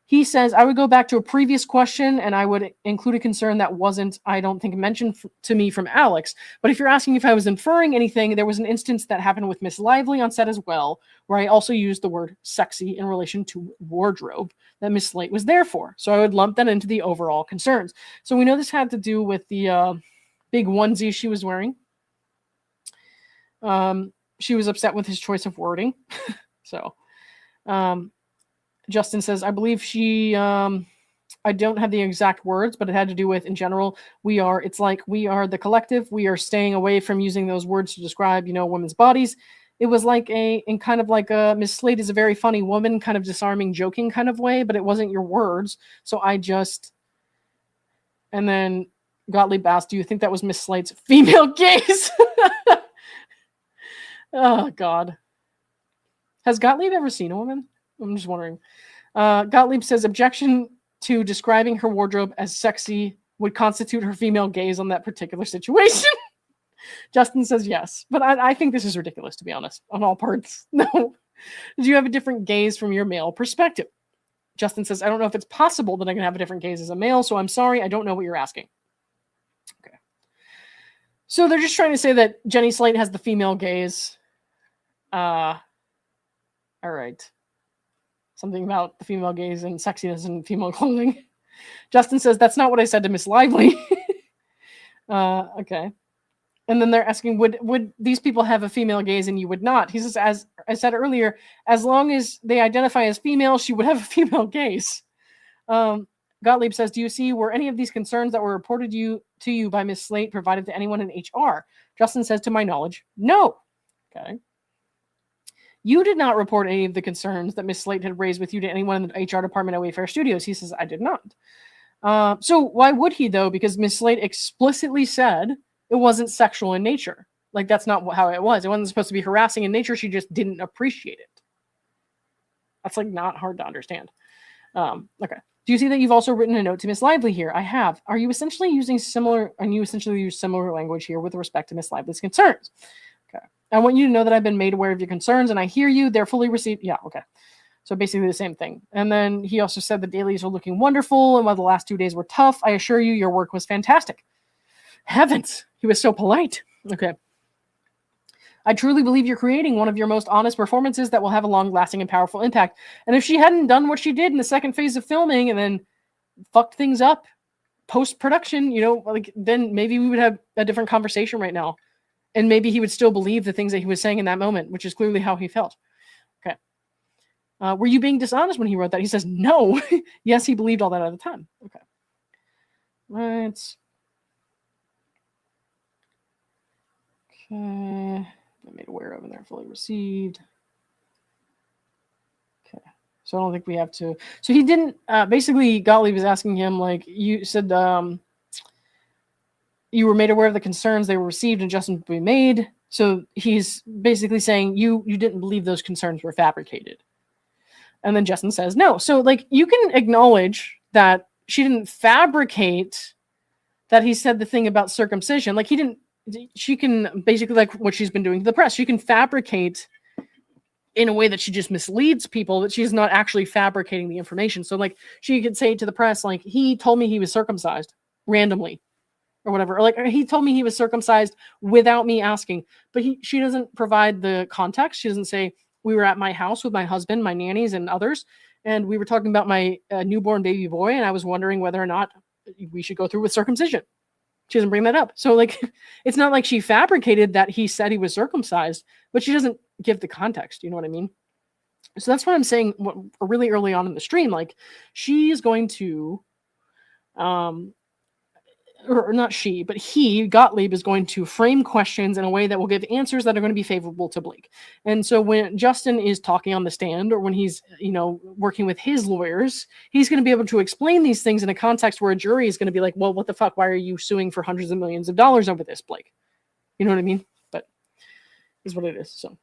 He says, I would go back to a previous question and I would include a concern that wasn't, I don't think, mentioned to me from Alex. But if you're asking if I was inferring anything, there was an instance that happened with Miss Lively on set as well, where I also used the word sexy in relation to wardrobe that Miss Slate was there for. So I would lump that into the overall concerns. So we know this had to do with the big onesie she was wearing. She was upset with his choice of wording. So, Justin says, I believe she, I don't have the exact words, but it had to do with, in general, it's like we are the collective. We are staying away from using those words to describe, women's bodies. It was like in kind of like Miss Slate is a very funny woman, kind of disarming, joking kind of way, but it wasn't your words. So and then Gottlieb asked, do you think that was Miss Slate's female gaze? Oh, God. Has Gottlieb ever seen a woman? I'm just wondering. Gottlieb says, objection to describing her wardrobe as sexy would constitute her female gaze on that particular situation. Justin says yes, but I think this is ridiculous, to be honest, on all parts. No. Do you have a different gaze from your male perspective? Justin says, I don't know if it's possible that I can have a different gaze as a male, so I'm sorry, I don't know what you're asking. Okay. So they're just trying to say that Jenny Slate has the female gaze. All right. Something about the female gaze and sexiness and female clothing. Justin says, that's not what I said to Miss Lively. Okay. And then they're asking, would these people have a female gaze and you would not? He says, as I said earlier, as long as they identify as female, she would have a female gaze. Gottlieb says, do you see, were any of these concerns that were reported to you by Miss Slate provided to anyone in HR? Justin says, to my knowledge, no. Okay. You did not report any of the concerns that Miss Slate had raised with you to anyone in the HR department at Wayfair Studios. He says, I did not. So why would he, though? Because Miss Slate explicitly said it wasn't sexual in nature. Like, that's not how it was. It wasn't supposed to be harassing in nature. She just didn't appreciate it. That's, like, not hard to understand. Okay. Do you see that you've also written a note to Miss Lively here? I have. Are you essentially using similar language here with respect to Miss Lively's concerns? Okay. I want you to know that I've been made aware of your concerns and I hear you. They're fully received. Yeah, okay. So basically the same thing. And then he also said the dailies are looking wonderful and while the last 2 days were tough, I assure you your work was fantastic. Heavens, he was so polite. Okay. I truly believe you're creating one of your most honest performances that will have a long-lasting and powerful impact. And if she hadn't done what she did in the second phase of filming and then fucked things up post-production, then maybe we would have a different conversation right now. And maybe he would still believe the things that he was saying in that moment, which is clearly how he felt. Okay. Were you being dishonest when he wrote that? He says, no. Yes, he believed all that at the time. Okay. Right. Okay. I made aware of and they're fully received. Okay. So I don't think we have to. So he didn't, basically Gottlieb was asking him, like, you said, you were made aware of the concerns they were received and adjustments to be made. So he's basically saying you didn't believe those concerns were fabricated. And then Justin says, no. So, like, you can acknowledge that she didn't fabricate that he said the thing about circumcision. Like, she can basically, like what she's been doing to the press, she can fabricate in a way that she just misleads people, that she's not actually fabricating the information. So, like, she could say to the press, like, he told me he was circumcised randomly or whatever. Or, like, he told me he was circumcised without me asking. But she doesn't provide the context. She doesn't say, we were at my house with my husband, my nannies, and others, and we were talking about my newborn baby boy, and I was wondering whether or not we should go through with circumcision. She doesn't bring that up. So, like, it's not like she fabricated that he said he was circumcised, but she doesn't give the context. You know what I mean? So that's what I'm saying really early on in the stream. Like, she is going to, or not she, but Gottlieb is going to frame questions in a way that will give answers that are going to be favorable to Blake. And so when Justin is talking on the stand or when he's, working with his lawyers, he's going to be able to explain these things in a context where a jury is going to be like, well, what the fuck? Why are you suing for hundreds of millions of dollars over this, Blake? You know what I mean? But is what it is. So,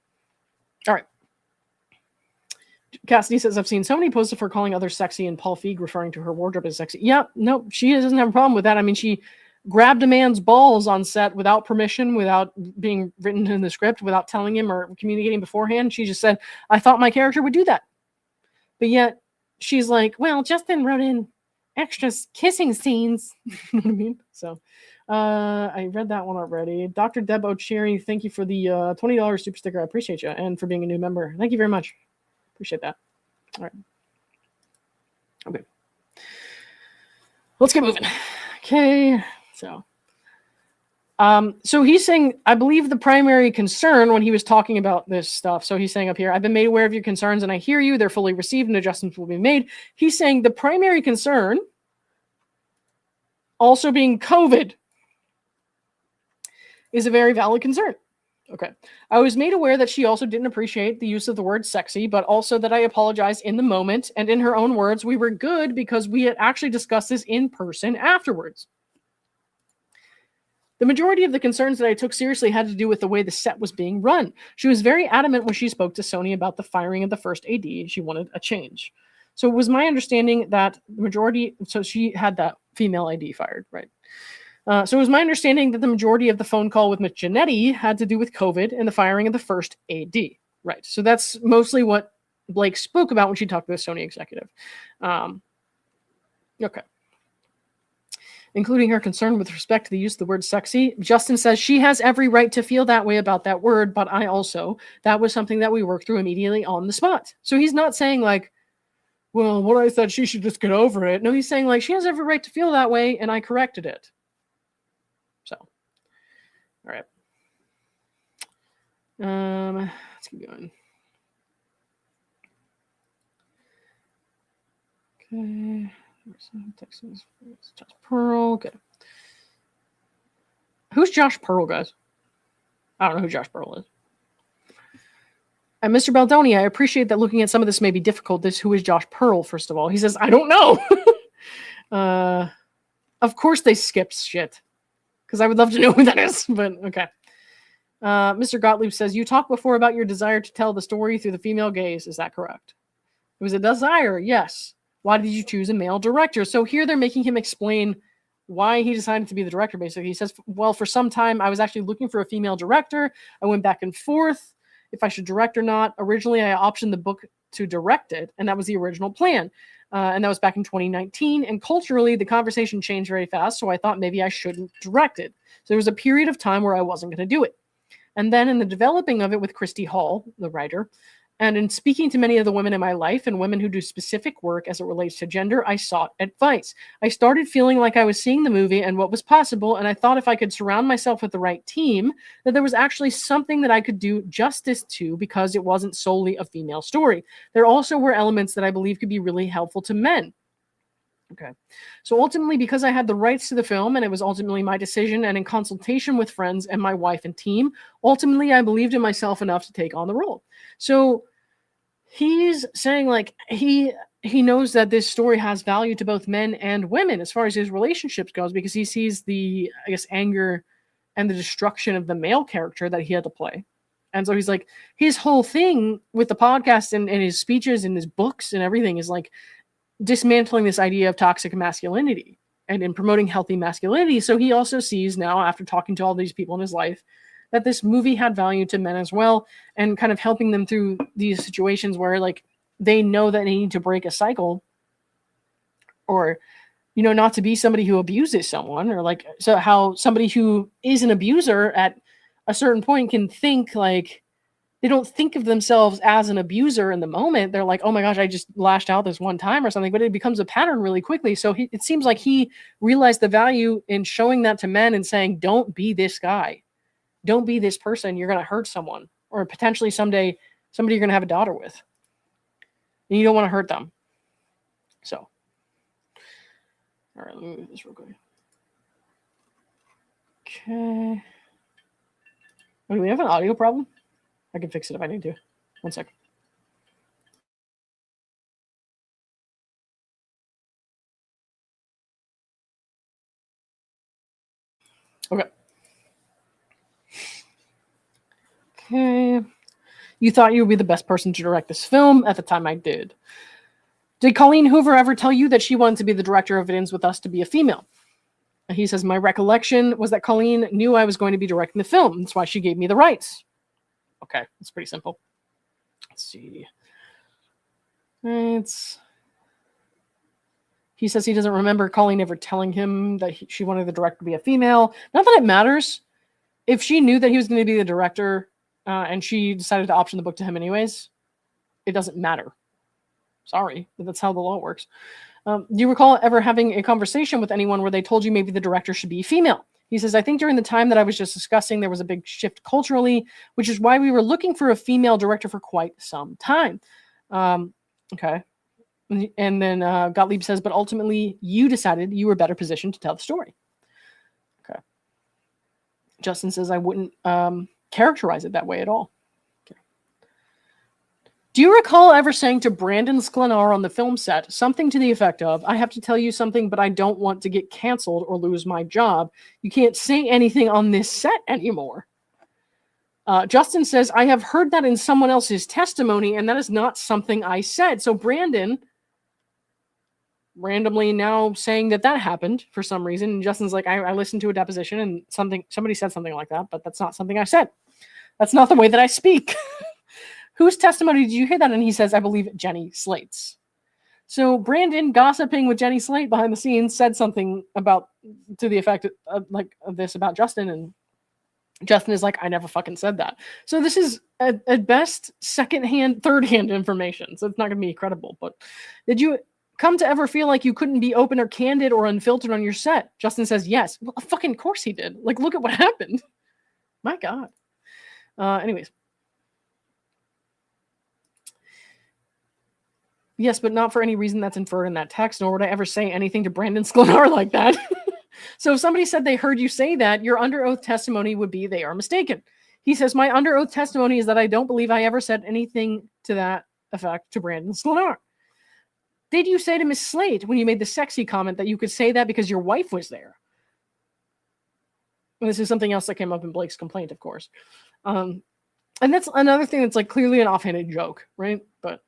all right. Cassidy says, I've seen so many posts of her calling others sexy and Paul Feig referring to her wardrobe as sexy. Yeah, no, she doesn't have a problem with that. I mean, she grabbed a man's balls on set without permission, without being written in the script, without telling him or communicating beforehand. She just said, I thought my character would do that. But yet she's like, well, Justin wrote in extra kissing scenes. You know what I mean? So I read that one already. Dr. Deb O'Cherry, thank you for the $20 super sticker. I appreciate you. And for being a new member. Thank you very much. Appreciate that. All right. Okay. Let's get moving. Okay. So So he's saying, I believe the primary concern when he was talking about this stuff. So he's saying up here, I've been made aware of your concerns and I hear you. They're fully received and adjustments will be made. He's saying the primary concern also being COVID is a very valid concern. Okay. I was made aware that she also didn't appreciate the use of the word sexy, but also that I apologized in the moment. And in her own words, we were good because we had actually discussed this in person afterwards. The majority of the concerns that I took seriously had to do with the way the set was being run. She was very adamant when she spoke to Sony about the firing of the first AD. She wanted a change. So it was my understanding that the majority, so she had that female AD fired, right? So it was my understanding that the majority of the phone call with Ms. Giannetti had to do with COVID and the firing of the first AD. Right. So that's mostly what Blake spoke about when she talked to the Sony executive. Okay. Including her concern with respect to the use of the word sexy. Justin says she has every right to feel that way about that word, but I also, that was something that we worked through immediately on the spot. So he's not saying like, well, what I said, she should just get over it. No, he's saying like, she has every right to feel that way, and I corrected it. So, all right. Let's keep going. Okay. Texas, Josh Pearl. Okay. Who's Josh Pearl, guys? I don't know who Josh Pearl is. And Mr. Baldoni, I appreciate that looking at some of this may be difficult. Who is Josh Pearl, first of all? He says, I don't know. Of course they skipped shit. Because I would love to know who that is, but okay. Mr. Gottlieb says, you talked before about your desire to tell the story through the female gaze. Is that correct? It was a desire, yes. Why did you choose a male director? So here they're making him explain why he decided to be the director, basically. He says, well, for some time, I was actually looking for a female director. I went back and forth if I should direct or not. Originally, I optioned the book to direct it, and that was the original plan. And that was back in 2019. And culturally, the conversation changed very fast, so I thought maybe I shouldn't direct it. So there was a period of time where I wasn't going to do it. And then in the developing of it with Christy Hall, the writer, and in speaking to many of the women in my life and women who do specific work as it relates to gender, I sought advice. I started feeling like I was seeing the movie and what was possible, and I thought if I could surround myself with the right team, that there was actually something that I could do justice to because it wasn't solely a female story. There also were elements that I believe could be really helpful to men. Okay. So ultimately, because I had the rights to the film and it was ultimately my decision and in consultation with friends and my wife and team, ultimately I believed in myself enough to take on the role. So he's saying like he knows that this story has value to both men and women as far as his relationships goes, because he sees the, I guess, anger and the destruction of the male character that he had to play. And so he's like, his whole thing with the podcast and his speeches and his books and everything is like dismantling this idea of toxic masculinity and in promoting healthy masculinity. So he also sees now, after talking to all these people in his life, that this movie had value to men as well, and kind of helping them through these situations where like they know that they need to break a cycle, or, you know, not to be somebody who abuses someone, or like, so how somebody who is an abuser at a certain point can think like, they don't think of themselves as an abuser in the moment. They're like, oh my gosh, I just lashed out this one time or something, but it becomes a pattern really quickly. So it seems like he realized the value in showing that to men and saying, don't be this guy. Don't be this person. You're going to hurt someone, or potentially someday somebody you're going to have a daughter with, and you don't want to hurt them. So, all right, let me move this real quick. Okay. Oh, do we have an audio problem? I can fix it if I need to. One second. Okay. Okay. You thought you would be the best person to direct this film. At the time, I did. Did Colleen Hoover ever tell you that she wanted to be the director of It Ends With Us to be a female? He says, my recollection was that Colleen knew I was going to be directing the film. That's why she gave me the rights. Okay, it's pretty simple. Let's see. He says he doesn't remember Colleen ever telling him that she wanted the director to be a female. Not that it matters. If she knew that he was going to be the director and she decided to option the book to him anyways, it doesn't matter. Sorry, but that's how the law works. Do you recall ever having a conversation with anyone where they told you maybe the director should be female? He says, I think during the time that I was just discussing, there was a big shift culturally, which is why we were looking for a female director for quite some time. Okay. And then Gottlieb says, but ultimately you decided you were better positioned to tell the story. Okay. Justin says, I wouldn't characterize it that way at all. Okay. Do you recall ever saying to Brandon Sklenar on the film set something to the effect of, I have to tell you something, but I don't want to get canceled or lose my job. You can't say anything on this set anymore. Justin says, I have heard that in someone else's testimony, and that is not something I said. So Brandon randomly now saying that happened for some reason. And Justin's like, I listened to a deposition and somebody said something like that, but that's not something I said. That's not the way that I speak. Whose testimony did you hear that? And he says, I believe Jenny Slate's. So Brandon, gossiping with Jenny Slate behind the scenes, said something to the effect of this about Justin, and Justin is like, I never fucking said that. So this is at best secondhand, third-hand information. So it's not going to be credible. But did you come to ever feel like you couldn't be open or candid or unfiltered on your set? Justin says, yes. Well, fucking course he did. Like, look at what happened. My God. Anyways. Yes, but not for any reason that's inferred in that text, nor would I ever say anything to Brandon Sklenar like that. So if somebody said they heard you say that, your under oath testimony would be they are mistaken. He says, my under oath testimony is that I don't believe I ever said anything to that effect to Brandon Sklenar. Did you say to Miss Slate when you made the sexy comment that you could say that because your wife was there? And this is something else that came up in Blake's complaint, of course. And that's another thing that's like clearly an offhanded joke, right? But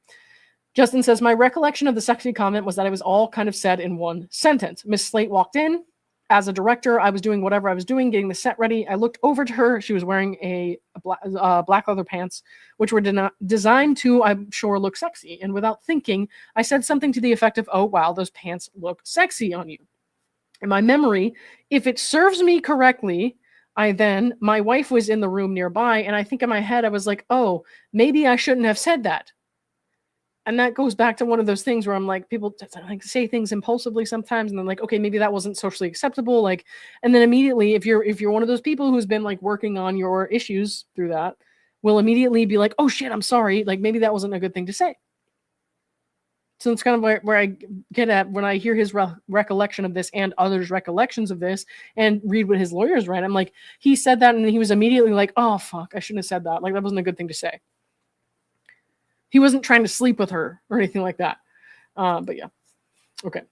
Justin says, my recollection of the sexy comment was that it was all kind of said in one sentence. Miss Slate walked in. As a director, I was doing whatever I was doing, getting the set ready. I looked over to her. She was wearing a black leather pants, which were designed to, I'm sure, look sexy. And without thinking, I said something to the effect of, oh, wow, those pants look sexy on you. In my memory, if it serves me correctly, my wife was in the room nearby, and I think in my head, I was like, oh, maybe I shouldn't have said that. And that goes back to one of those things where I'm like, people like say things impulsively sometimes, and then like, okay, maybe that wasn't socially acceptable. Like, and then immediately, if you're one of those people who's been like working on your issues through that, will immediately be like, oh shit, I'm sorry. Like maybe that wasn't a good thing to say. So it's kind of where I get at when I hear his recollection of this and others' recollections of this and read what his lawyers write. I'm like, he said that and he was immediately like, oh fuck, I shouldn't have said that. Like that wasn't a good thing to say. He wasn't trying to sleep with her or anything like that. But yeah. Okay.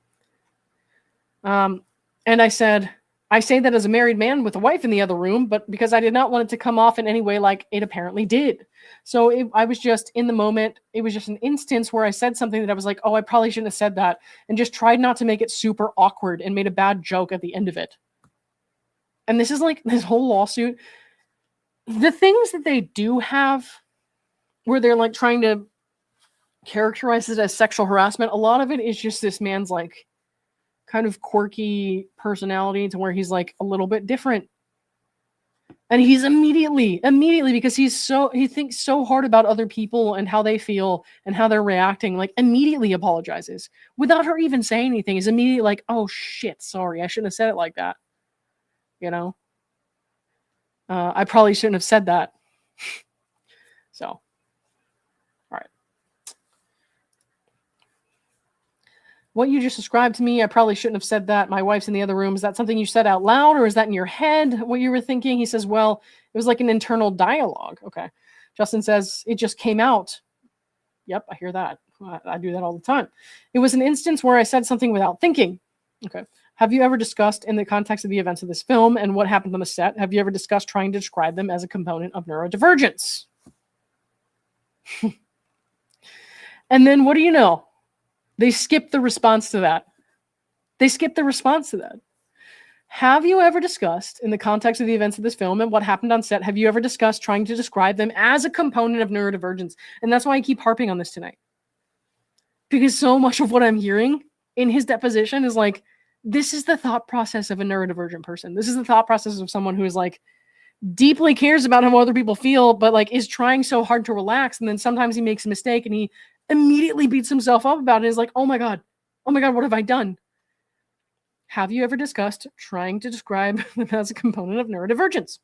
And I say that as a married man with a wife in the other room, but because I did not want it to come off in any way like it apparently did. So I was just in the moment. It was just an instance where I said something that I was like, oh, I probably shouldn't have said that. And just tried not to make it super awkward and made a bad joke at the end of it. And this is like this whole lawsuit. The things that they do have where they're like trying to characterize it as sexual harassment, a lot of it is just this man's like kind of quirky personality to where he's like a little bit different. And he's immediately, because he thinks so hard about other people and how they feel and how they're reacting, like immediately apologizes without her even saying anything. He's immediately like, oh shit, sorry, I shouldn't have said it like that. You know? I probably shouldn't have said that. So. What you just described to me, I probably shouldn't have said that. My wife's in the other room. Is that something you said out loud, or is that in your head, what you were thinking? He says, well, it was like an internal dialogue. Okay. Justin says, it just came out. Yep, I hear that. I do that all the time. It was an instance where I said something without thinking. Okay. Have you ever discussed, in the context of the events of this film and what happened on the set, have you ever discussed trying to describe them as a component of neurodivergence? And then what do you know? They skipped the response to that. Have you ever discussed, in the context of the events of this film and what happened on set, have you ever discussed trying to describe them as a component of neurodivergence? And that's why I keep harping on this tonight. Because so much of what I'm hearing in his deposition is like, this is the thought process of a neurodivergent person. This is the thought process of someone who is like, deeply cares about how other people feel, but like is trying so hard to relax. And then sometimes he makes a mistake and he immediately beats himself up about it. Is like, oh my God, what have I done? have you ever discussed trying to describe them as a component of neurodivergence?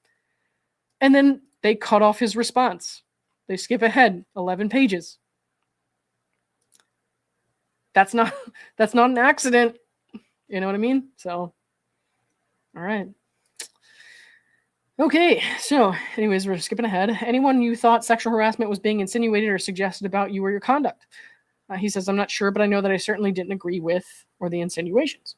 And then they cut off his response. They skip ahead 11 pages. That's not an accident. You know what I mean? So, all right. Okay, so anyways, we're skipping ahead. Anyone you thought sexual harassment was being insinuated or suggested about you or your conduct? He says, I'm not sure, but I know that I certainly didn't agree with or the insinuations.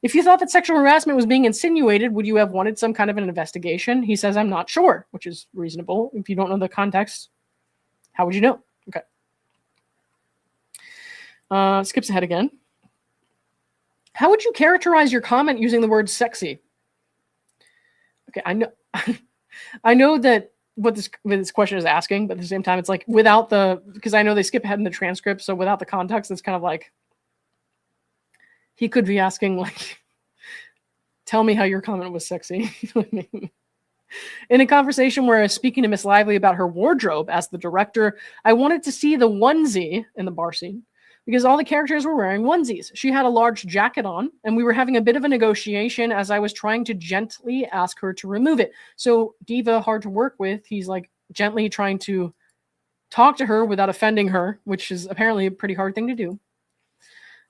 If you thought that sexual harassment was being insinuated, would you have wanted some kind of an investigation? He says, I'm not sure, which is reasonable. If you don't know the context, how would you know? Okay. Skips ahead again. How would you characterize your comment using the word sexy? Okay, I know I know that what this question is asking, but at the same time, it's like without because I know they skip ahead in the transcript, so without the context, it's kind of like he could be asking, like, tell me how your comment was sexy. You know what I mean? In a conversation where I was speaking to Miss Lively about her wardrobe as the director, I wanted to see the onesie in the bar scene because all the characters were wearing onesies. She had a large jacket on, and we were having a bit of a negotiation as I was trying to gently ask her to remove it. So Diva, hard to work with, he's like gently trying to talk to her without offending her, which is apparently a pretty hard thing to do.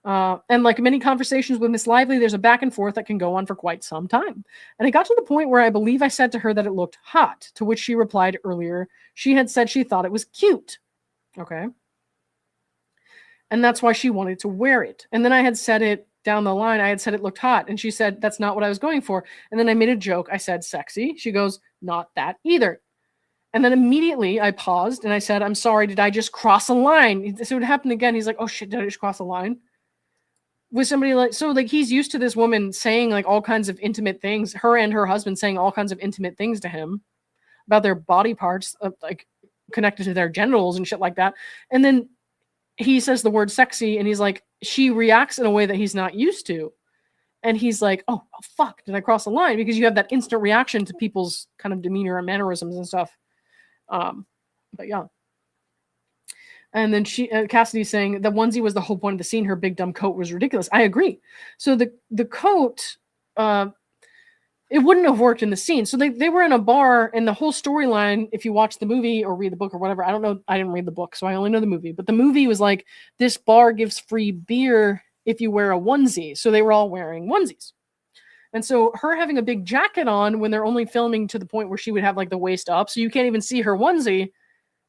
And like many conversations with Miss Lively, there's a back and forth that can go on for quite some time. And it got to the point where I believe I said to her that it looked hot, to which she replied earlier she had said she thought it was cute. Okay. And that's why she wanted to wear it. And then I had said it down the line. I had said it looked hot. And she said, that's not what I was going for. And then I made a joke. I said, sexy. She goes, not that either. And then immediately I paused and I said, I'm sorry. Did I just cross a line? So it happened again. He's like, oh shit, did I just cross a line? With somebody like, so like he's used to this woman saying like all kinds of intimate things, her and her husband saying all kinds of intimate things to him about their body parts, like connected to their genitals and shit like that. And then he says the word sexy and he's like, she reacts in a way that he's not used to. And he's like, oh fuck, did I cross a line? Because you have that instant reaction to people's kind of demeanor and mannerisms and stuff. But yeah. And then Cassidy's saying the onesie was the whole point of the scene. Her big dumb coat was ridiculous. I agree. So the coat, it wouldn't have worked in the scene. So they were in a bar, and the whole storyline, if you watch the movie or read the book or whatever, I don't know. I didn't read the book, so I only know the movie. But the movie was like, this bar gives free beer if you wear a onesie. So they were all wearing onesies. And so her having a big jacket on when they're only filming to the point where she would have like the waist up, so you can't even see her onesie,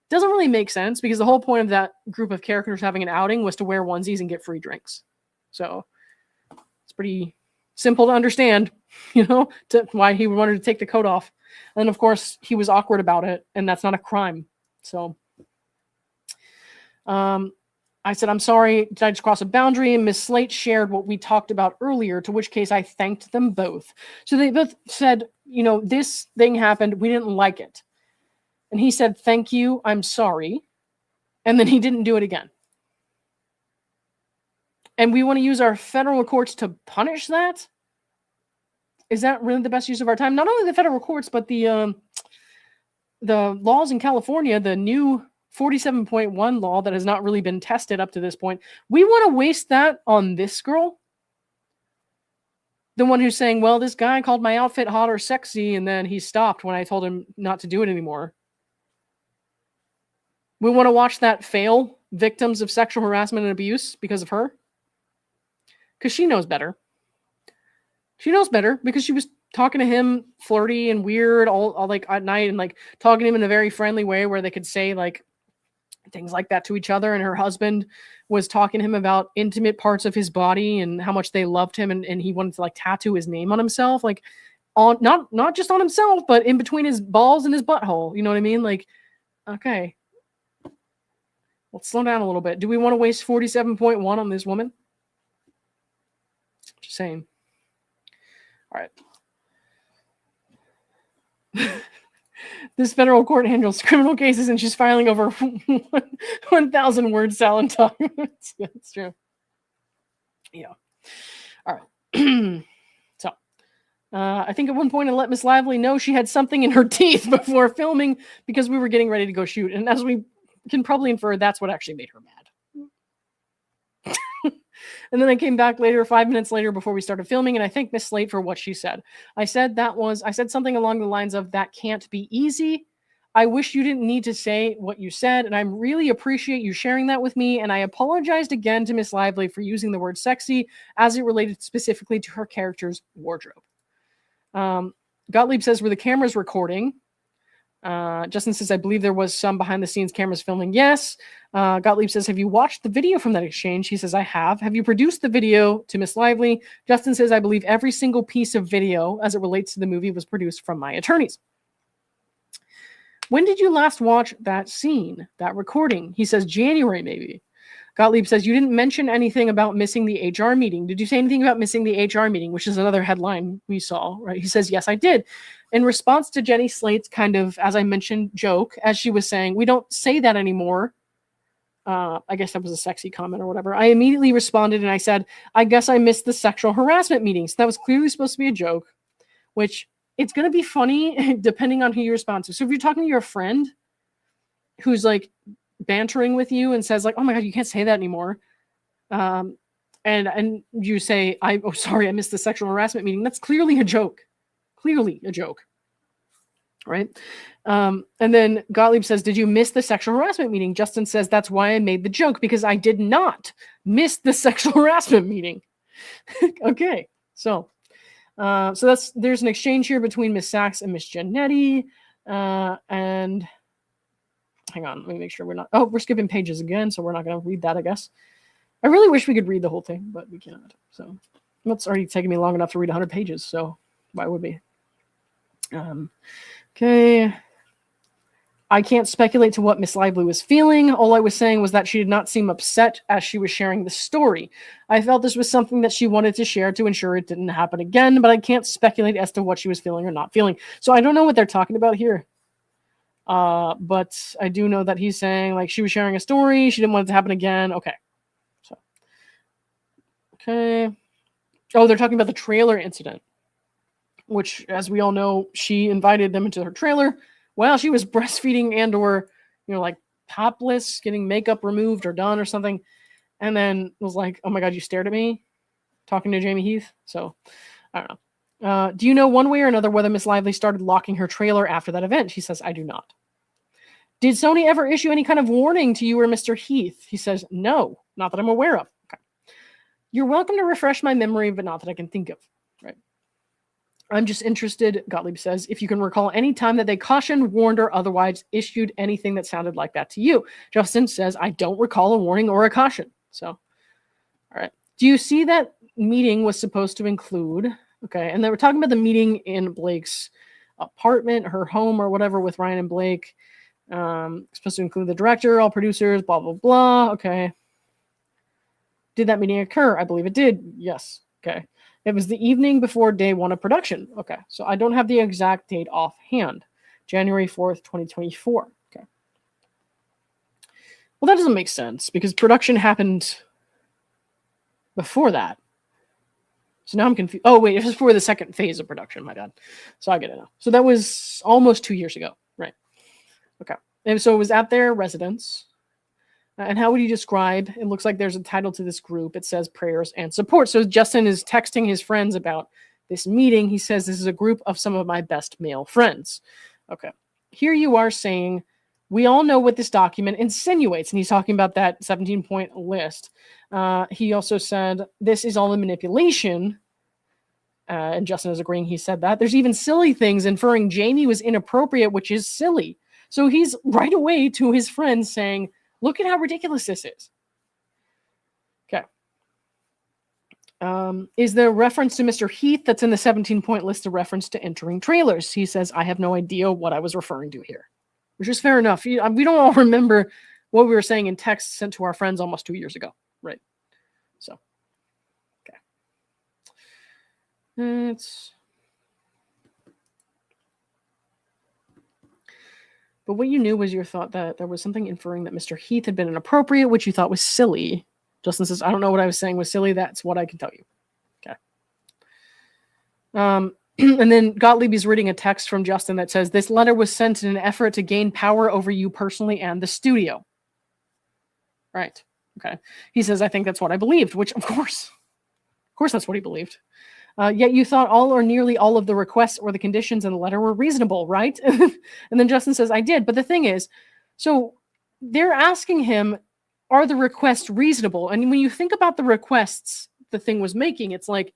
doesn't really make sense because the whole point of that group of characters having an outing was to wear onesies and get free drinks. So it's pretty simple to understand, you know, why he wanted to take the coat off. And of course, he was awkward about it, and that's not a crime. So I said, I'm sorry, did I just cross a boundary? And Miss Slate shared what we talked about earlier, to which case I thanked them both. So they both said, you know, this thing happened. We didn't like it. And he said, thank you, I'm sorry. And then he didn't do it again. And we want to use our federal courts to punish that? Is that really the best use of our time? Not only the federal courts, but the laws in California, the new 47.1 law that has not really been tested up to this point. We want to waste that on this girl? The one who's saying, well, this guy called my outfit hot or sexy, and then he stopped when I told him not to do it anymore. We want to watch that fail, victims of sexual harassment and abuse because of her? Because she knows better. She knows better because she was talking to him flirty and weird all like at night and like talking to him in a very friendly way where they could say like things like that to each other. And her husband was talking to him about intimate parts of his body and how much they loved him. And he wanted to like tattoo his name on himself, like on not just on himself, but in between his balls and his butthole. You know what I mean? Like, okay. Let's slow down a little bit. Do we want to waste 47.1 on this woman? Just saying. All right. This federal court handles criminal cases and she's filing over 1,000 words salad time. That's true. Yeah. All right. So, I think at one point I let Miss Lively know she had something in her teeth before filming because we were getting ready to go shoot. And as we can probably infer, that's what actually made her mad. And then I came back later, 5 minutes later before we started filming, and I thanked Miss Slate for what she said. I said something along the lines of, that can't be easy. I wish you didn't need to say what you said, and I really appreciate you sharing that with me, and I apologized again to Miss Lively for using the word sexy as it related specifically to her character's wardrobe. Gottlieb says, were the cameras recording? Justin says, I believe there was some behind the scenes cameras filming. Yes. Gottlieb says, have you watched the video from that exchange? He says, I have. Have you produced the video to Miss Lively? Justin says, I believe every single piece of video as it relates to the movie was produced from my attorneys. When did you last watch that scene, that recording? He says, January, maybe. Gottlieb says, you didn't mention anything about missing the HR meeting. Did you say anything about missing the HR meeting, which is another headline we saw, right? He says, yes, I did. In response to Jenny Slate's kind of, as I mentioned, joke, as she was saying, we don't say that anymore. I guess that was a sexy comment or whatever. I immediately responded and I said, I guess I missed the sexual harassment meeting. So that was clearly supposed to be a joke, which it's going to be funny depending on who you respond to. So if you're talking to your friend who's like bantering with you and says like, oh my God, you can't say that anymore. And you say, sorry, I missed the sexual harassment meeting. That's clearly a joke. Clearly a joke. Right. And then Gottlieb says, did you miss the sexual harassment meeting? Justin says, that's why I made the joke, because I did not miss the sexual harassment meeting. Okay. So there's an exchange here between Miss Sachs and Miss Giannetti. And hang on, let me make sure we're skipping pages again, so we're not going to read that, I guess. I really wish we could read the whole thing, but we cannot. So it's already taken me long enough to read 100 pages, so why would we? Okay. I can't speculate to what Miss Lively was feeling. All I was saying was that she did not seem upset as she was sharing the story. I felt this was something that she wanted to share to ensure it didn't happen again, but I can't speculate as to what she was feeling or not feeling. So I don't know what they're talking about here. But I do know that he's saying like she was sharing a story. She didn't want it to happen again. Okay. So, okay. Oh, they're talking about the trailer incident, which, as we all know, she invited them into her trailer while she was breastfeeding and or, like topless, getting makeup removed or done or something. And then was like, oh my God, you stared at me talking to Jamie Heath. So I don't know. Do you know one way or another whether Miss Lively started locking her trailer after that event? She says, I do not. Did Sony ever issue any kind of warning to you or Mr. Heath? He says, no, not that I'm aware of. Okay. You're welcome to refresh my memory, but not that I can think of. Right. I'm just interested, Gottlieb says, if you can recall any time that they cautioned, warned, or otherwise issued anything that sounded like that to you. Justin says, I don't recall a warning or a caution. So, all right. Do you see that meeting was supposed to include, okay, and they were talking about the meeting in Blake's apartment, her home or whatever with Ryan and Blake. Supposed to include the director, all producers, blah, blah, blah. Okay. Did that meeting occur? I believe it did. Yes. Okay. It was the evening before day one of production. Okay. So I don't have the exact date offhand. January 4th, 2024. Okay. Well, that doesn't make sense because production happened before that. So now I'm confused. Oh, wait. It was for the second phase of production. My God. So I get it now. So that was almost 2 years ago. Right. Okay. And so it was at their residence. And how would you describe, it looks like there's a title to this group. It says prayers and support. So Justin is texting his friends about this meeting. He says, this is a group of some of my best male friends. Okay. Here you are saying, we all know what this document insinuates. And he's talking about that 17-point list. He also said, this is all a manipulation. And Justin is agreeing he said that. There's even silly things inferring Jamie was inappropriate, which is silly. So he's right away to his friends saying, look at how ridiculous this is. Okay. Is the reference to Mr. Heath that's in the 17-point list a reference to entering trailers? He says, I have no idea what I was referring to here, which is fair enough. We don't all remember what we were saying in text sent to our friends almost 2 years ago. Right. So, okay. But what you knew was your thought that there was something inferring that Mr. Heath had been inappropriate, which you thought was silly. Justin says, I don't know what I was saying was silly. That's what I can tell you. Okay. And then Gottlieb is reading a text from Justin that says, this letter was sent in an effort to gain power over you personally and the studio. Right. Okay. He says, I think that's what I believed, which of course that's what he believed. Yet you thought all or nearly all of the requests or the conditions in the letter were reasonable, right? And then Justin says, I did. But the thing is, so they're asking him, are the requests reasonable? And when you think about the requests the thing was making, it's like,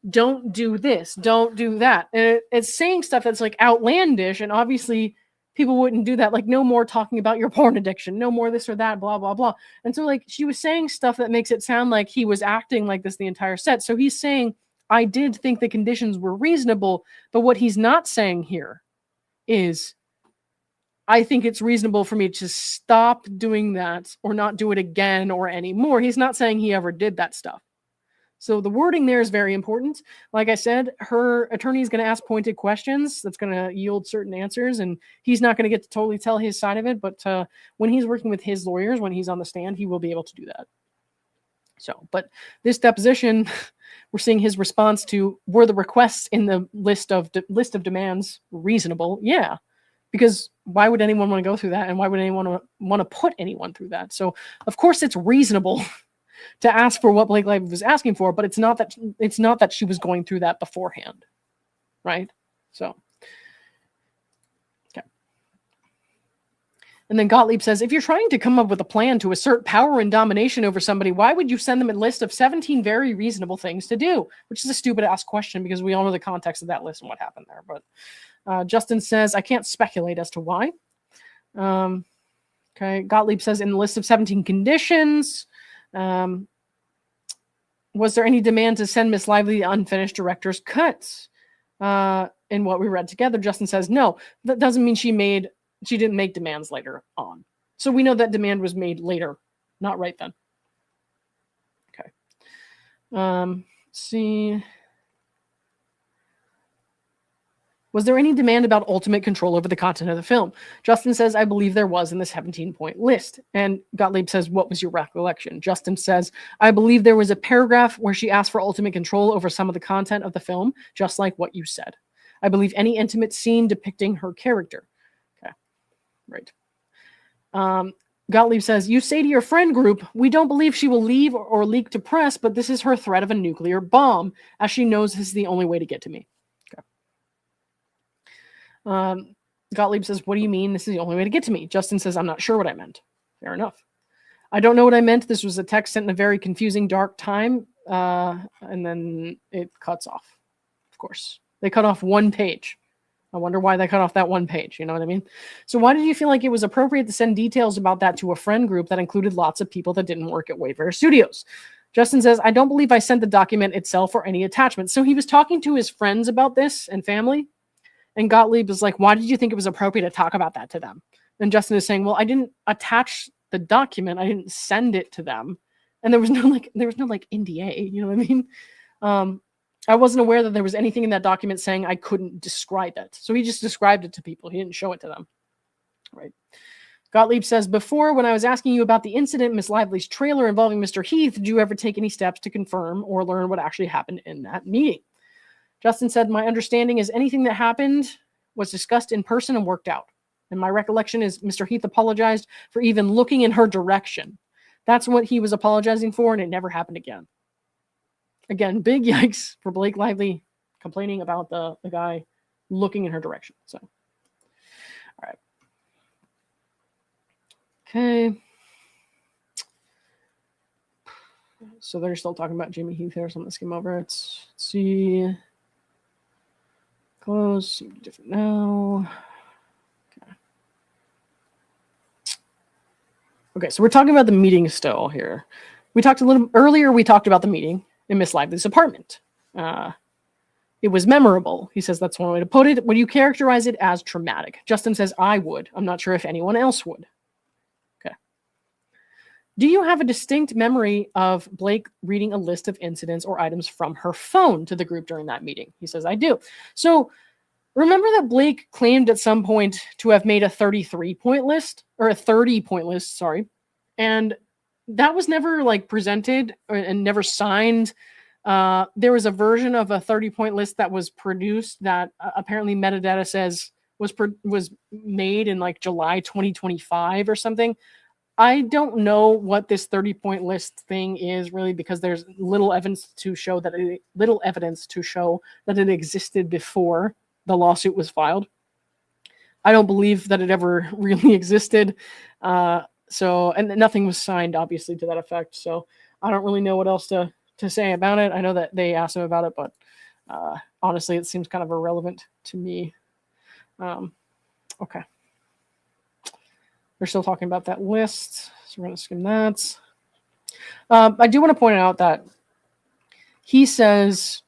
don't do this, don't do that. And it's saying stuff that's like outlandish, and obviously people wouldn't do that. Like, no more talking about your porn addiction, no more this or that, blah, blah, blah. And so like she was saying stuff that makes it sound like he was acting like this the entire set. So he's saying, I did think the conditions were reasonable, but what he's not saying here is, I think it's reasonable for me to stop doing that or not do it again or anymore. He's not saying he ever did that stuff. So the wording there is very important. Like I said, her attorney is going to ask pointed questions that's going to yield certain answers, and he's not going to get to totally tell his side of it. But when he's working with his lawyers, when he's on the stand, he will be able to do that. So, but this deposition, we're seeing his response to, were the requests in the list of demands reasonable? Yeah, because why would anyone want to go through that, and why would anyone want to put anyone through that? So, of course, it's reasonable to ask for what Blake Lively was asking for, but it's not that she was going through that beforehand, right? So, okay. And then Gottlieb says, if you're trying to come up with a plan to assert power and domination over somebody, why would you send them a list of 17 very reasonable things to do? Which is a stupid ass question, because we all know the context of that list and what happened there. But Justin says, I can't speculate as to why. Okay. Gottlieb says, in the list of 17 conditions, was there any demand to send Miss Lively the unfinished director's cuts? In what we read together, Justin says, no, that doesn't mean she didn't make demands later on. So we know that demand was made later, not right then. Okay. Let's see. Was there any demand about ultimate control over the content of the film? Justin says, I believe there was in the 17-point list. And Gottlieb says, what was your recollection? Justin says, I believe there was a paragraph where she asked for ultimate control over some of the content of the film, just like what you said. I believe any intimate scene depicting her character. Okay, right. Gottlieb says, you say to your friend group, we don't believe she will leave or leak to press, but this is her threat of a nuclear bomb, as she knows this is the only way to get to me. Gottlieb says, what do you mean this is the only way to get to me? Justin says, I'm not sure what I meant. Fair enough. I don't know what I meant. This was a text sent in a very confusing, dark time. And then it cuts off. Of course. They cut off one page. I wonder why they cut off that one page. You know what I mean? So why did you feel like it was appropriate to send details about that to a friend group that included lots of people that didn't work at Wayfair Studios? Justin says, I don't believe I sent the document itself or any attachments. So he was talking to his friends about this and family. And Gottlieb is like, why did you think it was appropriate to talk about that to them? And Justin is saying, well, I didn't attach the document. I didn't send it to them. And there was no NDA, you know what I mean? I wasn't aware that there was anything in that document saying I couldn't describe it. So he just described it to people. He didn't show it to them. Right. Gottlieb says, before, when I was asking you about the incident, Miss Lively's trailer involving Mr. Heath, did you ever take any steps to confirm or learn what actually happened in that meeting? Justin said, my understanding is anything that happened was discussed in person and worked out. And my recollection is Mr. Heath apologized for even looking in her direction. That's what he was apologizing for, and it never happened again. Again, big yikes for Blake Lively complaining about the guy looking in her direction. So, all right. Okay. So they're still talking about Jimmy Heath here, so I'm going to skim over it. Let's see. Close, different now. Okay, so we're talking about the meeting still here. We talked a little earlier, we talked about the meeting in Miss Lively's apartment. It was memorable. He says that's one way to put it. Would you characterize it as traumatic? Justin says, I would. I'm not sure if anyone else would. Okay. Do you have a distinct memory of Blake reading a list of incidents or items from her phone to the group during that meeting? He says, I do. So remember that Blake claimed at some point to have made a 33-point list, or a 30-point list, sorry. And that was never presented and never signed. There was a version of a 30-point list that was produced that apparently metadata says was made in July 2025 or something. I don't know what this 30-point list thing is really, because there's little evidence to show that it existed before the lawsuit was filed. I don't believe that it ever really existed. And nothing was signed, obviously, to that effect. So I don't really know what else to say about it. I know that they asked him about it, but honestly, it seems kind of irrelevant to me. Okay. They're still talking about that list, so we're going to skim that. I do want to point out that he says,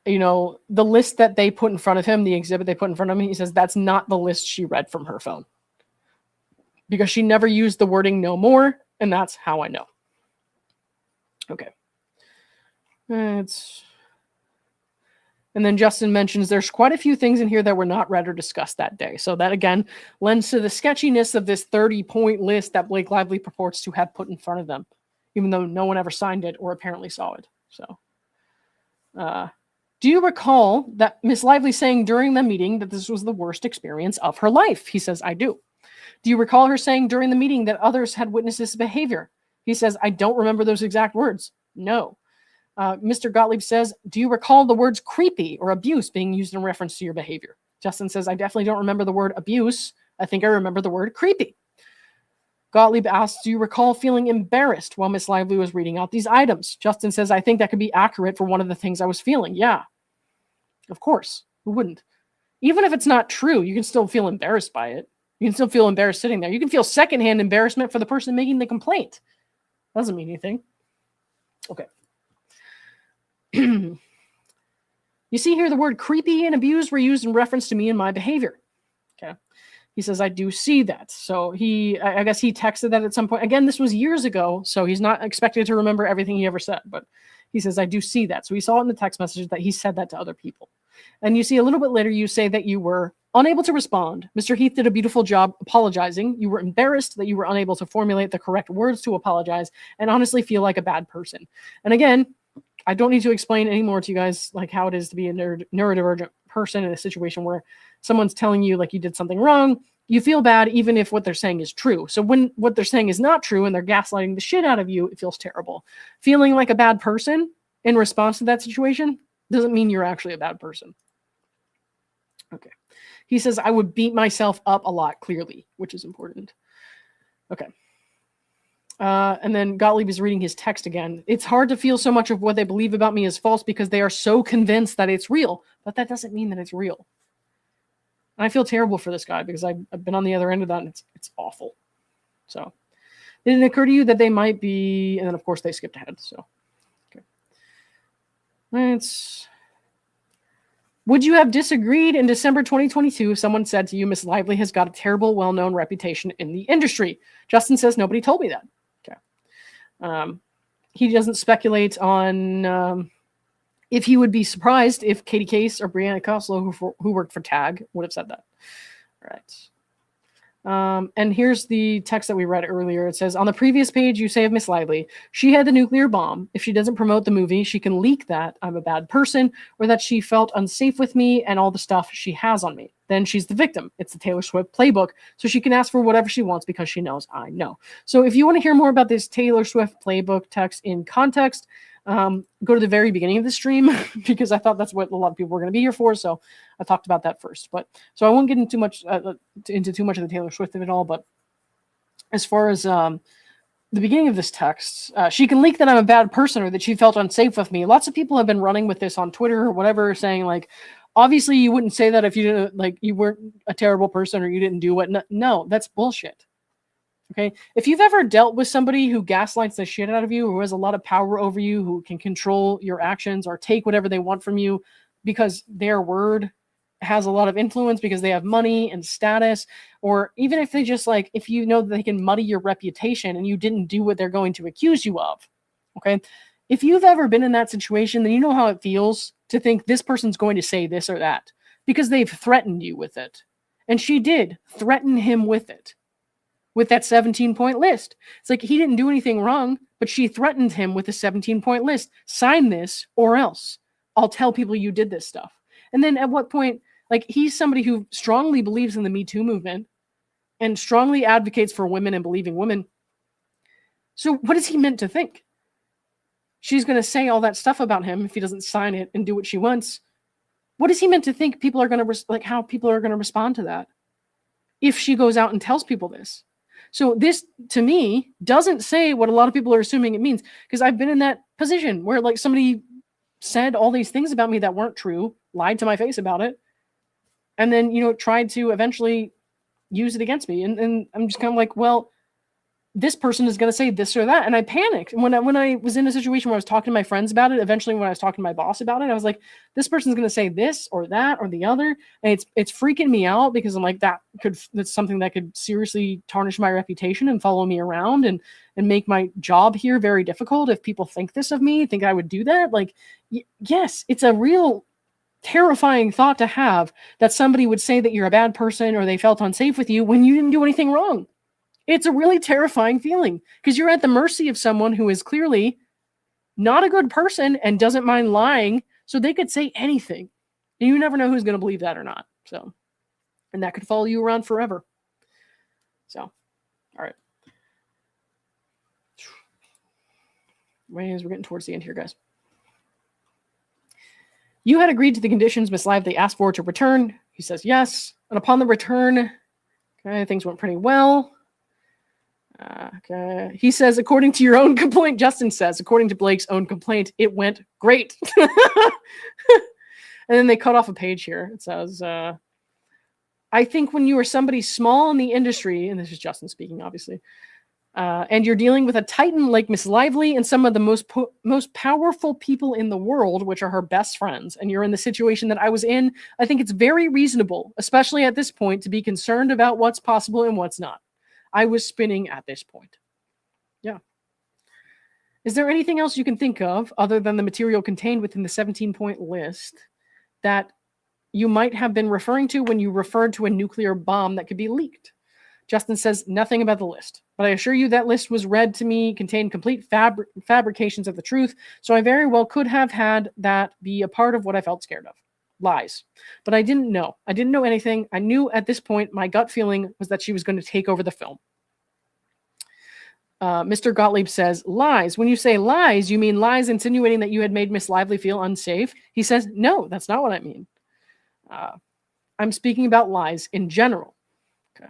the list that they put in front of him, the exhibit they put in front of him, he says that's not the list she read from her phone, because she never used the wording "no more," and that's how I know. Okay. And then Justin mentions there's quite a few things in here that were not read or discussed that day. So that, again, lends to the sketchiness of this 30-point list that Blake Lively purports to have put in front of them, even though no one ever signed it or apparently saw it. So, do you recall that Miss Lively saying during the meeting that this was the worst experience of her life? He says, I do. Do you recall her saying during the meeting that others had witnessed this behavior? He says, I don't remember those exact words. No. Mr. Gottlieb says, do you recall the words creepy or abuse being used in reference to your behavior? Justin says, I definitely don't remember the word abuse. I think I remember the word creepy. Gottlieb asks, do you recall feeling embarrassed while Miss Lively was reading out these items? Justin says, I think that could be accurate for one of the things I was feeling. Yeah, of course. Who wouldn't? Even if it's not true, you can still feel embarrassed by it. You can still feel embarrassed sitting there. You can feel secondhand embarrassment for the person making the complaint. Doesn't mean anything. Okay. You see here the word creepy and abused were used in reference to me and my behavior. Okay. He says, I do see that. So I guess he texted that at some point. Again, this was years ago, so he's not expected to remember everything he ever said, but he says, I do see that. So he saw it in the text message that he said that to other people. And you see a little bit later, you say that you were unable to respond. Mr. Heath did a beautiful job apologizing. You were embarrassed that you were unable to formulate the correct words to apologize and honestly feel like a bad person. And again, I don't need to explain anymore to you guys like how it is to be a neurodivergent person in a situation where someone's telling you like you did something wrong. You feel bad even if what they're saying is true. So when what they're saying is not true and they're gaslighting the shit out of you, it feels terrible. Feeling like a bad person in response to that situation doesn't mean you're actually a bad person. Okay. He says, I would beat myself up a lot, clearly, which is important. Okay. And then Gottlieb is reading his text again. It's hard to feel so much of what they believe about me is false because they are so convinced that it's real. But that doesn't mean that it's real. And I feel terrible for this guy because I've been on the other end of that, and it's awful. So did it occur to you that they might be... And then, of course, they skipped ahead. So, okay. Would you have disagreed in December 2022 if someone said to you, Miss Lively has got a terrible, well-known reputation in the industry? Justin says, nobody told me that. Okay. He doesn't speculate on if he would be surprised if Katie Case or Brianna Koslow, who worked for TAG, would have said that. All right. And here's the text that we read earlier. It says, on the previous page, you say of Miss Lively, she had the nuclear bomb. If she doesn't promote the movie, she can leak that I'm a bad person or that she felt unsafe with me and all the stuff she has on me. Then she's the victim. It's the Taylor Swift playbook. So she can ask for whatever she wants because she knows I know. So if you want to hear more about this Taylor Swift playbook text in context, go to the very beginning of the stream because I thought that's what a lot of people were going to be here for. So I talked about that first. But so I won't get into too much of the Taylor Swift of it all. But as far as the beginning of this text, she can leak that I'm a bad person or that she felt unsafe with me. Lots of people have been running with this on Twitter or whatever, saying like, obviously you wouldn't say that if you didn't, like, you weren't a terrible person or you didn't do what. No, that's bullshit. Okay. If you've ever dealt with somebody who gaslights the shit out of you, who has a lot of power over you, who can control your actions or take whatever they want from you because their word has a lot of influence because they have money and status, or even if they just like, if you know that they can muddy your reputation and you didn't do what they're going to accuse you of. Okay. If you've ever been in that situation, then you know how it feels to think this person's going to say this or that because they've threatened you with it. And she did threaten him with it. With that 17-point list. It's like he didn't do anything wrong, but she threatened him with a 17-point list. Sign this or else I'll tell people you did this stuff. And then at what point, like, he's somebody who strongly believes in the Me Too movement and strongly advocates for women and believing women. So what is he meant to think? She's going to say all that stuff about him if he doesn't sign it and do what she wants. What is he meant to think people are going to how people are going to respond to that if she goes out and tells people this? So this, to me, doesn't say what a lot of people are assuming it means, because I've been in that position where like somebody said all these things about me that weren't true, lied to my face about it, and then, tried to eventually use it against me. And I'm just kind of like, well, this person is going to say this or that. And I panicked. And when I was in a situation where I was talking to my friends about it, eventually when I was talking to my boss about it, I was like, this person's going to say this or that or the other. And it's freaking me out, because I'm like, that's something that could seriously tarnish my reputation and follow me around and make my job here very difficult. If people think this of me, think I would do that. Like, yes, it's a real terrifying thought to have, that somebody would say that you're a bad person or they felt unsafe with you when you didn't do anything wrong. It's a really terrifying feeling, because you're at the mercy of someone who is clearly not a good person and doesn't mind lying. So they could say anything, and you never know who's going to believe that or not. So, and that could follow you around forever. So, all right. We're getting towards the end here, guys. You had agreed to the conditions Miss Lively asked for to return. He says yes. And upon the return, things went pretty well. Okay. He says, according to your own complaint, Justin says, according to Blake's own complaint, it went great. And then they cut off a page here. It says, I think when you are somebody small in the industry, and this is Justin speaking, obviously, and you're dealing with a titan like Miss Lively and some of the most powerful people in the world, which are her best friends, and you're in the situation that I was in, I think it's very reasonable, especially at this point, to be concerned about what's possible and what's not. I was spinning at this point. Yeah. Is there anything else you can think of other than the material contained within the 17-point list that you might have been referring to when you referred to a nuclear bomb that could be leaked? Justin says nothing about the list, but I assure you that list was read to me, contained complete fabrications of the truth, so I very well could have had that be a part of what I felt scared of. Lies. But I didn't know. I didn't know anything. I knew at this point, my gut feeling was that she was going to take over the film. Mr. Gottlieb says, lies. When you say lies, you mean lies insinuating that you had made Miss Lively feel unsafe? He says, no, that's not what I mean. I'm speaking about lies in general. Okay.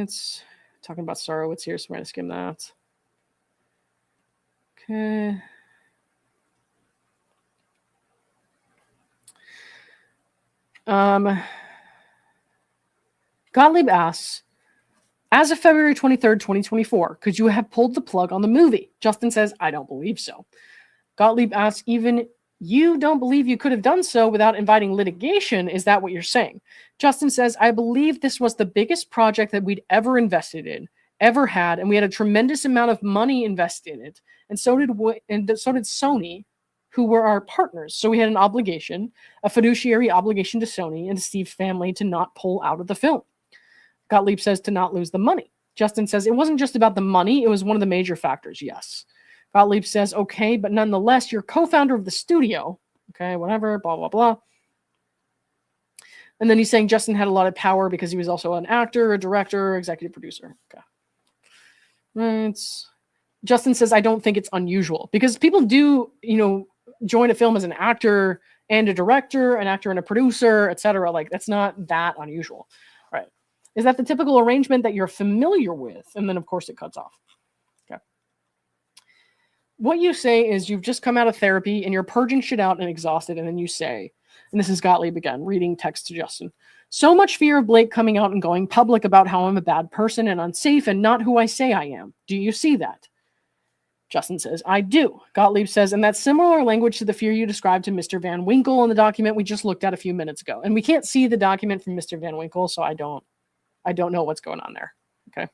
It's talking about Sarowitz here, so we're going to skim that. Okay. Gottlieb asks, as of February 23rd, 2024, could you have pulled the plug on the movie? Justin says, I don't believe so. Gottlieb asks, even you don't believe you could have done so without inviting litigation? Is that what you're saying? Justin says, I believe this was the biggest project that we'd ever invested in, ever had, and we had a tremendous amount of money invested in it. And so did Sony, who were our partners. So we had an obligation, a fiduciary obligation to Sony and to Steve's family to not pull out of the film. Gottlieb says to not lose the money. Justin says it wasn't just about the money. It was one of the major factors. Yes. Gottlieb says, okay, but nonetheless, you're co-founder of the studio. Okay, whatever, blah, blah, blah. And then he's saying Justin had a lot of power because he was also an actor, a director, executive producer. Okay. Justin says, I don't think it's unusual because people do, join a film as an actor and a director, an actor and a producer, etc. Like, that's not that unusual. Right. Is that the typical arrangement that you're familiar with? And then, of course, it cuts off. Okay. What you say is you've just come out of therapy and you're purging shit out and exhausted. And then you say, and this is Gottlieb again, reading text to Justin, so much fear of Blake coming out and going public about how I'm a bad person and unsafe and not who I say I am. Do you see that? Justin says, I do. Gottlieb says, and that's similar language to the fear you described to Mr. Van Winkle in the document we just looked at a few minutes ago. And we can't see the document from Mr. Van Winkle, so I don't know what's going on there. Okay.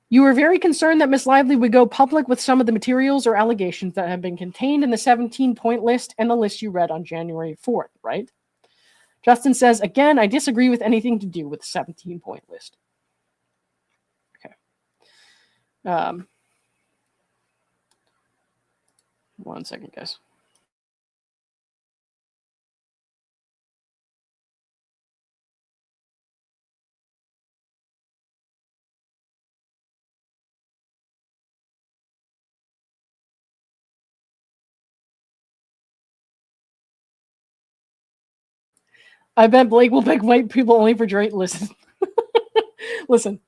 You were very concerned that Miss Lively would go public with some of the materials or allegations that have been contained in the 17-point list and the list you read on January 4th, right? Justin says, again, I disagree with anything to do with the 17-point list. Okay. One second, guys. I bet Blake will pick white people only for jury. Listen. Listen.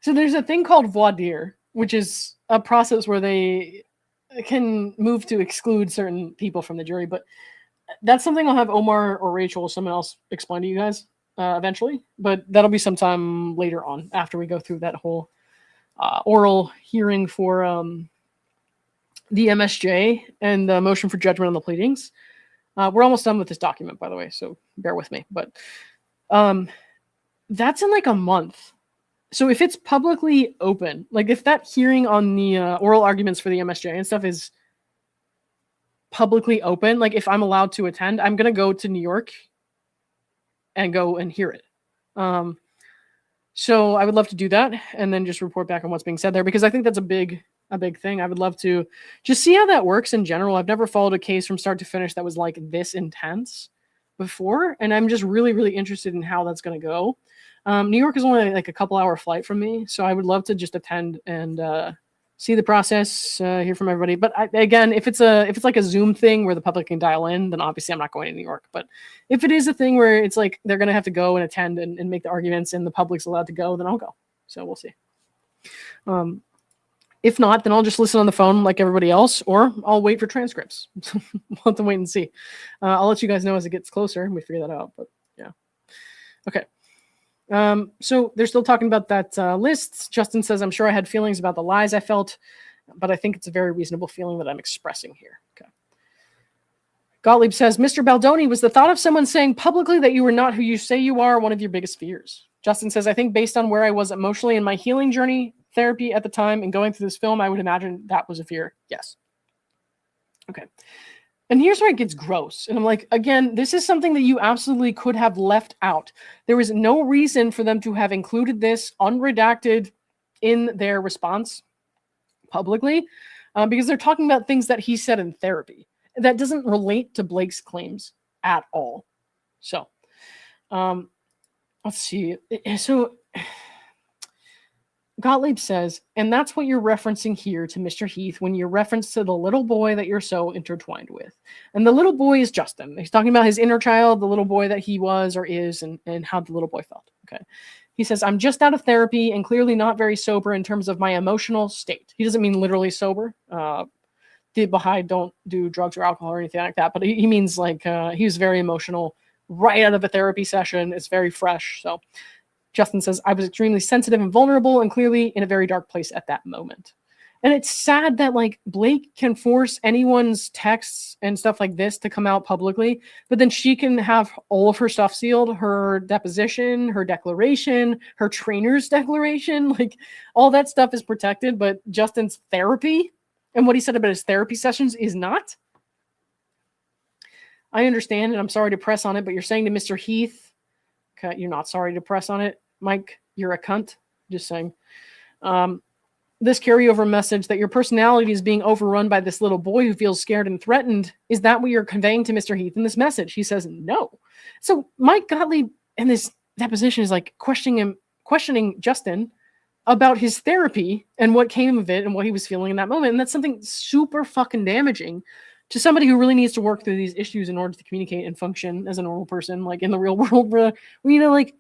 So there's a thing called voir dire, which is a process where they can move to exclude certain people from the jury, but that's something I'll have Omar or Rachel or someone else explain to you guys eventually, but that'll be sometime later on after we go through that whole oral hearing for the MSJ and the motion for judgment on the pleadings. We're almost done with this document, by the way, so bear with me, but that's in like a month. So if it's publicly open, like if that hearing on the oral arguments for the MSJ and stuff is publicly open, like if I'm allowed to attend, I'm going to go to New York and go and hear it. So I would love to do that and then just report back on what's being said there, because I think that's a big thing. I would love to just see how that works in general. I've never followed a case from start to finish that was like this intense before, and I'm just really, really interested in how that's going to go. New York is only like a couple hour flight from me, so I would love to just attend and see the process, hear from everybody. But again, if it's like a Zoom thing where the public can dial in, then obviously I'm not going to New York. But if it is a thing where it's like they're going to have to go and attend and make the arguments and the public's allowed to go, then I'll go. So we'll see. If not, then I'll just listen on the phone like everybody else, or I'll wait for transcripts. We'll have to wait and see. I'll let you guys know as it gets closer and we figure that out. But yeah. Okay. So they're still talking about that list. Justin says, I'm sure I had feelings about the lies I felt, but I think it's a very reasonable feeling that I'm expressing here. Okay. Gottlieb says, Mr. Baldoni, was the thought of someone saying publicly that you were not who you say you are one of your biggest fears? Justin says, I think based on where I was emotionally in my healing journey, therapy at the time, and going through this film, I would imagine that was a fear. Yes. Okay. And here's where it gets gross. And I'm like, again, this is something that you absolutely could have left out. There was no reason for them to have included this unredacted in their response publicly, because they're talking about things that he said in therapy. That doesn't relate to Blake's claims at all. So, let's see. So Gottlieb says, and that's what you're referencing here to Mr. Heath when you reference to the little boy that you're so intertwined with. And the little boy is Justin. He's talking about his inner child, the little boy that he was or is, and how the little boy felt. Okay. He says, I'm just out of therapy and clearly not very sober in terms of my emotional state. He doesn't mean literally sober. The Baha'i don't do drugs or alcohol or anything like that, but he means like he was very emotional right out of a therapy session. It's very fresh. So Justin says, I was extremely sensitive and vulnerable and clearly in a very dark place at that moment. And it's sad that like Blake can force anyone's texts and stuff like this to come out publicly, but then she can have all of her stuff sealed, her deposition, her declaration, her trainer's declaration, like all that stuff is protected, but Justin's therapy and what he said about his therapy sessions is not. I understand, and I'm sorry to press on it, but you're saying to Mr. Heath, okay, you're not sorry to press on it. Mike, you're a cunt. Just saying. This carryover message that your personality is being overrun by this little boy who feels scared and threatened, is that what you're conveying to Mr. Heath in this message? He says no. So Mike Gottlieb in this deposition is like questioning Justin about his therapy and what came of it and what he was feeling in that moment. And that's something super fucking damaging to somebody who really needs to work through these issues in order to communicate and function as a normal person, like in the real world, bro. You know, like,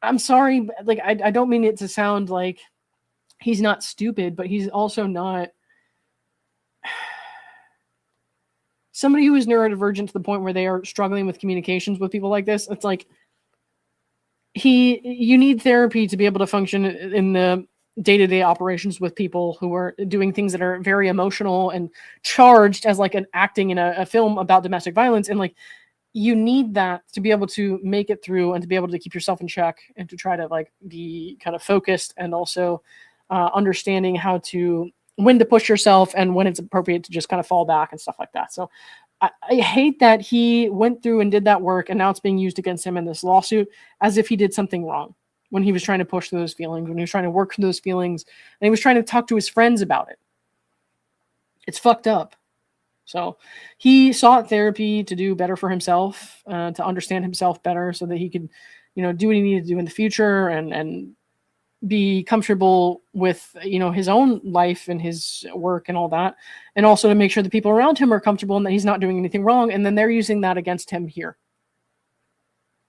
I'm sorry, but like, I don't mean it to sound like he's not stupid, but he's also not somebody who is neurodivergent to the point where they are struggling with communications with people like this. It's like you need therapy to be able to function in the day-to-day operations with people who are doing things that are very emotional and charged as like an acting in a film about domestic violence. And like, you need that to be able to make it through and to be able to keep yourself in check and to try to like be kind of focused and also understanding how to, when to push yourself and when it's appropriate to just kind of fall back and stuff like that. So I hate that he went through and did that work and now it's being used against him in this lawsuit as if he did something wrong when he was trying to push through those feelings, when he was trying to work through those feelings, and he was trying to talk to his friends about it. It's fucked up. So he sought therapy to do better for himself, to understand himself better so that he could, you know, do what he needed to do in the future and be comfortable with, you know, his own life and his work and all that. And also to make sure the people around him are comfortable and that he's not doing anything wrong. And then they're using that against him here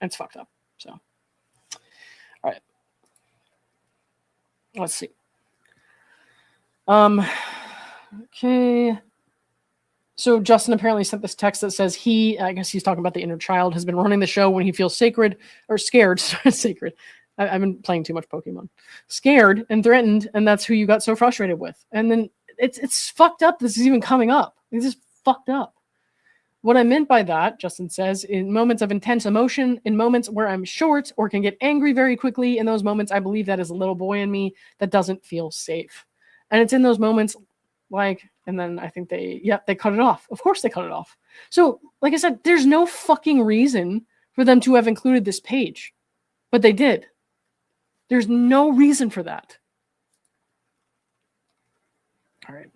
It's fucked up. So, all right. Let's see. Okay. So Justin apparently sent this text that says I guess he's talking about the inner child, has been running the show when he feels sacred or scared. Sacred. I've been playing too much Pokemon. Scared and threatened, and that's who you got so frustrated with. And then it's fucked up. This is even coming up. It's just fucked up. What I meant by that, Justin says, in moments of intense emotion, in moments where I'm short or can get angry very quickly, in those moments, I believe that is a little boy in me that doesn't feel safe. And it's in those moments and then I think they cut it off. Of course they cut it off. So, like I said, there's no fucking reason for them to have included this page, but they did. There's no reason for that. All right.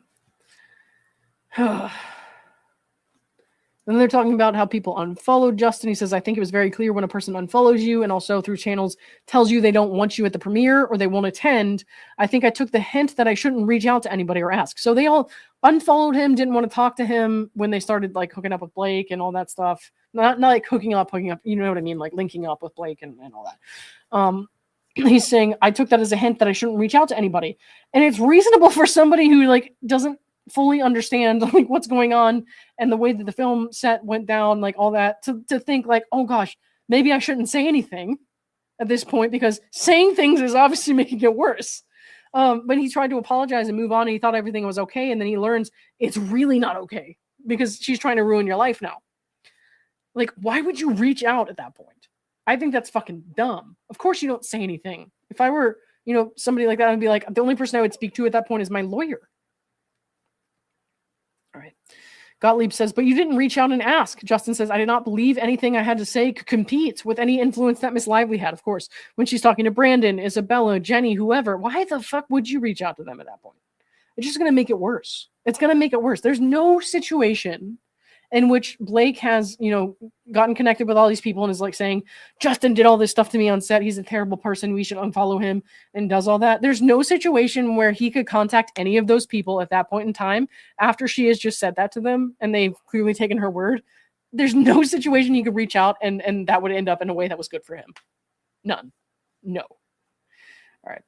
Then they're talking about how people unfollowed Justin. He says, I think it was very clear when a person unfollows you and also through channels tells you they don't want you at the premiere or they won't attend. I think I took the hint that I shouldn't reach out to anybody or ask. So they all unfollowed him, didn't want to talk to him when they started like hooking up with Blake and all that stuff. Not like hooking up, you know what I mean? Like linking up with Blake and all that. He's saying, I took that as a hint that I shouldn't reach out to anybody. And it's reasonable for somebody who like doesn't fully understand like what's going on and the way that the film set went down, like all that, to think like, oh gosh, maybe I shouldn't say anything at this point because saying things is obviously making it worse. But he tried to apologize and move on. And he thought everything was okay. And then he learns it's really not okay because she's trying to ruin your life now. Like, why would you reach out at that point? I think that's fucking dumb. Of course you don't say anything. If I were, somebody like that, I'd be like, the only person I would speak to at that point is my lawyer. All right. Gottlieb says, but you didn't reach out and ask. Justin says, I did not believe anything I had to say could compete with any influence that Miss Lively had, of course. When she's talking to Brandon, Isabella, Jenny, whoever, why the fuck would you reach out to them at that point? It's just going to make it worse. It's going to make it worse. There's no situation in which Blake has, gotten connected with all these people and is like saying, Justin did all this stuff to me on set. He's a terrible person. We should unfollow him, and does all that. There's no situation where he could contact any of those people at that point in time after she has just said that to them and they've clearly taken her word. There's no situation he could reach out and that would end up in a way that was good for him. None. No. All right.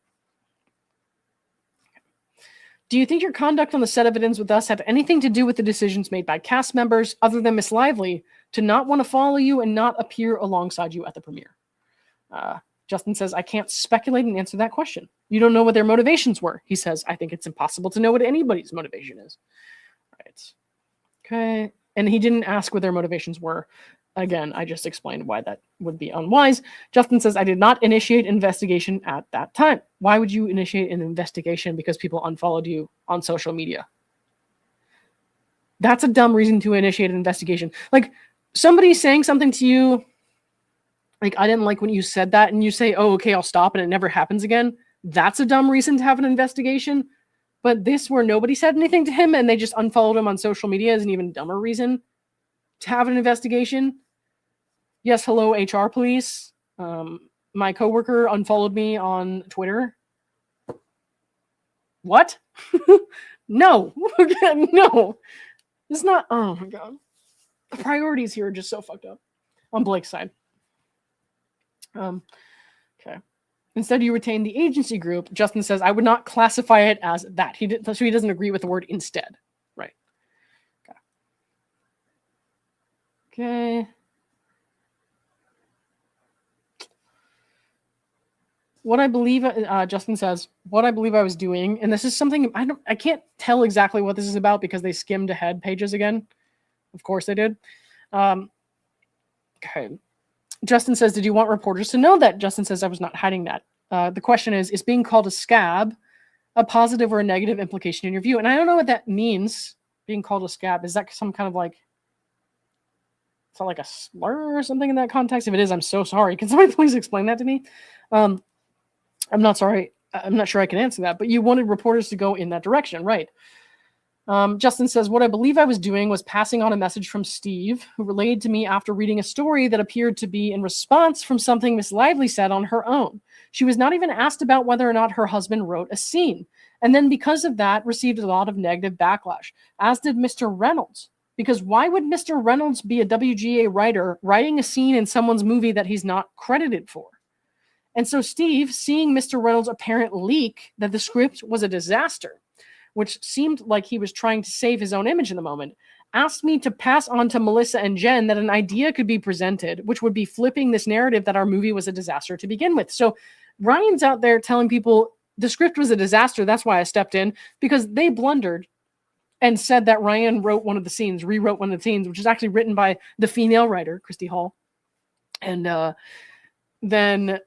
Do you think your conduct on the set of It Ends With Us had anything to do with the decisions made by cast members other than Miss Lively to not want to follow you and not appear alongside you at the premiere? Justin says, I can't speculate and answer that question. You don't know what their motivations were. He says, I think it's impossible to know what anybody's motivation is. Right. Okay. And he didn't ask what their motivations were. Again, I just explained why that would be unwise. Justin says, I did not initiate investigation at that time. Why would you initiate an investigation because people unfollowed you on social media? That's a dumb reason to initiate an investigation. Like, somebody's saying something to you, like, I didn't like when you said that, and you say, oh, okay, I'll stop, and it never happens again. That's a dumb reason to have an investigation. But this, where nobody said anything to him, and they just unfollowed him on social media, is an even dumber reason to have an investigation. Yes, hello, HR police. My coworker unfollowed me on Twitter. What? No. No. It's not. Oh, my God. The priorities here are just so fucked up on Blake's side. Okay. Instead, you retain the agency group. Justin says, I would not classify it as that. So he doesn't agree with the word instead. Right. Okay. What I believe, Justin says, what I believe I was doing, and this is something I can't tell exactly what this is about because they skimmed ahead pages again. Of course they did. Okay. Justin says, did you want reporters to know that? Justin says, I was not hiding that. The question is being called a scab a positive or a negative implication in your view? And I don't know what that means, being called a scab. Is that some kind of like, is that like a slur or something in that context? If it is, I'm so sorry. Can somebody please explain that to me? I'm not sorry. I'm not sure I can answer that, but you wanted reporters to go in that direction, right? Justin says, what I believe I was doing was passing on a message from Steve, who relayed to me after reading a story that appeared to be in response from something Miss Lively said on her own. She was not even asked about whether or not her husband wrote a scene. And then because of that, received a lot of negative backlash, as did Mr. Reynolds. Because why would Mr. Reynolds be a WGA writer writing a scene in someone's movie that he's not credited for? And so Steve, seeing Mr. Reynolds' apparent leak that the script was a disaster, which seemed like he was trying to save his own image in the moment, asked me to pass on to Melissa and Jen that an idea could be presented, which would be flipping this narrative that our movie was a disaster to begin with. So Ryan's out there telling people the script was a disaster. That's why I stepped in, because they blundered and said that Ryan rewrote one of the scenes, which is actually written by the female writer, Christy Hall. And then,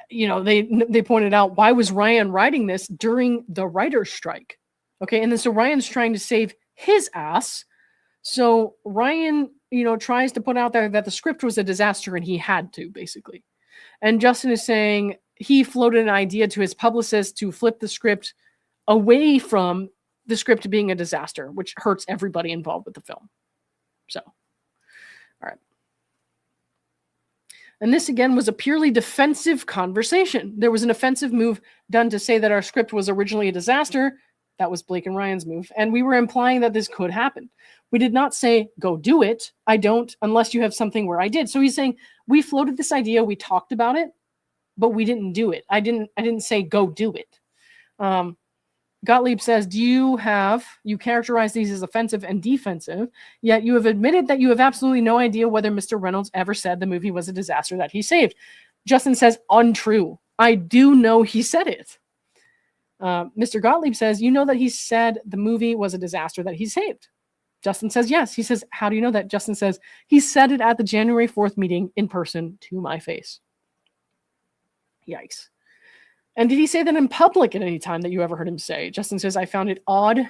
you know, they pointed out, why was Ryan writing this during the writer's strike? Okay, and then so Ryan's trying to save his ass. So Ryan, you know, tries to put out there that the script was a disaster and he had to, basically. And Justin is saying he floated an idea to his publicist to flip the script away from the script being a disaster, which hurts everybody involved with the film. So, all right. And this, again, was a purely defensive conversation. There was an offensive move done to say that our script was originally a disaster. That was Blake and Ryan's move. And we were implying that this could happen. We did not say, go do it. I don't, unless you have something where I did. So he's saying, we floated this idea, we talked about it, but we didn't do it. I didn't say, go do it. Gottlieb says, you characterize these as offensive and defensive, yet you have admitted that you have absolutely no idea whether Mr. Reynolds ever said the movie was a disaster that he saved. Justin says, untrue. I do know he said it. Mr. Gottlieb says, you know that he said the movie was a disaster that he saved. Justin says, yes. He says, how do you know that? Justin says, he said it at the January 4th meeting in person to my face. Yikes. And did he say that in public at any time that you ever heard him say? Justin says, I found it odd.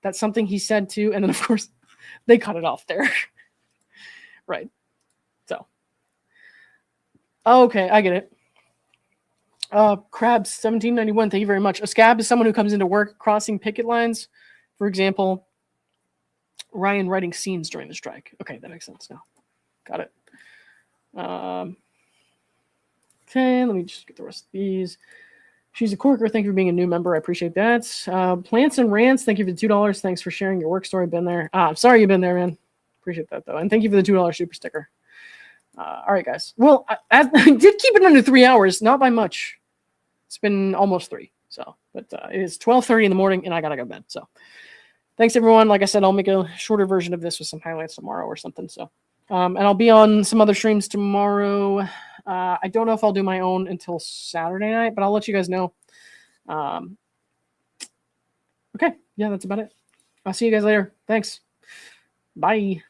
That's something he said too. And then, of course, they cut it off there. Right. So. Okay, I get it. Crabs 1791, thank you very much. A scab is someone who comes into work crossing picket lines. For example, Ryan writing scenes during the strike. Okay, that makes sense now. Got it. Okay, let me just get the rest of these. She's a Corker. Thank you for being a new member. I appreciate that. Plants and Rants, thank you for the $2. Thanks for sharing your work story. Been there. I'm sorry you've been there, man. Appreciate that, though. And thank you for the $2 super sticker. All right, guys. Well, I did keep it under 3 hours, not by much. It's been almost 3. So, but it is 12:30 in the morning, and I gotta go to bed. So, thanks everyone. Like I said, I'll make a shorter version of this with some highlights tomorrow or something. So, and I'll be on some other streams tomorrow. I don't know if I'll do my own until Saturday night, but I'll let you guys know. Okay, yeah, that's about it. I'll see you guys later. Thanks. Bye.